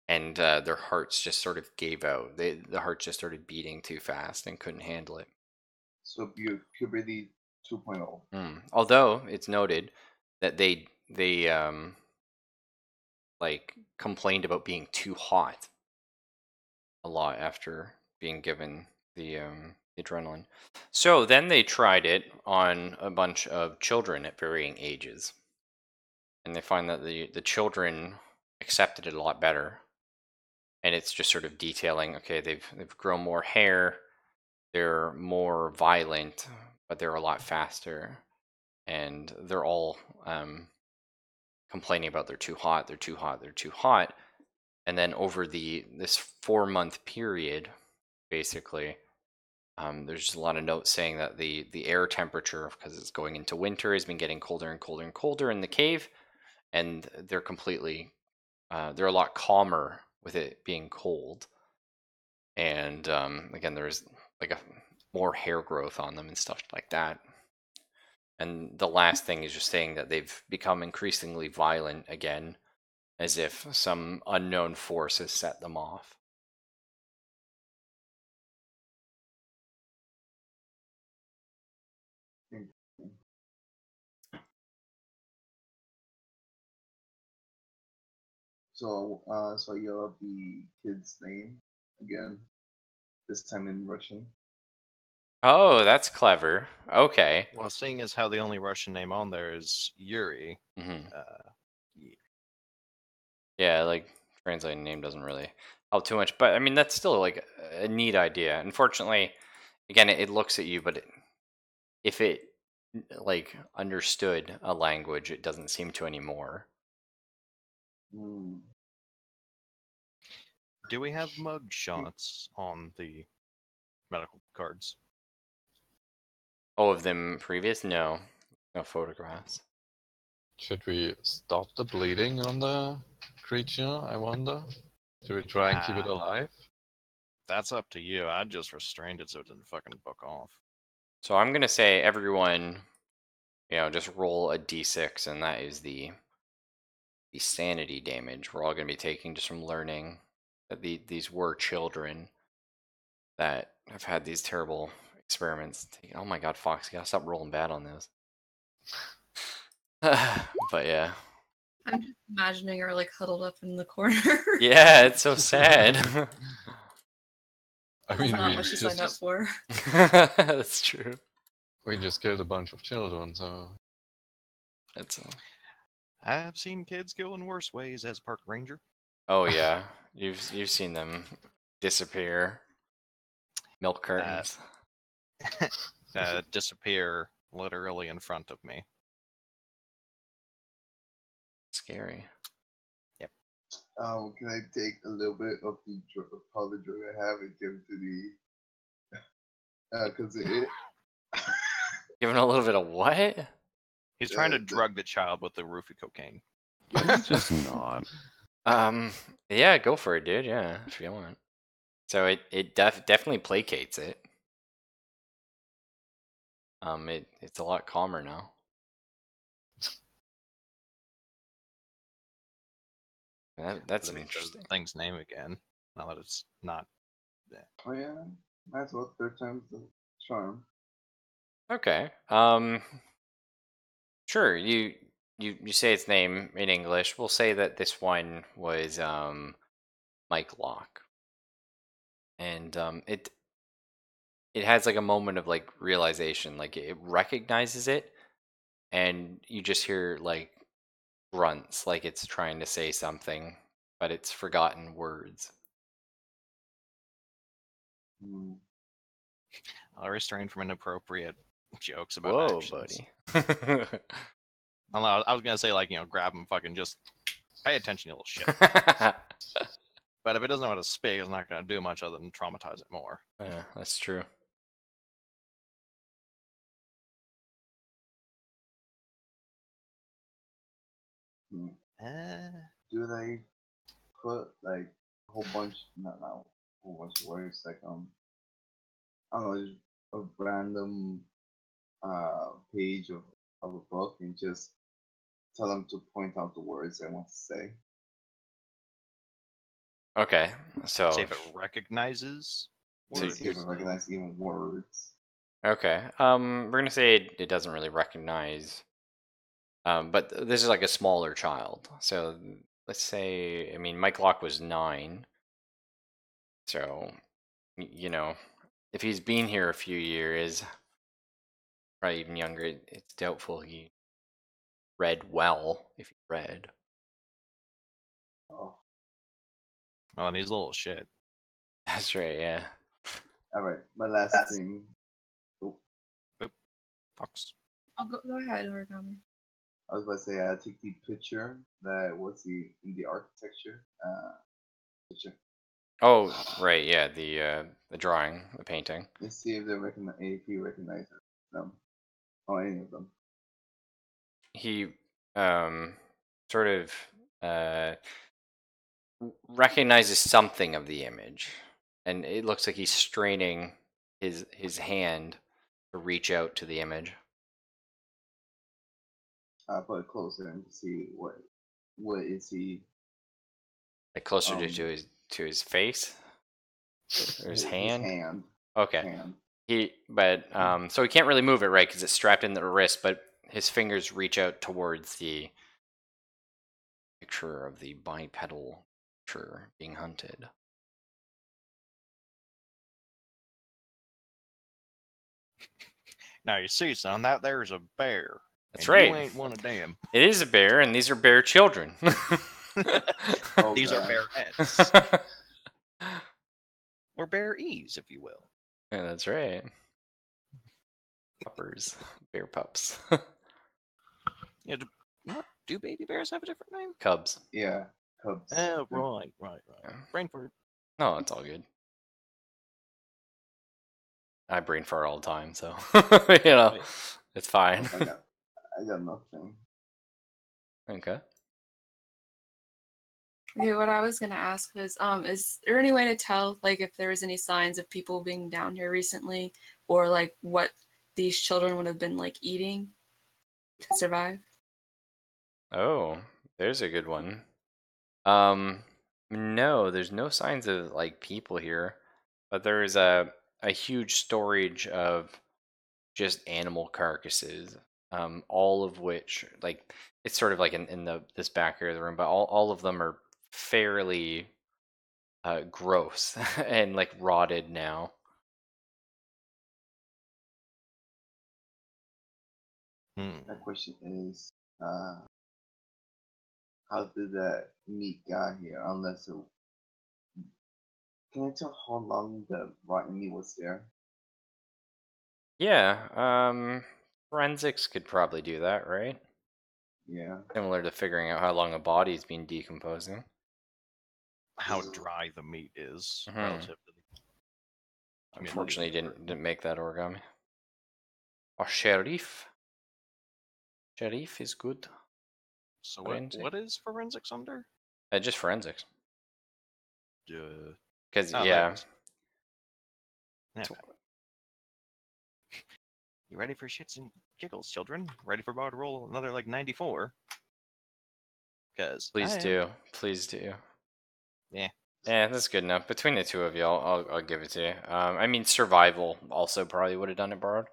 and their hearts just sort of gave out. The heart just started beating too fast and couldn't handle it. So puberty 2.0. Although it's noted that they like complained about being too hot a lot after being given the adrenaline. So then they tried it on a bunch of children at varying ages, and they find that the children accepted it a lot better. And it's just sort of detailing, okay, they've grown more hair, they're more violent, but they're a lot faster, and they're all complaining about they're too hot, they're too hot, they're too hot. And then over this 4-month period, basically, there's just a lot of notes saying that the air temperature, because it's going into winter, has been getting colder and colder and colder in the cave, and they're they're a lot calmer with it being cold. And again, there's like more hair growth on them and stuff like that. And the last thing is just saying that they've become increasingly violent again, as if some unknown force has set them off. So, so you have the kid's name. again. This time in Russian. Oh, that's clever. Okay. Well, seeing as how the only Russian name on there is Yuri, Hmm. yeah. Yeah, like translating name doesn't really help too much, but I mean that's still like a neat idea. Unfortunately, again, it looks at you, but if it like understood a language, it doesn't seem to anymore. Hmm. Do we have mug shots on the medical cards? Oh, of them previous? No, no photographs. Should we stop the bleeding on the creature, I wonder? Should we try and keep it alive? That's up to you. I just restrained it so it didn't fucking book off. So I'm gonna say everyone, just roll a d6, and that is the sanity damage we're all gonna be taking just from learning that these were children that have had these terrible experiments. Oh my god, Fox, you gotta stop rolling bad on this. But yeah. I'm just imagining her like huddled up in the corner. Yeah, it's so sad. I That's mean, not we what she signed up just, for. That's true. we just killed a bunch of children, so That's I've seen kids go in worse ways as a park ranger. oh yeah, you've seen them disappear. Milk curtains. Disappear literally in front of me. Scary. Can I take a little bit of the powder drug I have and give it to the because it Giving a little bit of what? He's trying to drug the child with the roofie cocaine. Just not. Yeah, go for it, dude. Yeah, if you want. So it definitely placates it. It's a lot calmer now. That's Let me show interesting. the thing's name again. Now that it's not. Oh yeah, might as well third time's the charm. Okay. Sure. You say its name in English. We'll say that this one was Mike Locke, and it has like a moment of like realization, like it recognizes it, and you just hear like grunts, like it's trying to say something, but it's forgotten words. Hmm. I'll restrain from inappropriate jokes about Whoa, actions. buddy. I was gonna say like grab him, fucking just pay attention, you little shit. But if it doesn't know how to speak, it's not gonna do much other than traumatize it more. Yeah, that's true. Hmm. Uh, Do they put like a whole bunch, not a whole bunch of words, like I don't know, just a random page of a book and just tell them to point out the words they want to say. Okay, so see if it recognizes So To words. see if it recognizes even words. okay, we're gonna say it doesn't really recognize. But this is like a smaller child. So let's say, I mean, Mike Locke was 9. So, if he's been here a few years, probably even younger, it's doubtful he read well, if he read. Oh, Oh, and he's a little shit. That's right, yeah. all right. My last thing. Oh, Fox. I'll go ahead, Origami. I was about to say, I take the picture that was in the architecture picture. Oh, right, yeah, the drawing, the painting. Let's see if he recognizes them, or any of them. He sort of recognizes something of the image, and it looks like he's straining his hand to reach out to the image. I'll put it closer and see what is he. Like closer to his face or his hand. His hand. Okay. Hand. So he can't really move it, right? Because it's strapped in the wrist. But his fingers reach out towards the picture of the bipedal creature being hunted. Now you see, son, that there's a bear. That's and right. You ain't one of them. It is a bear, and these are bear children. Oh, These are God. bear heads. Or bear ease, if you will. Yeah, that's right. Puppers. Bear pups. Yeah, do baby bears have a different name? Cubs. Yeah, cubs. Oh, right. Yeah. Brain fart. No, it's all good. I brain fart all the time, so it's fine. I got nothing. Okay. Okay, what I was gonna ask was, is there any way to tell, like, if there was any signs of people being down here recently, or like what these children would have been like eating to survive? Oh, there's a good one. No, there's no signs of like people here, but there is a huge storage of just animal carcasses. All of which, like, it's sort of like in this back area of the room, but all of them are fairly gross and like rotted now. My question is, how did that meat got here? Unless it, can I tell how long the rotten meat was there? Yeah, forensics could probably do that, right? Yeah. Similar to figuring out how long a body's been decomposing. How dry the meat is Mhm. relative to Unfortunately, didn't make that origami. Oh, Sheriff. Sheriff is good. So Forensic. what is forensics under? Just forensics. Because Oh, yeah. Okay. You ready for shits and giggles, children? Ready for Bar to roll another like 94? Because Please do. Please do. Yeah. Yeah, that's good enough. Between the two of you, I'll give it to you. I mean, survival also probably would have done it, borrowed.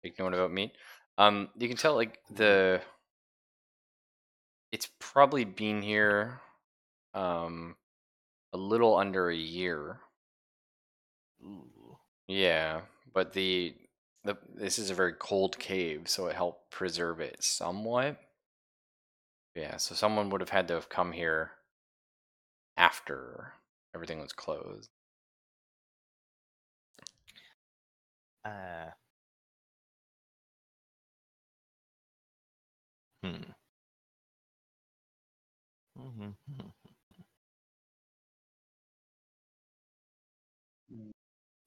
Like, knowing about meat. You can tell like it's probably been here, a little under a year. Ooh. Yeah, but this is a very cold cave, so it helped preserve it somewhat. Yeah, so someone would have had to have come here after everything was closed.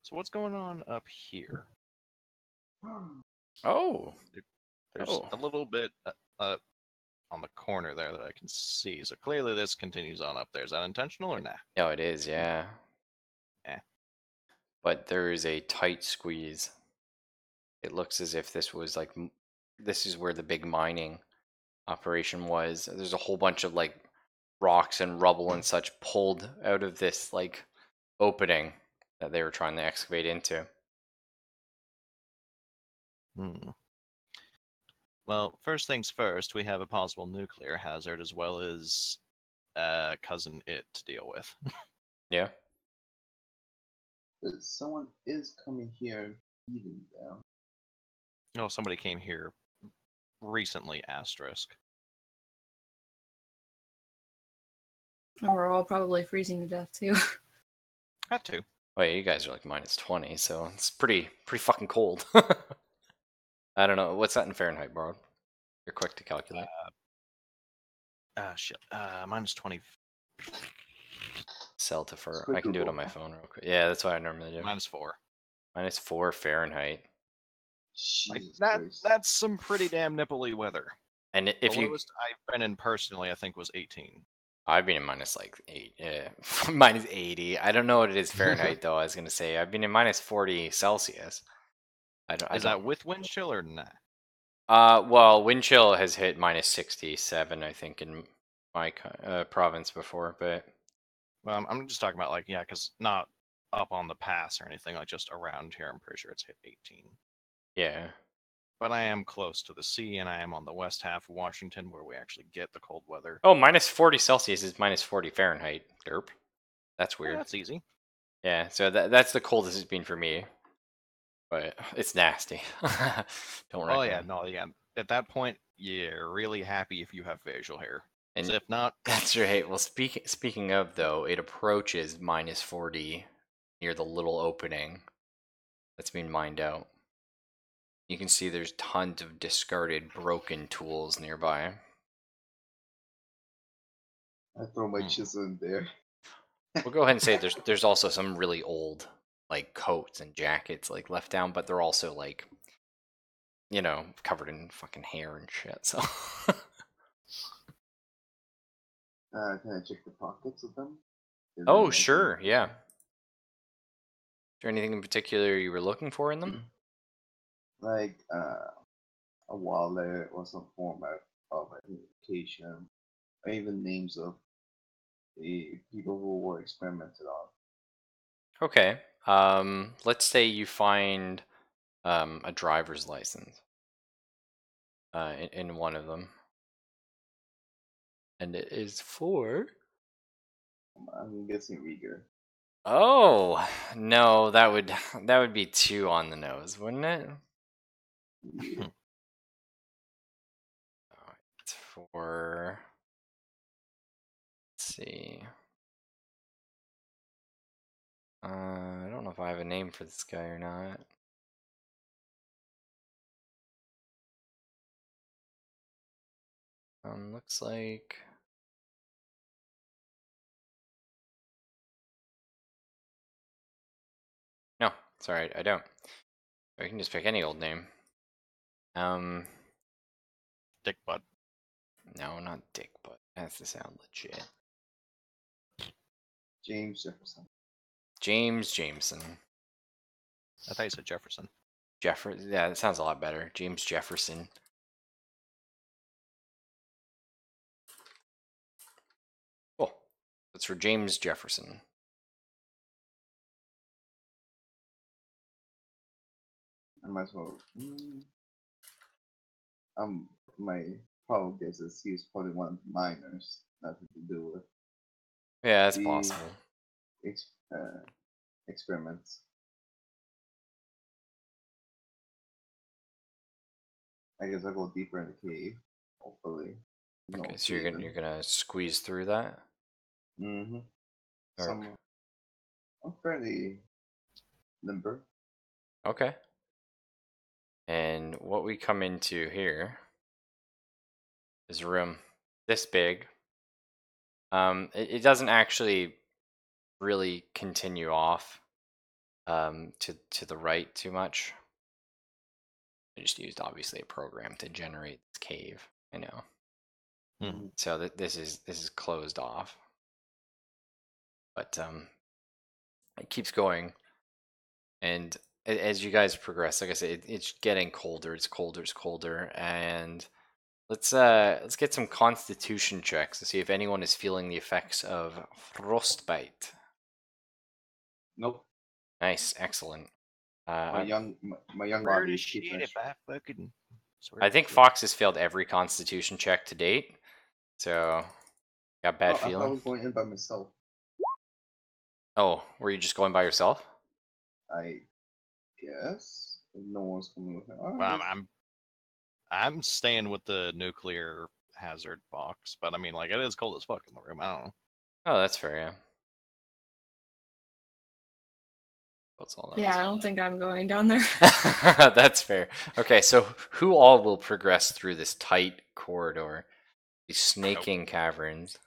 So what's going on up here? Oh, There's a little bit on the corner there that I can see. So clearly this continues on up there. Is that intentional or not? no, it is, yeah. Yeah. But there is a tight squeeze. It looks as if this was like this is where the big mining operation was. There's a whole bunch of like rocks and rubble and such pulled out of this like opening that they were trying to excavate into. Well, first things first, we have a possible nuclear hazard as well as cousin it to deal with. Yeah. But someone is coming here eating them. Oh, somebody came here recently, asterisk. And we're all probably freezing to death too. Had to. Wait, you guys are like minus 20, so it's pretty fucking cold. I don't know. What's that in Fahrenheit, borrowed? You're quick to calculate. Shit. Minus 20. Celta for. I can do it on my phone real quick. Yeah, that's what I normally do. Minus 4. Minus 4 Fahrenheit. That's some pretty damn nipply weather. And if the lowest I've been in personally, I think, was 18. I've been in minus like 8, minus 80. I don't know what it is Fahrenheit though. I was gonna say I've been in minus 40 Celsius. Is that with wind chill or not? Well, wind chill has hit minus 67, I think, in my province before, but. Well, I'm just talking about like because not up on the pass or anything, like just around here. I'm pretty sure it's hit 18. Yeah. But I am close to the sea, and I am on the west half of Washington, where we actually get the cold weather. Oh, minus 40 Celsius is minus 40 Fahrenheit. Derp. That's weird. Yeah, that's easy. Yeah, so that's the coldest it's been for me. but it's nasty. Don't recommend. Oh yeah, no, yeah. At that point, you're really happy if you have facial hair. And if not, that's right. Well, speaking of though, it approaches -40 near the little opening that's being mined out. You can see there's tons of discarded, broken tools nearby. I throw my chisel in there. We'll go ahead and say there's also some really old like coats and jackets like left down, but they're also like, covered in fucking hair and shit. So. Can I check the pockets of them? Oh, sure, yeah. Is there anything in particular you were looking for in them? Like a wallet or some form of identification, or even names of the people who were experimented on. Okay. Let's say you find a driver's license in one of them, and it is for. I'm guessing Rieger. Oh no, that would be too on the nose, wouldn't it? Yeah. It's for. Let's see. I don't know if I have a name for this guy or not. Looks like. No, sorry, I don't. I can just pick any old name. Dick Butt. No, not Dick Butt. That has to sound legit. James Jefferson. James Jameson. I thought you said Jefferson. Yeah, that sounds a lot better. James Jefferson. Cool. That's for James Jefferson. I might as well. My probable guess is he was probably one of the miners, nothing to do with Yeah, that's the possible. Experiments. I guess I'll go deeper in the cave, hopefully. Okay, so you're gonna squeeze through that? Mm-hmm. Okay. I'm fairly limber. Okay. And what we come into here is a room this big. It doesn't actually really continue off to the right too much. I just used obviously a program to generate this cave. I know. Hmm. So this is closed off, but it keeps going, and as you guys progress, like I said, it's getting colder. It's colder, and let's get some Constitution checks to see if anyone is feeling the effects of frostbite. Nope. Nice, excellent. My young Where body does is keeping shit it. if I fucking. I think Fox has failed every Constitution check to date, so got bad I thought I feeling. was going in by myself. Oh, were you just going by yourself? I guess if no one's coming with me. Well, I'm staying with the nuclear hazard box, but I mean, like, it is cold as fuck in the room. I don't know. Oh, that's fair, yeah. What's all that? Yeah, I don't think I'm going down there. That's fair. Okay, so who all will progress through this tight corridor, these snaking caverns?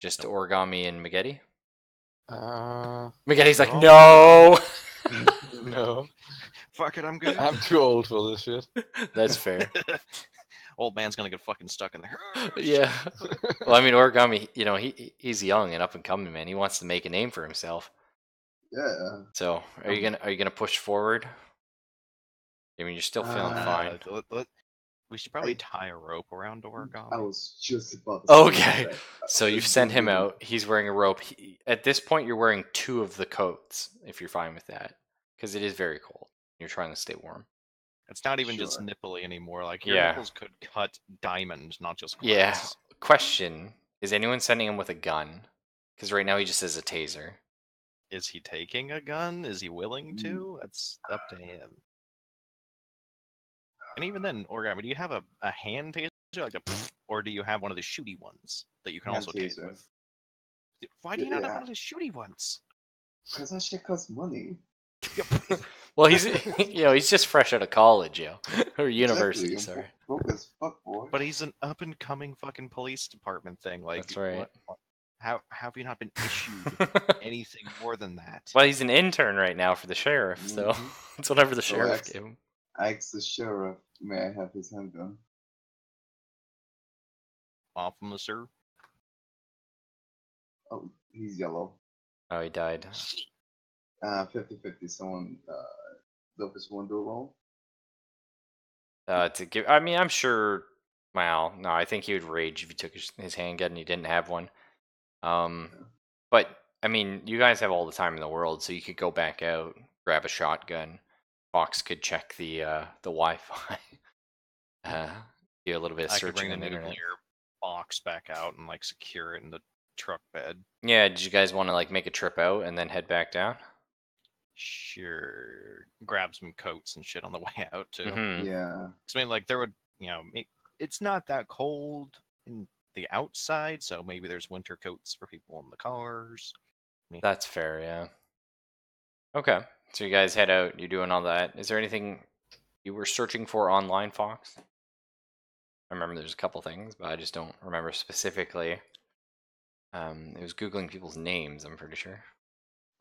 Just Origami and Magetti? Magetti's like, no! No. Fuck it, I'm good. I'm too old for this shit. That's fair. Old man's gonna get fucking stuck in there. Yeah. Well, I mean, Origami, he's young and up and coming, man. He wants to make a name for himself. Yeah. So, are you gonna push forward? I mean, you're still feeling fine. We should probably tie a rope around Origami. I was just about to say Okay, that. so you've sent him out. He's wearing a rope. At this point, you're wearing 2 of the coats, if you're fine with that, because it is very cold. You're trying to stay warm. It's not even just Sure. nipply anymore. Like, your Yeah. nipples could cut diamond, not just glass. Yeah. Question: is anyone sending him with a gun? Because right now he just has a taser. is he taking a gun? Is he willing to? That's up to him. And even then, Origami, do you have a hand taser, like a, or do you have one of the shooty ones that you can Hand also tase taser. with? Why do you not have Yeah. one of the shooty ones? Because that shit costs money. Well, he's he's just fresh out of college, or university. Exactly. I'm Sorry, broke as fuck, boy. But he's an up and coming fucking police department thing. Like, that's right. How have you not been issued anything more than that? Well, he's an intern right now for the sheriff, so it's whatever the sheriff gave him. I asked the sheriff, may I have his handgun? Officer. Oh, he's yellow. Oh, he died. 50-50. Someone, Lucas won't do a roll? To give, I mean, I'm sure. Well, no, I think he would rage if he took his handgun and he didn't have one. But I mean, you guys have all the time in the world, so you could go back out, grab a shotgun. Fox could check the Wi-Fi. Do a little bit of I could searching bring the on the internet. nuclear box back out and like secure it in the truck bed. Yeah, did you guys want to like make a trip out and then head back down? Sure. Grab some coats and shit on the way out too. Yeah. I mean, like there would, it's not that cold in the outside, so maybe there's winter coats for people in the cars. That's fair, yeah. Okay, so you guys head out. You're doing all that. Is there anything you were searching for online, Fox? I remember there's a couple things, but I just don't remember specifically. It was Googling people's names, I'm pretty sure.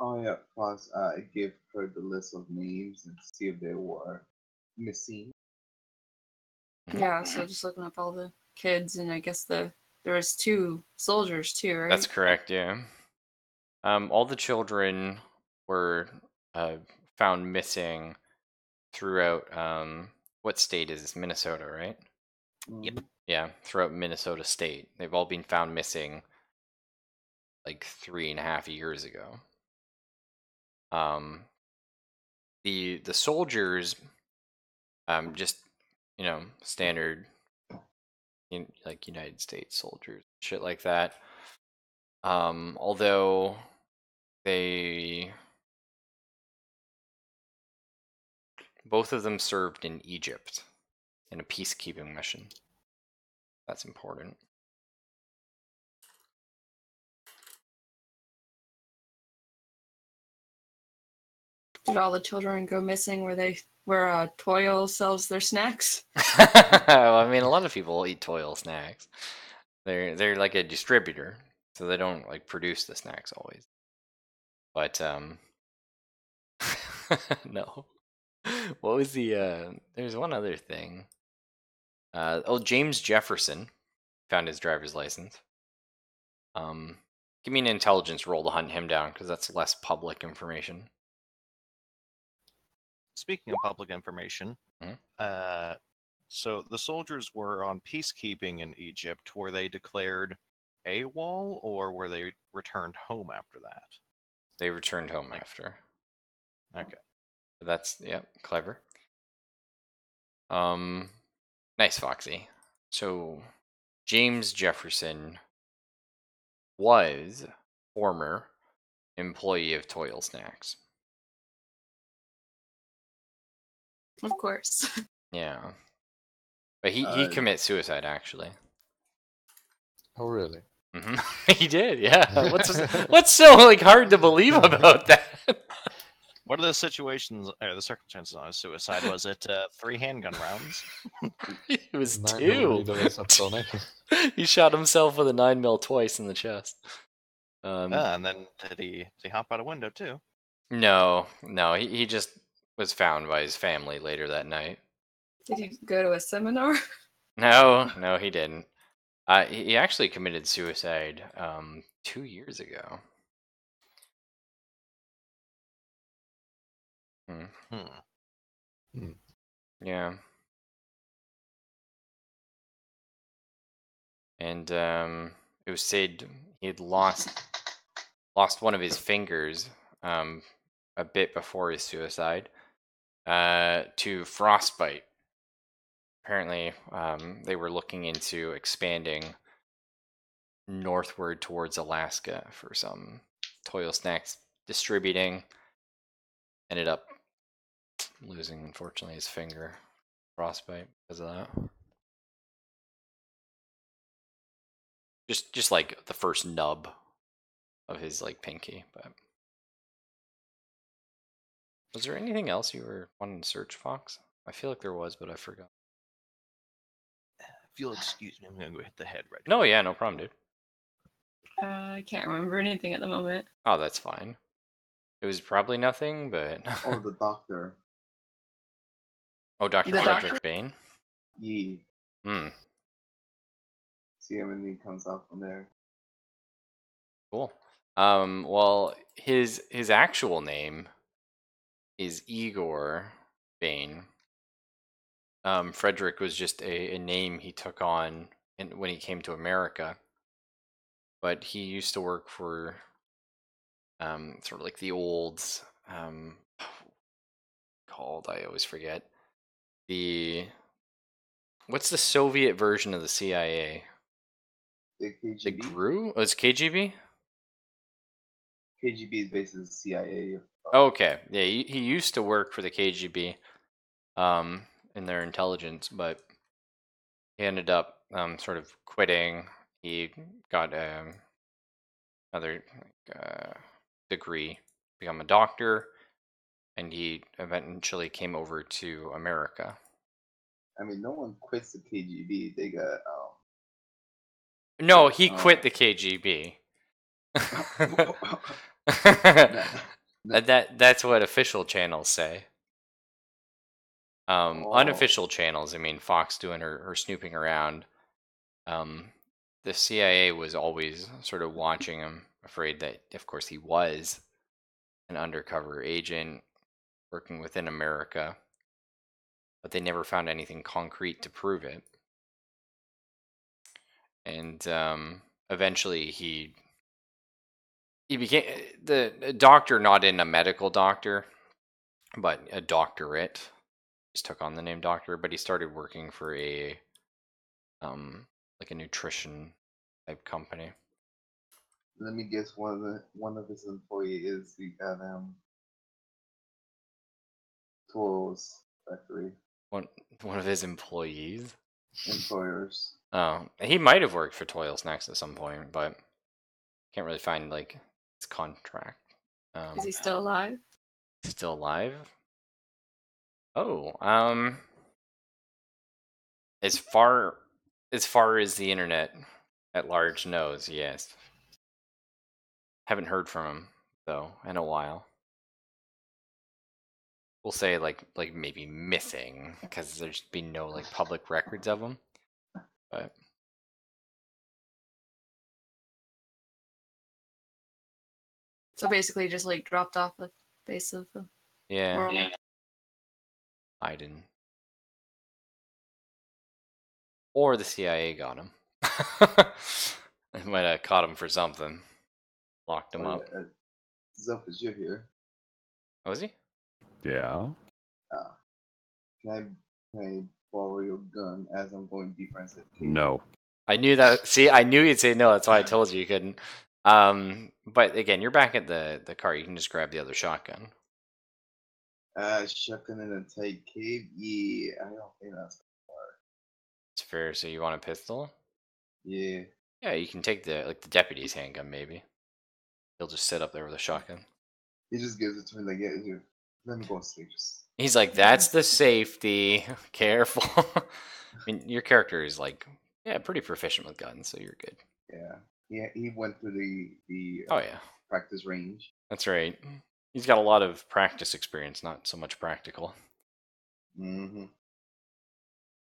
Oh yeah, plus I gave her the list of names and see if they were missing. Yeah, so just looking up all the kids, and I guess there was 2 soldiers too, right? That's correct, yeah. All the children were found missing throughout. What state is this? Minnesota, right? Yep. Yeah, throughout Minnesota state. They've all been found missing like 3.5 years ago. The soldiers, just standard, like United States soldiers, shit like that. Although both of them served in Egypt in a peacekeeping mission. That's important. Did all the children go missing where Toil sells their snacks? Well, I mean, a lot of people eat Toil snacks. They're like a distributor, so they don't like produce the snacks always. But no. What was the? There's one other thing. James Jefferson found his driver's license. Give me an intelligence roll to hunt him down, because that's less public information. Speaking of public information, so the soldiers were on peacekeeping in Egypt. Were they declared AWOL, or were they returned home after that? They returned home after. Okay. That's, clever. Nice, Foxy. So, James Jefferson was former employee of Toil Snacks. Of course. Yeah. But he commits suicide, actually. Oh, really? Mm-hmm. He did, yeah. What's so like hard to believe about that? What are the situations, or the circumstances on his suicide? Was it 3 handgun rounds? It was 9 2. millimeters of Sonic. He shot himself with a 9mm twice in the chest. And then did he hop out a window too? No. He just was found by his family later that night. Did he go to a seminar? No, he didn't. He actually committed suicide 2 years ago. Yeah. And it was said he had lost one of his fingers a bit before his suicide to frostbite. Apparently, they were looking into expanding northward towards Alaska for some Toil Snacks distributing. Ended up losing, unfortunately, his finger frostbite because of that. Just like the first nub of his like pinky. But was there anything else you were wanting to search, Fox? I feel like there was, but I forgot. If you'll excuse me, I'm gonna go hit the head right. No, yeah, no problem, dude. I can't remember anything at the moment. Oh, that's fine. It was probably nothing, but Oh, the doctor. oh, Dr. The Frederick doctor? Bain. Yeah. Hmm. See him and he comes out from there. Cool. Well, his actual name is Igor Bain. Frederick was just a name he took on when he came to America. But he used to work for sort of like the old called, I always forget. What's the Soviet version of the CIA? The The KGB. GRU? Oh, it's KGB? KGB is basically CIA. Okay, yeah, he used to work for the KGB, in their intelligence, but he ended up sort of quitting. He got another degree, become a doctor, and he eventually came over to America. I mean, no one quits the KGB. They got No, he quit the KGB. That's what official channels say. Unofficial channels, I mean, Fox doing her snooping around. The CIA was always sort of watching him, afraid that, of course, he was an undercover agent working within America, but they never found anything concrete to prove it. And eventually he became a doctor, not in a medical doctor, but a doctorate. Just took on the name doctor, but he started working for a like a nutrition type company. Let me guess. One of his employees is the tools factory. One of his employees. Employers. Oh, he might have worked for Toil Snacks at some point, but can't really find like his contract. Is he still alive? Still alive? Oh, as far as the internet at large knows, yes. Haven't heard from him though in a while. We'll say like maybe missing because there's been no like public records of him. But So basically, just like dropped off the face of the world. yeah. Biden. Or the CIA got him. They might have caught him for something. Locked him up. Zelfus, you're here. Oh, was he? Yeah. Can I borrow your gun as I'm going deeper into the cave? No. I knew that. See, I knew you'd say no. That's why I told you couldn't. But again, you're back at the car. You can just grab the other shotgun. Shotgun in a tight cave? Yeah, I don't think that's It's fair. So you want a pistol? Yeah. Yeah, you can take the deputy's handgun. Maybe he'll just sit up there with a shotgun. He just gives it to me like, yeah, here. Let me go sleep. He's like, that's the safety. Careful. I mean, your character is like, yeah, pretty proficient with guns, so you're good. Yeah. He went through the Oh yeah, practice range. that's right. He's got a lot of practice experience, not so much practical. Mm-hmm.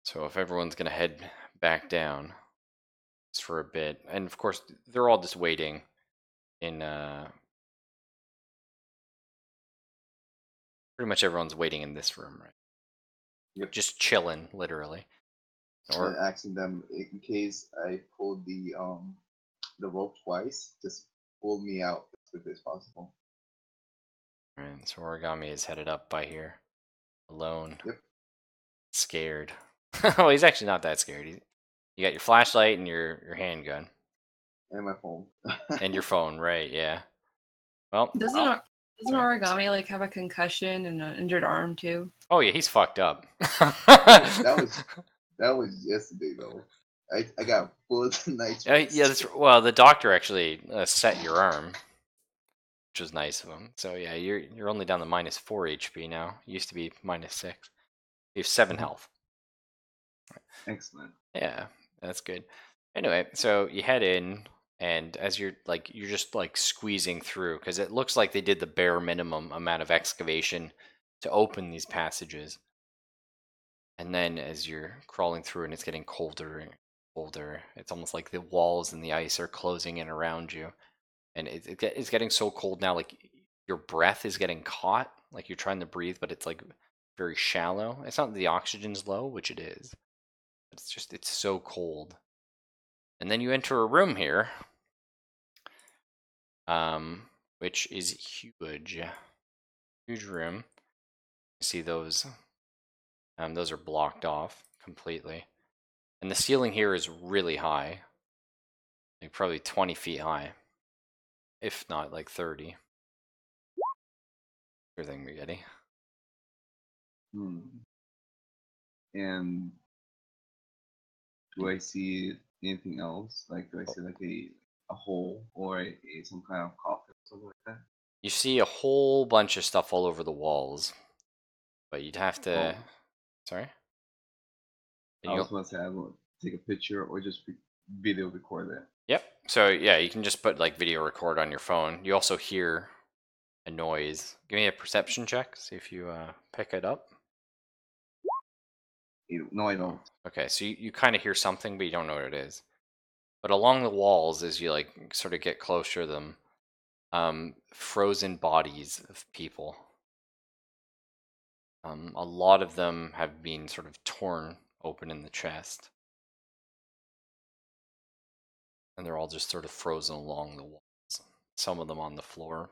So if everyone's gonna head back down just for a bit, and of course they're all just waiting in pretty much everyone's waiting in this room, right? Yep. Just chilling, literally. And asking them in case I pulled the rope twice, just pull me out as quickly as possible. Right, so Origami is headed up by here, alone. Yep. Scared. Well, he's actually not that scared. You got your flashlight and your handgun. And my phone. And your phone, right? Yeah. Well, Doesn't sorry. Origami like have a concussion and an injured arm too? Oh yeah, he's fucked up. That was yesterday though. I got bullets and nights. Yeah, well, the doctor actually set your arm, which was nice of him. So yeah, you're only down to -4 HP now. You used to be -6. You have 7 health. Excellent. Yeah, that's good. Anyway, so you head in, and as you're just like squeezing through, because it looks like they did the bare minimum amount of excavation to open these passages. And then as you're crawling through and it's getting colder and colder, it's almost like the walls and the ice are closing in around you. And it's getting so cold now, like your breath is getting caught, like you're trying to breathe, but it's like very shallow. It's not that the oxygen's low, which it is. But it's so cold. And then you enter a room here, which is huge. Huge room. You see those are blocked off completely. And the ceiling here is really high. Like probably 20 feet high. If not like 30. Everything we're getting. And do I see anything else? Like, do I see like a hole or some kind of coffin or something like that? You see a whole bunch of stuff all over the walls. But you'd have to... Oh. Sorry? I was going to say I will take a picture or just video record that. Yep. So yeah, you can just put like video record on your phone. You also hear a noise. Give me a perception check. See if you pick it up. No, I don't. Okay, so you kind of hear something, but you don't know what it is. But along the walls, as you like sort of get closer to them, frozen bodies of people. A lot of them have been sort of torn open in the chest. And they're all just sort of frozen along the walls. Some of them on the floor.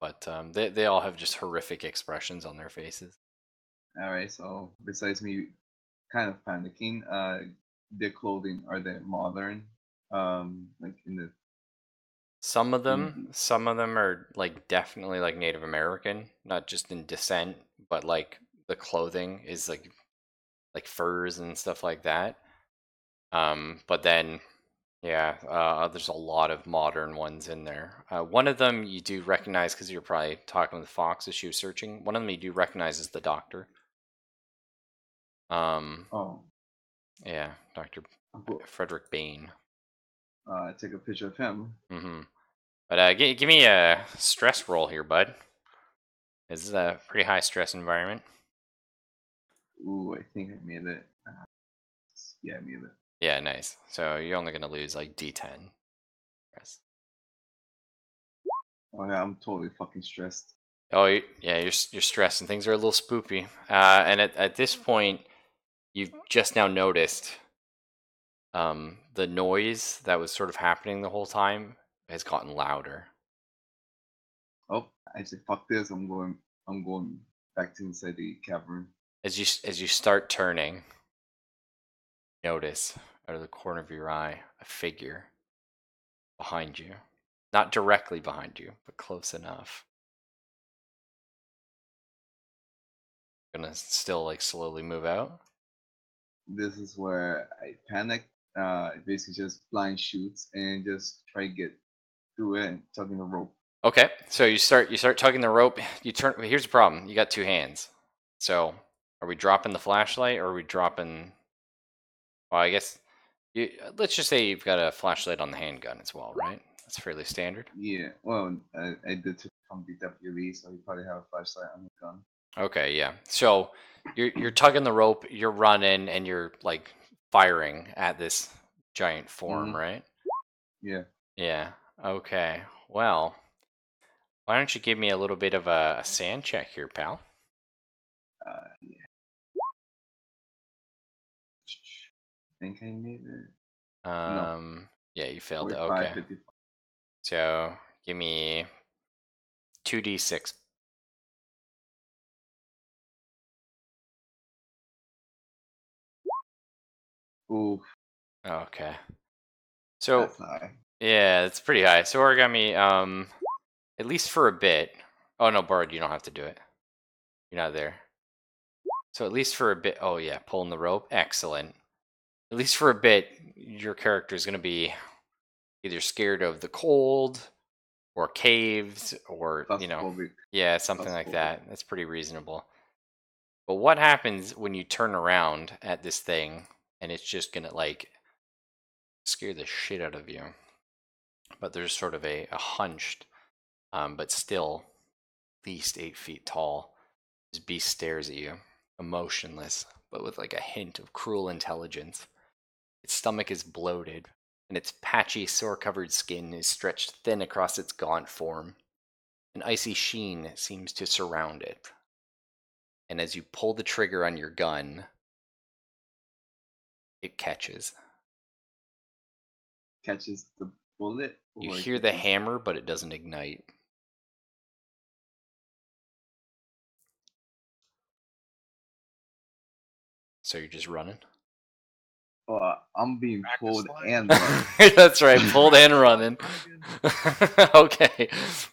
But they all have just horrific expressions on their faces. Alright, so besides me kind of panicking, their clothing, are they modern? Like in the... Some of them are like definitely like Native American, not just in descent, but like the clothing is like furs and stuff like that. But then, yeah, there's a lot of modern ones in there. One of them you do recognize because you're probably talking with Fox as she was searching. One of them you do recognize is the doctor. Oh. Yeah, Dr. Frederick Bain. Take a picture of him. Mm-hmm. But give me a stress roll here, bud. This is a pretty high stress environment. Ooh, I think I made it. Yeah, I made it. Yeah, nice. So you're only gonna lose like D10. Stress. Oh yeah, I'm totally fucking stressed. Oh yeah, you're stressed and things are a little spoopy. And at this point, you've just now noticed the noise that was sort of happening the whole time has gotten louder. Oh, I said fuck this. I'm going back to inside the cavern. As you start turning, notice out of the corner of your eye a figure behind you. Not directly behind you, but close enough. Gonna still like slowly move out. This is where I panic. Basically just blind shoots and just try to get through it and tugging the rope. Okay, so you start tugging the rope. You turn. Here's the problem. You got 2 hands. So are we dropping the flashlight or are we dropping? Well, I guess let's just say you've got a flashlight on the handgun as well, right? That's fairly standard. Yeah. Well, I did took from the WV, so you probably have a flashlight on the gun. Okay, yeah. So you're tugging the rope, you're running, and you're like firing at this giant form, right? Yeah. Yeah. Okay. Well, why don't you give me a little bit of a sand check here, pal? Yeah. I think I made it. No. Yeah, you failed it. 45, Okay. 55. So give me 2d6. Oof. Okay. So that's high. yeah, it's pretty high. So Origami, At least for a bit. Oh no, Bard, you don't have to do it. You're not there. So at least for a bit. Oh yeah, pulling the rope. Excellent. At least for a bit, your character is going to be either scared of the cold or caves or, Claustrophobic. yeah, something like that. That's pretty reasonable. But what happens when you turn around at this thing and it's just going to, like, scare the shit out of you? But there's sort of a hunched, but still at least 8 feet tall. This beast stares at you, emotionless, but with like a hint of cruel intelligence. Its stomach is bloated, and its patchy, sore-covered skin is stretched thin across its gaunt form. An icy sheen seems to surround it. And as you pull the trigger on your gun, it catches. Catches the bullet? You or hear the catches- hammer, but it doesn't ignite. So you're just running? I'm being Back to pulled slide. and running. That's right, pulled and running. Okay,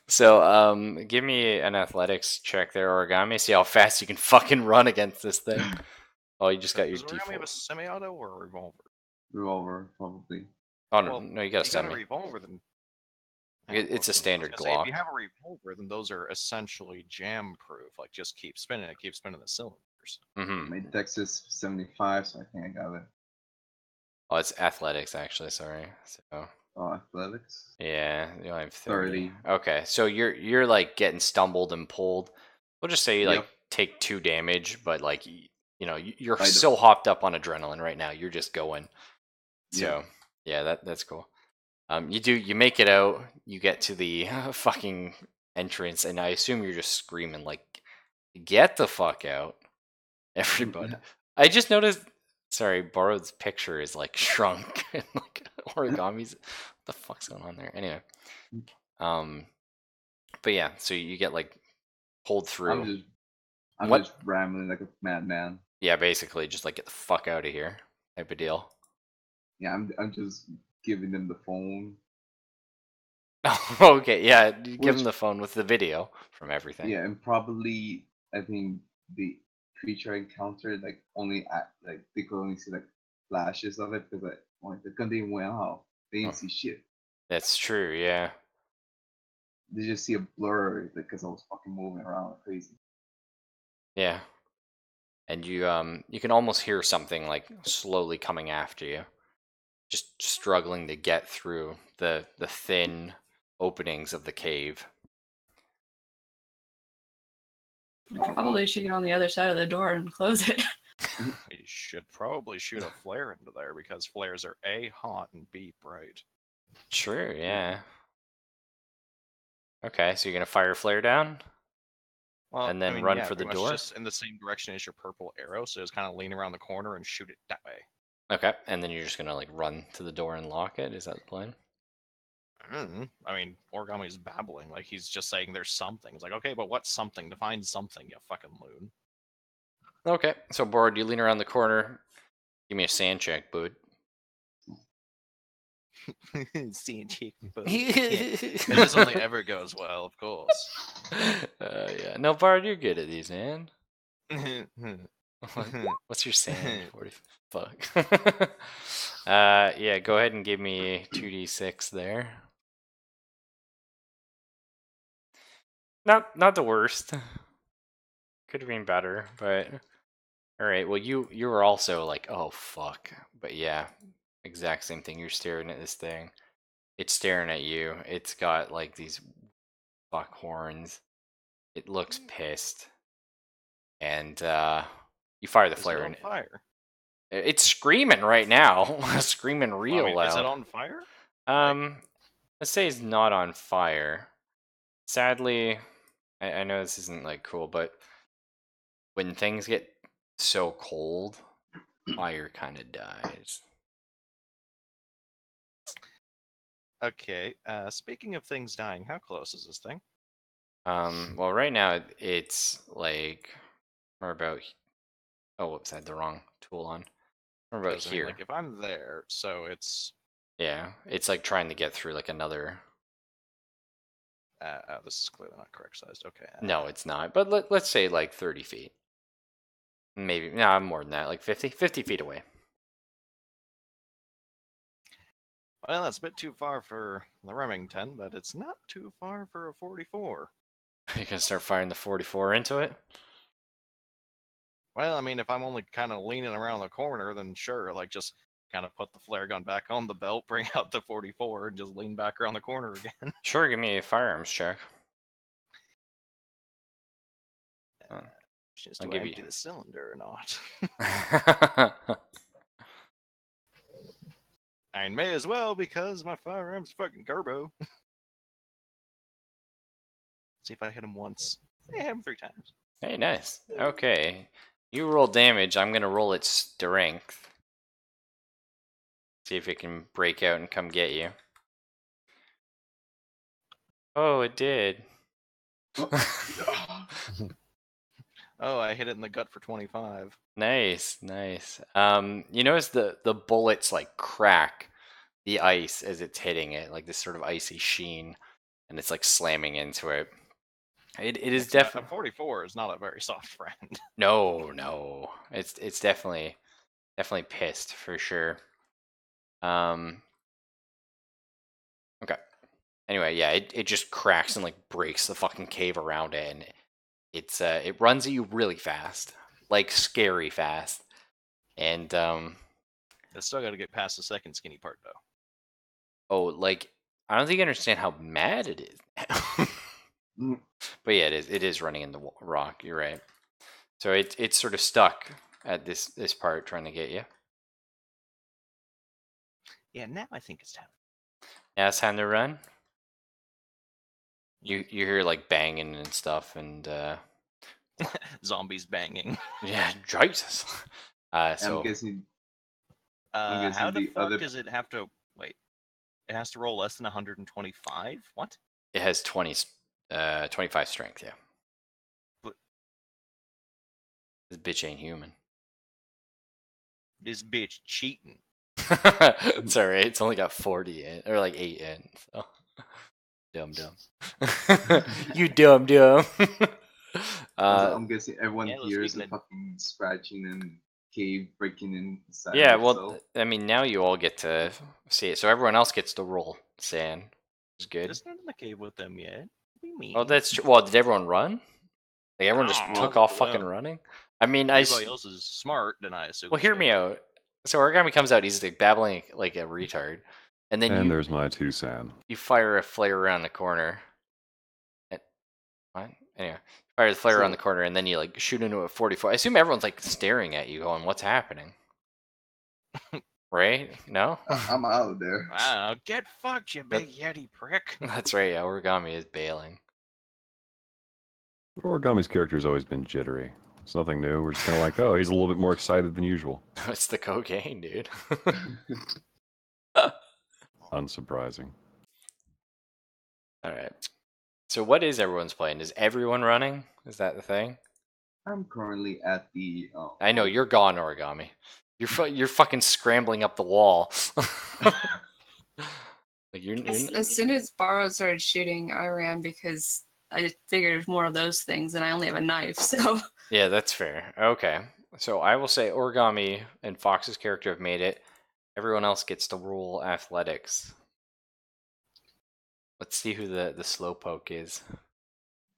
so give me an athletics check there, Origami. See how fast you can fucking run against this thing. Oh, you just got your Does Origami have a default. semi-auto or a revolver? Revolver, probably. Oh no, Well, no, you got a you got a semi. revolver, then It's a standard I was gonna say, Glock. if you have a revolver, then those are essentially jam-proof. Like, just keep spinning it, keep spinning the cylinders. Mm-hmm. My dex is 75, so I think I got it. Oh, it's athletics actually. Sorry. So Oh, athletics. yeah, you only have 30. 30. Okay, so you're like getting stumbled and pulled. We'll just say you like Yep. take 2 damage, but like you're I don't- so hopped up on adrenaline right now. You're just going. So Yep. yeah, that's cool. You make it out. You get to the fucking entrance, and I assume you're just screaming like, "Get the fuck out, everybody!" I just noticed. Sorry, Borrowed's picture is like shrunk and like Origami's. What the fuck's going on there? Anyway, but yeah, so you get like pulled through. I'm What? just rambling like a madman. Yeah, basically, just like get the fuck out of here, type of deal. Yeah, I'm just giving them the phone. Okay, yeah, you give Which- him the phone with the video from everything. Yeah, and probably I think the creature encountered like only like they could only see like flashes of it because like the gun didn't went off. They didn't Oh. see shit. That's true. Yeah. They just see a blur because I was fucking moving around like crazy. Yeah. And you can almost hear something like slowly coming after you, just struggling to get through the thin openings of the cave. Probably should get on the other side of the door and close it. You should probably shoot a flare into there because flares are A, hot, and B, bright. True. Yeah. Okay, so you're gonna fire a flare down, Well, and then I mean, run yeah, for the pretty much door. just in the same direction as your purple arrow, so just kind of lean around the corner and shoot it that way. Okay, and then you're just gonna like run to the door and lock it. Is that the plan? I mean, Origami's babbling like he's just saying there's something. It's like, okay, but what's something? Define something, you fucking loon. Okay, so Board, you lean around the corner. Give me a sand check, bud. Sand check, bud. It just only ever goes well, of course. Yeah. No, Bard, you're good at these, man. What's your sand? 40. Fuck. Yeah, go ahead and give me 2d6 there. Not the worst. Could have been better, but all right. Well, you were also like, oh fuck. But yeah, exact same thing. You're staring at this thing. It's staring at you. It's got like these fuck horns. It looks pissed. And you fire the Is it flare on in. fire? It's screaming right now. Screaming real I mean, loud. is it on fire? Let's say it's not on fire. Sadly, I know this isn't like cool, but when things get so cold, fire kind of dies. Okay. Speaking of things dying, how close is this thing? Well, right now it's like we're about. Oh, whoops! I had the wrong tool on. We're about 'Cause, I mean, here. like, if I'm there, so it's Yeah, it's like trying to get through like another. This is clearly not correct sized. Okay. No, it's not. But let's say like 30 feet. Maybe, no, more than that, like 50 feet away. Well, that's a bit too far for the Remington, but it's not too far for a 44. You can start firing the 44 into it? Well, I mean, if I'm only kind of leaning around the corner, then sure, like just kind of put the flare gun back on the belt, bring out the 44, and just lean back around the corner again. Sure, give me a firearms check. Just I'll do I give empty you- the cylinder or not? I may as well because my firearm's fucking turbo. See if I hit him once. I hit him 3 times. Hey, nice. Okay. You roll damage. I'm going to roll its strength. See if it can break out and come get you. Oh, it did. Oh, I hit it in the gut for 25. Nice. You notice the bullets like crack the ice as it's hitting it, like this sort of icy sheen, and it's like slamming into it. It is A definitely 44 is not a very soft friend. no. It's definitely pissed for sure. Okay. Anyway, yeah, it just cracks and like breaks the fucking cave around it, and it runs at you really fast, like scary fast, and It's still got to get past the second skinny part though. oh, like I don't think you understand how mad it is. But yeah, it is running in the rock. You're right. So it's sort of stuck at this part trying to get you. Yeah, now I think it's time. Now it's time to run. You hear like banging and stuff, and Zombies banging. yeah, Jesus. So I'm guessing How the the fuck other- does it have to wait? It has to roll less than 125. What? it has 25 strength. Yeah. But- This bitch ain't human. This bitch cheating. It's alright. It's only got 40 in, or like 8 in. So dumb. You dumb. I'm guessing everyone yeah, let's hears speak the in fucking scratching and cave breaking inside. Yeah, of well, itself. I mean, now you all get to see it, so everyone else gets to roll. San is good. Just not in the cave with them yet. What do you mean? Oh, that's true. Well, did everyone run? Like everyone just Oh, took well, off fucking running. I mean, Everybody else is smart, then I assume. well, hear me out. So Origami comes out. He's like babbling like a retard, and then And there's my 2 cents. you fire a flare around the corner. What? Anyway, fire the flare around the corner, and then you like shoot into a 44. I assume everyone's like staring at you, going, "What's happening?" Right? No. I'm out of there. Wow, get fucked, you big yeti prick. That's right. Yeah, Origami is bailing. Origami's character's always been jittery. It's nothing new. We're just kind of like, oh, he's a little bit more excited than usual. It's the cocaine, dude. Unsurprising. All right. So what is everyone's plan? Is everyone running? Is that the thing? I'm currently at the. I know you're gone, Origami. You're fucking scrambling up the wall. Like you're As soon as Barrow started shooting, I ran because I figured more of those things, and I only have a knife, so. Yeah, that's fair. Okay. So I will say Origami and Fox's character have made it. Everyone else gets to roll athletics. Let's see who the slowpoke is.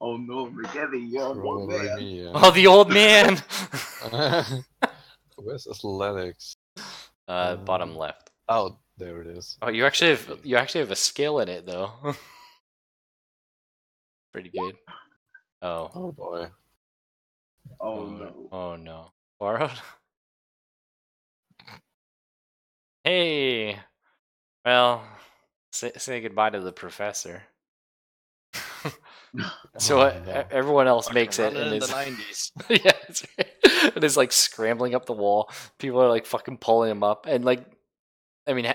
Oh no, we're getting young. Oh, Probably man. me, Oh, the old man! Where's athletics? Bottom left. Oh, there it is. Oh, you actually have a skill in it though. Pretty good. Oh. Oh boy. Oh no. Oh no. Borrowed? Hey! Well, say goodbye to the professor. So Oh, no. everyone else Fucking makes it running and in is the 90s. yeah, that's right. And is like scrambling up the wall. People are like fucking pulling him up, and like, I mean,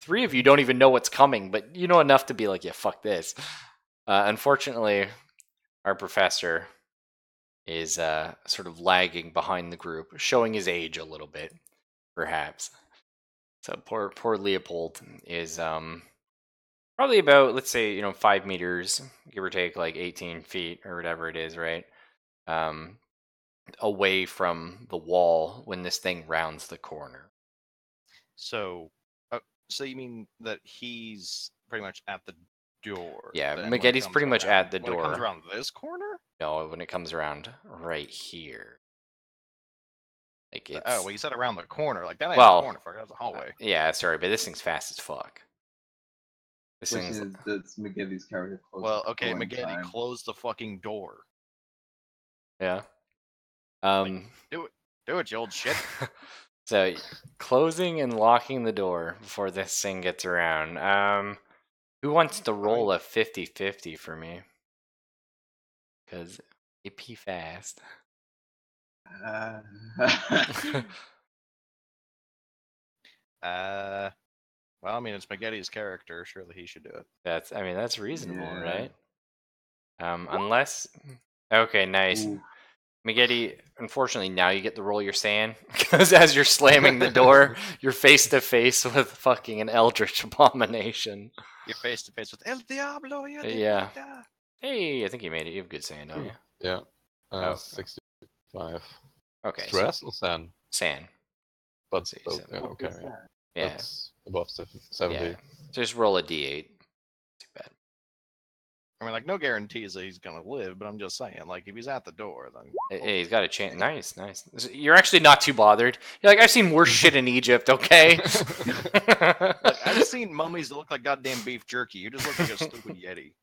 3 of you don't even know what's coming, but you know enough to be like, yeah, fuck this. Unfortunately, our professor is sort of lagging behind the group, showing his age a little bit, perhaps. So poor Leopold is Probably about, let's say, 5 meters, give or take, like 18 feet or whatever it is, right? Away from the wall when this thing rounds the corner. So you mean that he's pretty much at the door? Yeah, then when it Maggie's comes pretty much around- at the When it comes door. around this corner? No, when it comes around right here. Like it's... Oh, well, you said around the corner. Like, that ain't Well, the corner, fuck. That's a hallway. Yeah, sorry, but this thing's fast as fuck. This Question thing's... is, does McGilly's character close Well, the okay, door in McGetty, time? close the fucking door. Yeah. Do it, you old shit. So, closing and locking the door before this thing gets around. Who wants to roll a 50-50 for me? Because AP fast. Well, I mean, it's Maggie's character. Surely he should do it. That's reasonable, Yeah. right? Unless... Okay, nice. Ooh. Maggietti, unfortunately, now you get to roll your sand, because as you're slamming the door, you're face to face with fucking an eldritch abomination. You're face to face with El Diablo. Yeah. Hey, I think you made it. You have good sand, don't you? Yeah. Oh. 65. Okay. Stress or sand? Sand. But See, both, so- yeah, okay. Yeah. That's above 70. Yeah. Just roll a d8. Too bad. I mean, like, no guarantees that he's gonna live, but I'm just saying, like, if he's at the door, then Hey, he's got a chance. Nice. You're actually not too bothered. You're like, I've seen worse shit in Egypt, okay? Like, I've seen mummies that look like goddamn beef jerky. You just look like a stupid yeti.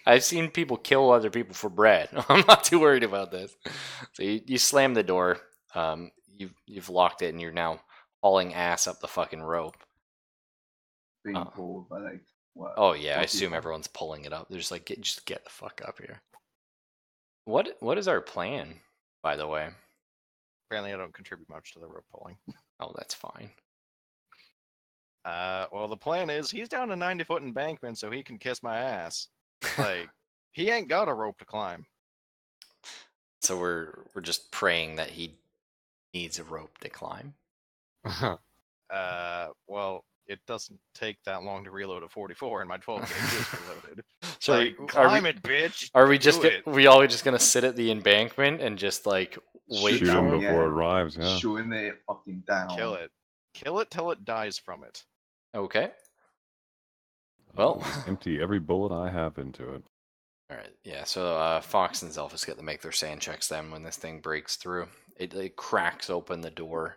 I've seen people kill other people for bread. I'm not too worried about this. So you slam the door. You've locked it, and you're now hauling ass up the fucking rope. Being pulled by like what? Oh yeah, I 4 assume people? everyone's pulling it up. They're just like, just get the fuck up here. What is our plan, by the way? Apparently, I don't contribute much to the rope pulling. Oh, that's fine. Well, the plan is he's down a 90-foot embankment, so he can kiss my ass. Like, he ain't got a rope to climb. So we're just praying that he needs a rope to climb. Well, it doesn't take that long to reload a 44, and my 12 gauge is reloaded. So Like, climb it, bitch. Are we Do just it. we all just gonna sit at the embankment and just like wait Shoot for him him? before it arrives, yeah. Shooting it fucking down. Kill it. Kill it till it dies from it. Okay. Well, Empty every bullet I have into it. all right. Yeah. So Fox and Zelphus get to make their sand checks then when this thing breaks through. It cracks open the door,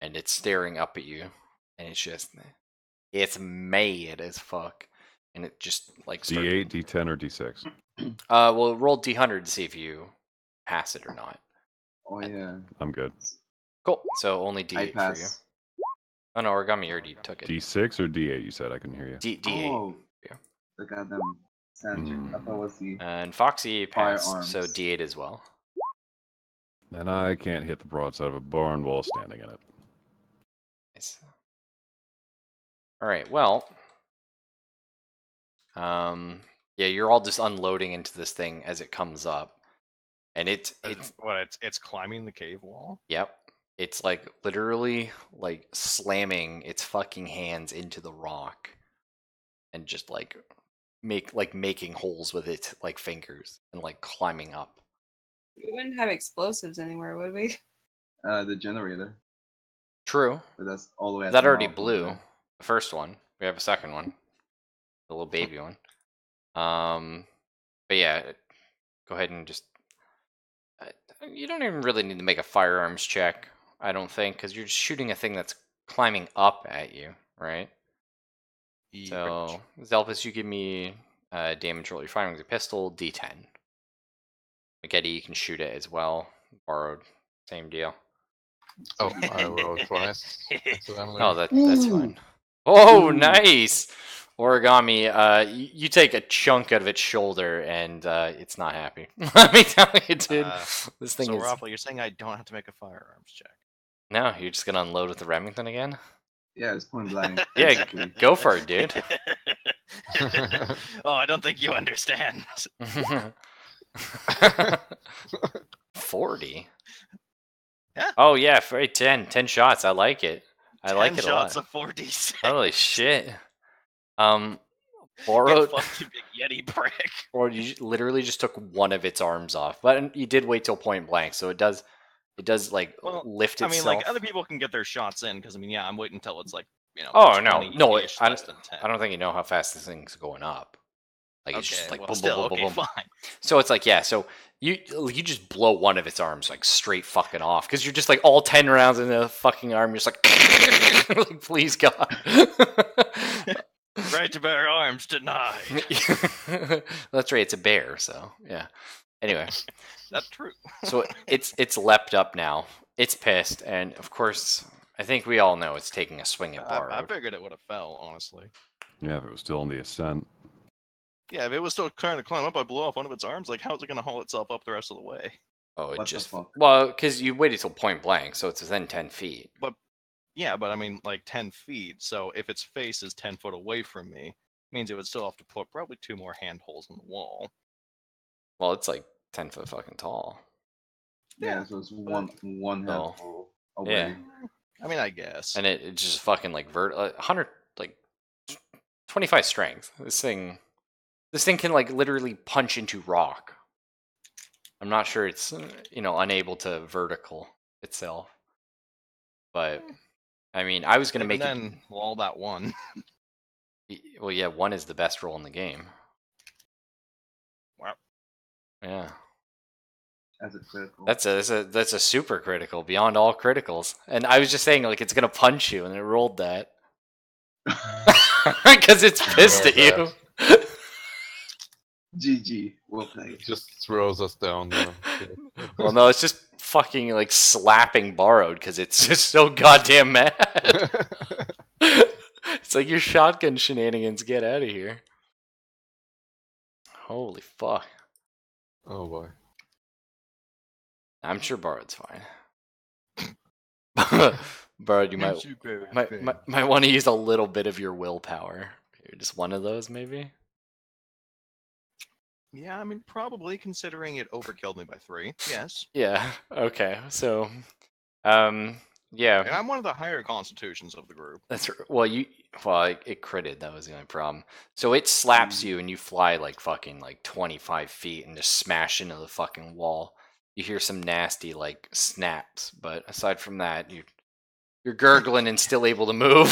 and it's staring up at you, and it's mad as fuck, and it just like D8, D10, or D6? Well, roll D100 to see if you pass it or not. Oh yeah. I'm good. Cool. So only I D8 for you. pass. Oh no, Origami already took it. D6 or D8, you said? I couldn't hear you. D8. Oh, Yeah. the goddamn sand check. I thought it was the. And Foxy passed, Firearms. so D8 as well. And I can't hit the broadside of a barn while standing in it. Nice. All right. Well, yeah, you're all just unloading into this thing as it comes up, and it's It's climbing the cave wall? yep, it's like literally like slamming its fucking hands into the rock, and just like making holes with its like fingers and like climbing up. We wouldn't have explosives anywhere, would we? The generator. True. But that's all the way. at That the already mouth over blew. there. The first one. We have a second one. The little baby one. But yeah, go ahead and just... you don't even really need to make a firearms check, I don't think, because you're just shooting a thing that's climbing up at you, right? So, Zelphus, you give me damage roll. You're firing with your pistol, D10. Maggietti, you can shoot it as well. Borrowed, same deal. Oh, I rolled twice. Accidentally. Oh, that's Ooh. fine. Oh, Ooh. nice! Origami, you take a chunk out of its shoulder, and it's not happy. Let me tell you, dude. This thing So, is... Raffle, you're saying I don't have to make a firearms check? No, you're just gonna unload with the Remington again? Yeah, it's point blank. Yeah, Exactly. go for it, dude. Oh, I don't think you understand. 40? Yeah. Oh, yeah, for 10 shots. I like it. I like 10 it a lot. shots of 4d6. Holy shit. Borrowed, Get fucked, you big Yeti prick. or you literally just took one of its arms off. But you did wait till point blank, so it does like lift I itself. mean, like other people can get their shots in because I mean, yeah, I'm waiting until it's like Oh no, 20-ish, less than 10. I don't think you know how fast this thing's going up. Like it's just like well, boom, still, boom, boom, boom. fine. So it's like so you just blow one of its arms like straight fucking off because you're just like all 10 rounds in the fucking arm. You're just like, like please God. Right to bear arms denied. That's right. It's a bear. So yeah. Anyway, that's true. So it's leapt up now. It's pissed, and of course, I think we all know it's taking a swing at Borrowed. I figured it would have fell, honestly. Yeah, if it was still on the ascent. Yeah, if it was still trying to climb up, I blew off one of its arms. Like, how's it going to haul itself up the rest of the way? Oh, it What just the fuck? well, because you waited till point blank, so it's within 10 feet. But I mean, like 10 feet. So if its face is 10 foot away from me, means it would still have to put probably 2 more handholds in the wall. Well, it's like 10 foot fucking tall. Yeah, so it's one handful away. Yeah. I mean, I guess. And it just fucking like 100 like 25 strength. This thing can like literally punch into rock. I'm not sure it's unable to vertical itself. But I mean, I was gonna make it. All that one. Well, yeah, 1 is the best roll in the game. Wow. Yeah. As a critical. That's a super critical, beyond all criticals. And I was just saying, like, it's gonna punch you, and it rolled that because it's pissed at you. GG. Well played. It just throws us down. Well, no, it's just fucking like slapping Borrowed because it's just so goddamn mad. It's like your shotgun shenanigans. Get out of here. Holy fuck. Oh boy. I'm sure Borrowed's fine. Borrowed, you might want to use a little bit of your willpower. Just one of those, maybe? Yeah, I mean, probably, considering it overkilled me by 3. Yes. Yeah, okay. So, yeah. And I'm one of the higher constitutions of the group. That's well, it critted. That was the only problem. So it slaps you, and you fly like fucking like 25 feet and just smash into the fucking wall. You hear some nasty like snaps, but aside from that, you're gurgling and still able to move.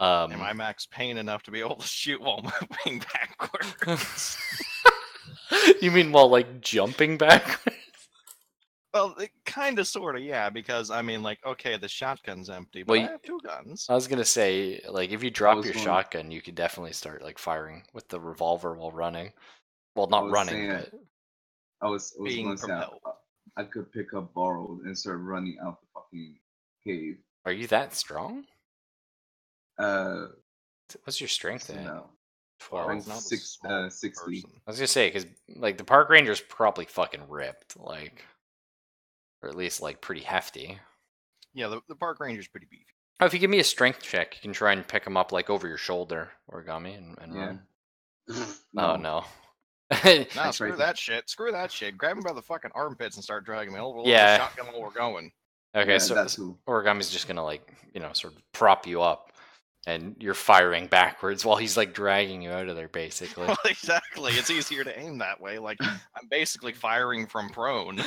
Am I max pain enough to be able to shoot while moving backwards? You mean while like jumping backwards? Well, kind of, sort of, yeah. Because I mean, like, okay, the shotgun's empty, but I have 2 guns. I was gonna say, like, if you drop your shotgun, you could definitely start like firing with the revolver while running. Well, not running, but I was being propelled. I could pick up Borrowed and start running out the fucking cave. Are you that strong? What's your strength at? No. 12. 60. I was gonna say, because like the park ranger's probably fucking ripped, like, or at least like pretty hefty. Yeah, the park ranger's pretty beefy. Oh, if you give me a strength check, you can try and pick him up like over your shoulder, Origami, and run. No. Oh no. No, screw that shit. Screw that shit. Grab him by the fucking armpits and start dragging me over. Yeah. The shotgun while we're going. Okay, Yeah, so Origami's just gonna like, sort of prop you up, and you're firing backwards while he's like dragging you out of there, basically. Well, exactly. It's easier to aim that way. Like, I'm basically firing from prone.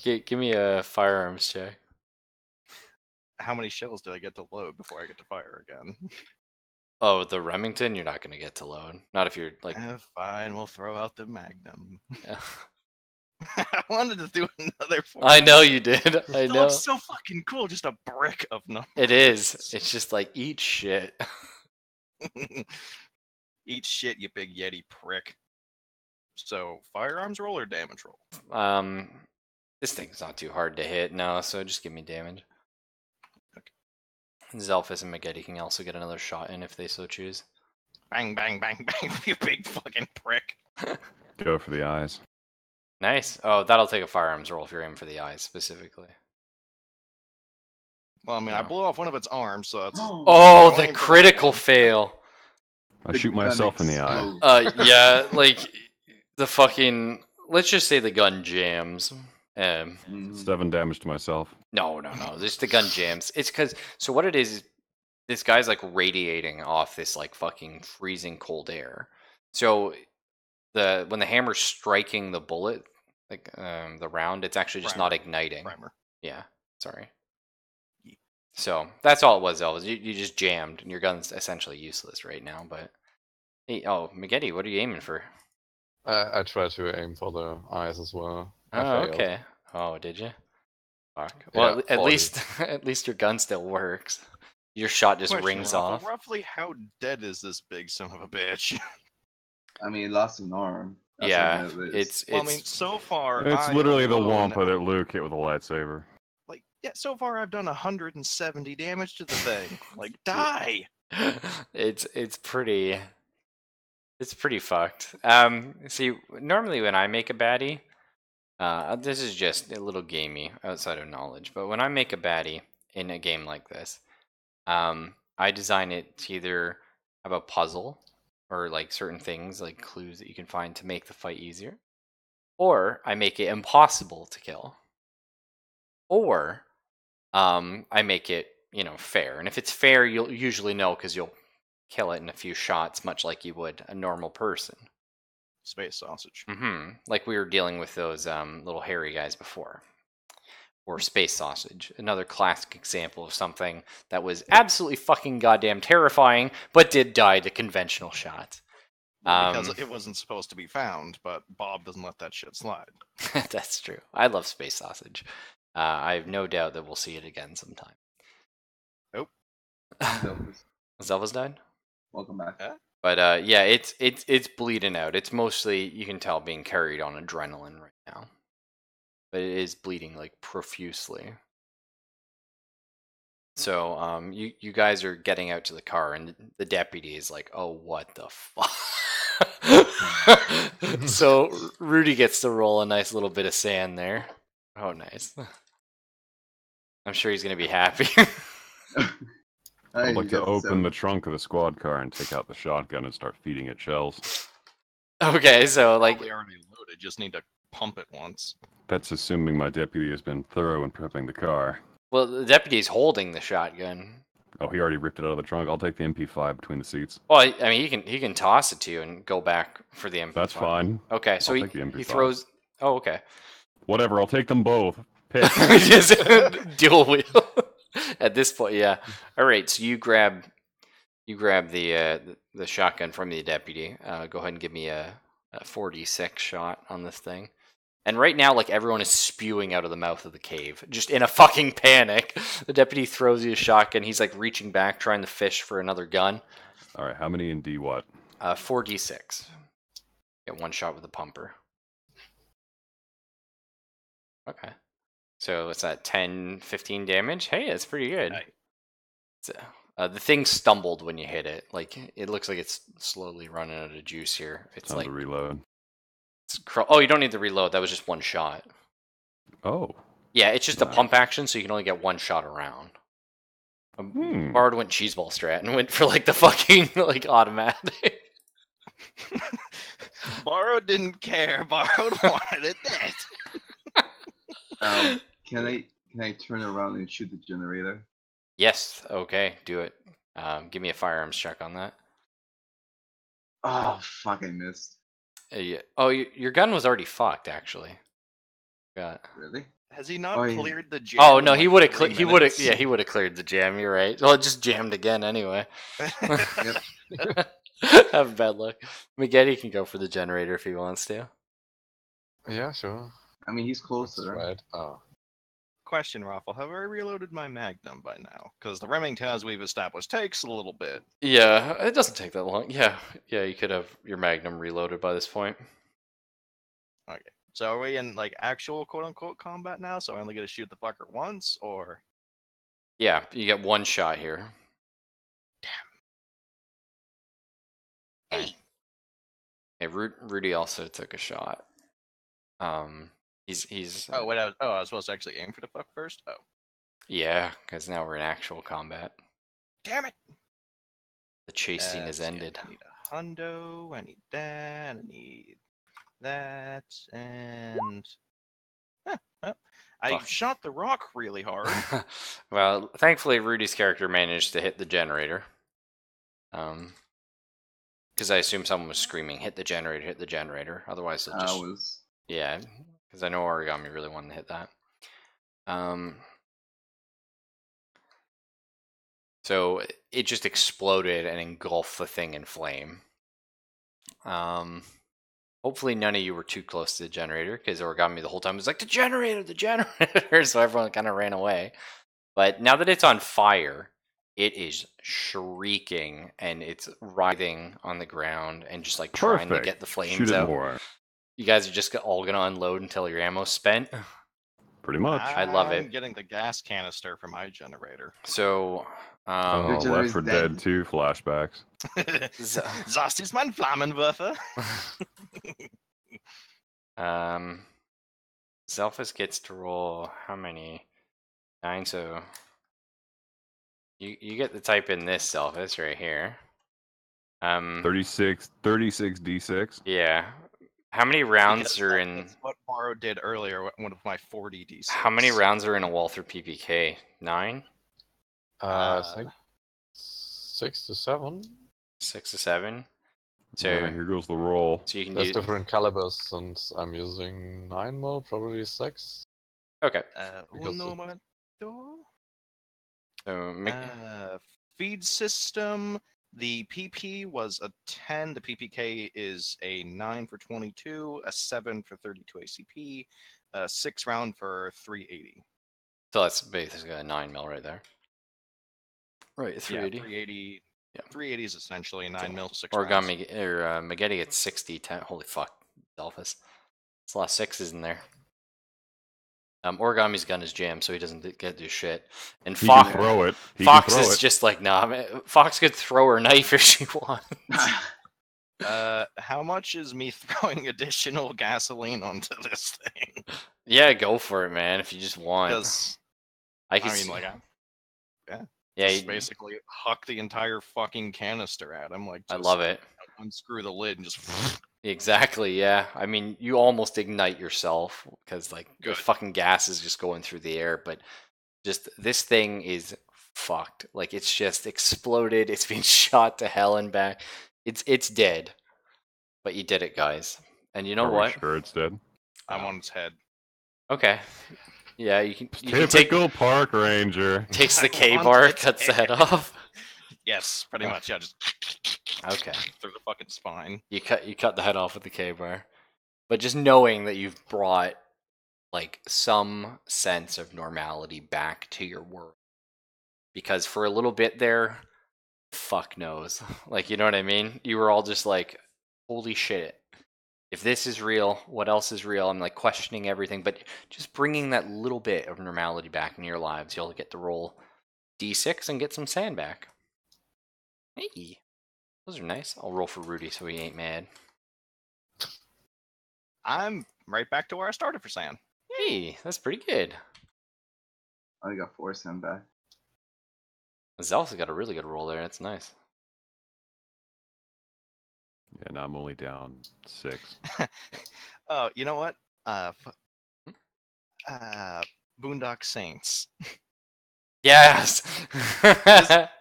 Give me a firearms check. How many shells do I get to load before I get to fire again? Oh, the Remington, you're not gonna get to load. Not if you're like. Fine, we'll throw out the Magnum. Yeah. I wanted to do another. I know you did. I know. It's so fucking cool. Just a brick of numbers. It is. It's just like, eat shit. Eat shit, you big Yeti prick. So, firearms roll or damage roll? This thing's not too hard to hit, no, so just give me damage. Okay. Zelphus and Maggette can also get another shot in if they so choose. Bang, bang, bang, bang, you big fucking prick. Go for the eyes. Nice. Oh, that'll take a firearms roll if you're aiming for the eyes specifically. Well, I mean, I blew off one of its arms, so that's... Oh, the critical fail. I shoot myself in the eye. Yeah, like, the fucking... Let's just say the gun jams. 7 damage to myself. No. Just the gun jams. It's because... So what it is this guy's like radiating off this like fucking freezing cold air. So when the hammer's striking the bullet, like the round, it's actually just not igniting. Primer. Yeah, sorry. So that's all it was. Though, you just jammed, and your gun's essentially useless right now. But hey, oh, Magetti, what are you aiming for? I tried to aim for the eyes as well. I Oh, failed. okay. Oh, did you? Fuck. Well, Yeah, at 40. least at least your gun still works. Your shot just Question, rings Rafa, off. Roughly how dead is this big son of a bitch? I mean, lost an arm. That's Yeah, what it is. it's Well, I mean, so far It's I literally the alone- Wampa that Luke hit with a lightsaber. Like, yeah, so far I've done 170 damage to the thing. Like, die! it's pretty fucked. See, normally when I make a baddie, this is just a little gamey outside of knowledge, but when I make a baddie in a game like this, I design it to either have a puzzle or like certain things like clues that you can find to make the fight easier, or I make it impossible to kill, or I make it fair. And if it's fair, you'll usually know because you'll kill it in a few shots, much like you would a normal person. Space sausage. Like we were dealing with those little hairy guys before. Or space sausage, another classic example of something that was absolutely fucking goddamn terrifying, but did die to conventional shots. Because it wasn't supposed to be found, but Bob doesn't let that shit slide. That's true. I love space sausage. I have no doubt that we'll see it again sometime. Nope. Zelva's died? Welcome back. But yeah, it's bleeding out. It's mostly, you can tell, being carried on adrenaline right now. But it is bleeding like profusely. So you guys are getting out to the car, and the deputy is like, "Oh, what the fuck?" So Rudy gets to roll a nice little bit of sand there. Oh, nice. I'm sure he's gonna be happy. I'd like to open the trunk of the squad car and take out the shotgun and start feeding it shells. Okay, so like Probably already loaded, just need to pump it once. That's assuming my deputy has been thorough in prepping the car. Well, the deputy's holding the shotgun. Oh, he already ripped it out of the trunk. I'll take the MP5 between the seats. Well, I mean, he can toss it to you and go back for the MP5. That's fine. Okay, so I'll take the MP5. he throws. Oh, okay. Whatever, I'll take them both. Pick. Just dual wheel. At this point, yeah. All right, so you grab the shotgun from the deputy. Go ahead and give me a 4d6 shot on this thing. And right now, like, everyone is spewing out of the mouth of the cave, just in a fucking panic. The deputy throws you a shotgun. He's like reaching back, trying to fish for another gun. All right, how many in D what? 4d6. Get one shot with a pumper. Okay. So what's that? 10, 15 damage? Hey, that's pretty good. Nice. The thing stumbled when you hit it. Like, it looks like it's slowly running out of juice here. It's Time like to reload. oh, you don't need to reload. That was just one shot. Oh. Yeah, it's just a Nice. pump action, so you can only get one shot around. Bard went cheeseball strat and went for like the fucking like automatic. Borrowed didn't care. Borrowed wanted it dead. Can I turn around and shoot the generator? Yes. Okay. Do it. Give me a firearms check on that. Oh fuck! I missed. Yeah. Oh, your gun was already fucked. Actually. Got. Really? Has he not Oh, yeah. cleared the jam? Oh in, no, like, he would have. 3 He would have. minutes? Yeah, he would have cleared the jam. You're right. Well, it just jammed again anyway. Yep. Have bad luck. Magetti can go for the generator if he wants to. Yeah, sure. I mean, he's That's closer. right. Oh. Question, Raffle. Have I reloaded my Magnum by now? Because the Remington, as we've established, takes a little bit. Yeah, it doesn't take that long. Yeah, you could have your Magnum reloaded by this point. Okay. So are we in, like, actual quote-unquote combat now? So I only get to shoot the fucker once, or...? Yeah, you get one shot here. Damn. Hey. Hey, Rudy also took a shot. He's. Oh, wait, I was supposed to actually aim for the fuck first? Oh. Yeah, because now we're in actual combat. Damn it! The chase scene has ended. I need a hundo, I need that, I need that, and... well, I shot the rock really hard. Well, thankfully, Rudy's character managed to hit the generator. Because I assume someone was screaming, "Hit the generator! Hit the generator!" Otherwise, they'll just was. yeah. Because I know Origami really wanted to hit that. So it just exploded and engulfed the thing in flame. Hopefully none of you were too close to the generator, because Origami the whole time was like, the generator, so everyone kind of ran away. But now that it's on fire, it is shrieking and it's writhing on the ground and just like trying to get the flames Shoot it out. more. You guys are just all gonna unload until your ammo's spent. Pretty much. I love it. I'm getting the gas canister for my generator. So, Oh, generator's Left 4 dead. Dead 2 flashbacks. Das ist mein Flammenwerfer. Zelphus gets to roll how many? 9, so you get to type in this Zelphus right here. 36 D6. Yeah. How many rounds Because are in? That's what Borrow did earlier. One of my 40 D6. How many rounds are in a Walther PPK? 9? I think 6 to 7. 6 to 7. So Yeah, here goes the roll. So you can There's use. different calibers, and I'm using 9 mil, probably 6. Okay. Because Uno it- momento. So Feed system. The PP was a 10. The PPK is a 9 for 22, a 7 for 32 ACP, a 6 round for 380. so that's basically a 9 mil right there. Right, 380. Yeah, 380. Yeah. 380 is essentially a 9 mil, 6 rounds. Origami or Magetti gets 60. 10. Holy fuck, Delphus. It's a lot of 6s in there. Origami's gun is jammed, so he doesn't get to do shit. And He Fox, can throw it. Fox is just like, nah, man, Fox could throw her knife if she wants. How much is me throwing additional gasoline onto this thing? Yeah, go for it, man. If you just want, Because I I mean, like, yeah, just basically huck the entire fucking canister at him. Like, I just love it. unscrew the lid and just. Exactly, yeah. I mean, you almost ignite yourself because like the Good. fucking gas is just going through the air, but just this thing is fucked. Like it's just exploded. It's been shot to hell and back. It's dead. But you did it, guys. And you know what? Sure, it's dead. I'm on its head. Okay. Yeah, you can take Typical park ranger. takes the I K want bar, its cuts the head head. off. Yes, pretty much. Yeah, just Okay. through the fucking spine. You cut the head off with the K bar. But just knowing that you've brought like some sense of normality back to your world. Because for a little bit there, fuck knows. Like, you know what I mean? You were all just like, holy shit. If this is real, what else is real? I'm like questioning everything, but just bringing that little bit of normality back into your lives, you'll get to roll D6 and get some sand back. Hey, those are nice. I'll roll for Rudy so he ain't mad. I'm right back to where I started for sand. Hey, that's pretty good. I got 4 sand back. Zelf's got a really good roll there. That's nice. Yeah, now I'm only down 6. Oh, you know what? Boondock Saints. Yes.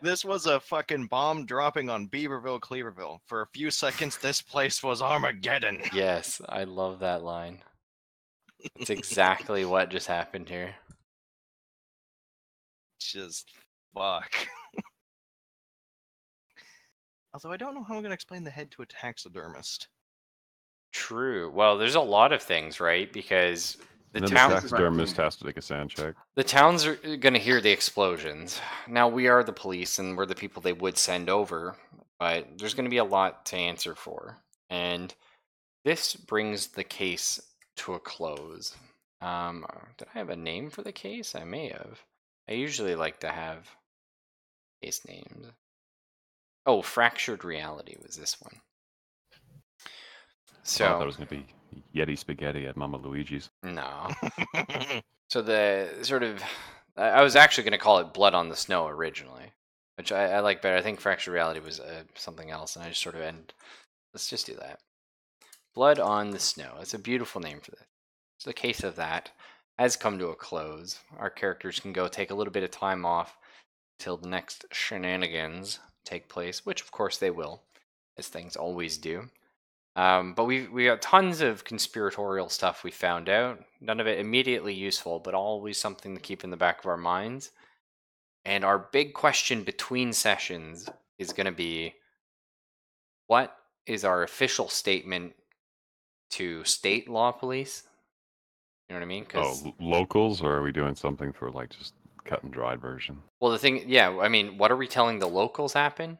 This was a fucking bomb dropping on Beaverville, Cleaverville. For a few seconds, this place was Armageddon. Yes, I love that line. It's exactly what just happened here. Just fuck. Although I don't know how I'm gonna explain the head to a taxidermist. True. Well, there's a lot of things, right? Because the And then town, the taxidermist has to take a sand check. the towns are going to hear the explosions. Now, we are the police, and we're the people they would send over, but there's going to be a lot to answer for. And this brings the case to a close. Did I have a name for the case? I may have. I usually like to have case names. Oh, Fractured Reality was this one. So I thought it was going to be Yeti Spaghetti at Mama Luigi's. no. So the sort of, I was actually going to call it Blood on the Snow originally, which I like better. I think Fractured Reality was something else, and I just sort of let's just do that. Blood on the Snow. It's a beautiful name for this. It's the case of that. has come to a close. Our characters can go take a little bit of time off till the next shenanigans take place, which of course they will, as things always do. But we got tons of conspiratorial stuff we found out. None of it immediately useful, but always something to keep in the back of our minds. And our big question between sessions is going to be, what is our official statement to state law police? You know what I mean? Locals, or are we doing something for like just cut and dried version? Well, the thing, yeah, I mean, what are we telling the locals happen?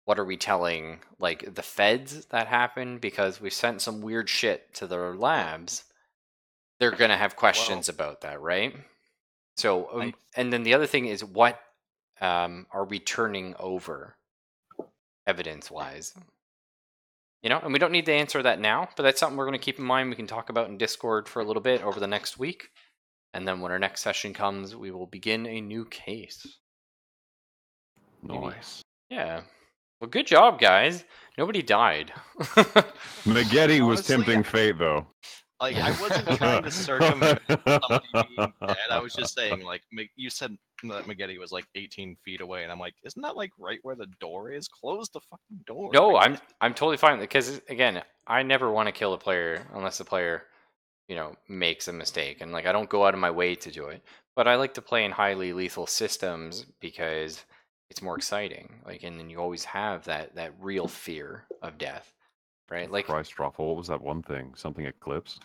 What are we telling, like, the feds that happen? Because we sent some weird shit to their labs. They're going to have questions about that, right? So, and then the other thing is, what are we turning over evidence-wise? You know, and we don't need to answer that now, but that's something we're going to keep in mind. We can talk about in Discord for a little bit over the next week. And then when our next session comes, we will begin a new case. Nice. Yeah. Well, good job, guys. Nobody died. Maggette was Honestly, tempting fate, though. Like, I wasn't trying to circumvent somebody being dead. I was just saying, like, you said that Maggette was like 18 feet away, and I'm like, isn't that like right where the door is? Close the fucking door. No, I'm totally fine, because again, I never want to kill a player unless the player, you know, makes a mistake, and like I don't go out of my way to do it. But I like to play in highly lethal systems because it's more exciting. Like, and then you always have that real fear of death, right? Like, Christ, Ruffle, what was that one thing? Something Eclipse?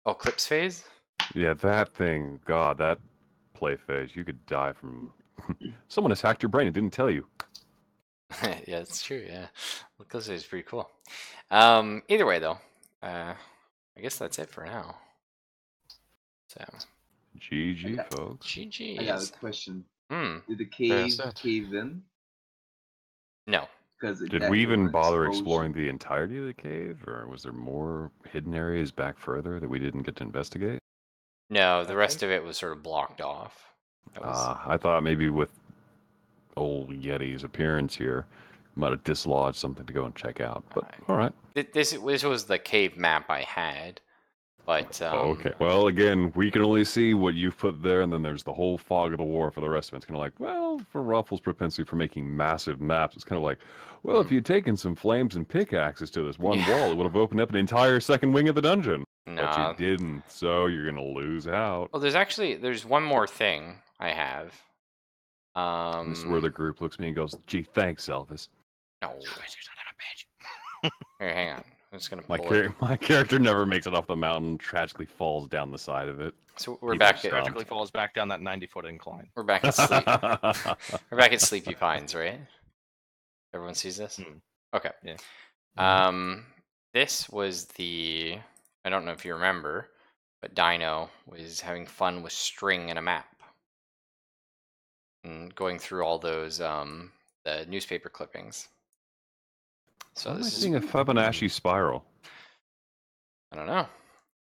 oh, Eclipse phase? Yeah, that thing. God, that play phase. You could die from... Someone has hacked your brain and didn't tell you. Yeah, it's true, yeah. Eclipse phase is pretty cool. Either way, though, I guess that's it for now. So, GG, folks. GG. I got a question. Hmm. Did the There's cave that. cave in? No. Because Did we even bother exploring the entirety of the cave, or was there more hidden areas back further that we didn't get to investigate? No, the rest of it was sort of blocked off. That was... I thought maybe with old Yeti's appearance here, might have dislodged something to go and check out. But all right. This was the cave map I had, but Okay. Well, again, we can only see what you've put there, and then there's the whole fog of the war for the rest of it. It's kind of like, well, for Ruffle's propensity for making massive maps, it's kind of like, well, if you'd taken some flames and pickaxes to this one wall, it would have opened up an entire second wing of the dungeon. But you didn't, so you're gonna lose out. Well, there's one more thing I have. This is where the group looks at me and goes, "Gee, thanks, Elvis." No. Here, hang on. I'm just gonna My pull it. my character never makes it off the mountain. Tragically falls down the side of it. So we're back at tragically falls back down that 90-foot incline. We're back at sleep. We're back at Sleepy Pines, right? Everyone sees this? Okay. Yeah. This was the... I don't know if you remember, but Dino was having fun with string and a map. And going through all those the newspaper clippings. So I'm this is seeing a Fibonacci spiral. I don't know.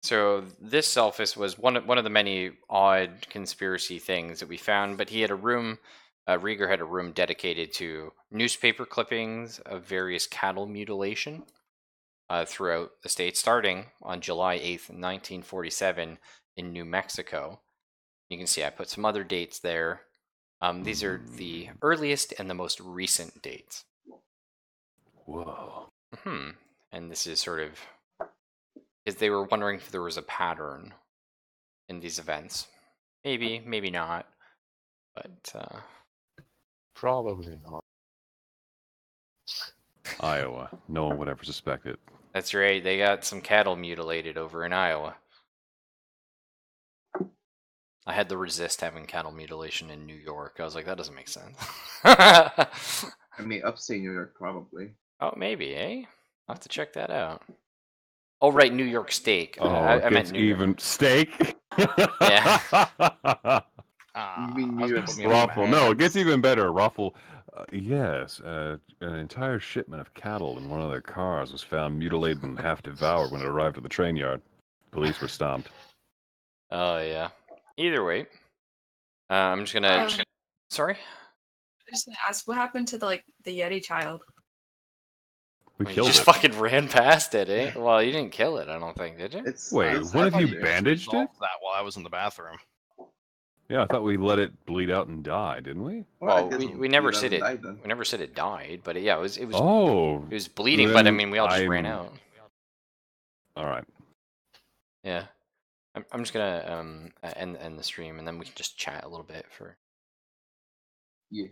So this Selphus was one of the many odd conspiracy things that we found, but he had a room. Rieger had a room dedicated to newspaper clippings of various cattle mutilation throughout the state, starting on July 8th, 1947 in New Mexico. You can see I put some other dates there. These are the earliest and the most recent dates. Whoa. And this is sort of because they were wondering if there was a pattern in these events. Maybe, maybe not. But Probably not. Iowa. No one would ever suspect it. That's right. They got some cattle mutilated over in Iowa. I had to resist having cattle mutilation in New York. I was like, that doesn't make sense. I mean, upstate New York, probably. Oh, maybe, eh? I'll have to check that out. Oh, right, New York steak. Oh, I meant New even York. steak? Yeah. You mean New York State? Ruffle. No, it gets even better. Ruffle. Yes, an entire shipment of cattle in one of their cars was found mutilated and half devoured when it arrived at the train yard. Police were stomped. Oh, yeah. Either way, I'm just gonna... Sorry? I just gonna ask, what happened to the Yeti child? We You killed just it. fucking ran past it, eh? Well, you didn't kill it, I don't think, did you? It's Wait, it's what if you everywhere. bandaged it? Resolved that while I was in the bathroom. Yeah, I thought we let it bleed out and die, didn't we? Well, I Well, guess we never it said doesn't it. die then. We never said it died, but yeah, it was Oh, bleeding. But I then mean, we all just ran out. All right. Yeah, I'm just gonna end the stream, and then we can just chat a little bit for. Yeah.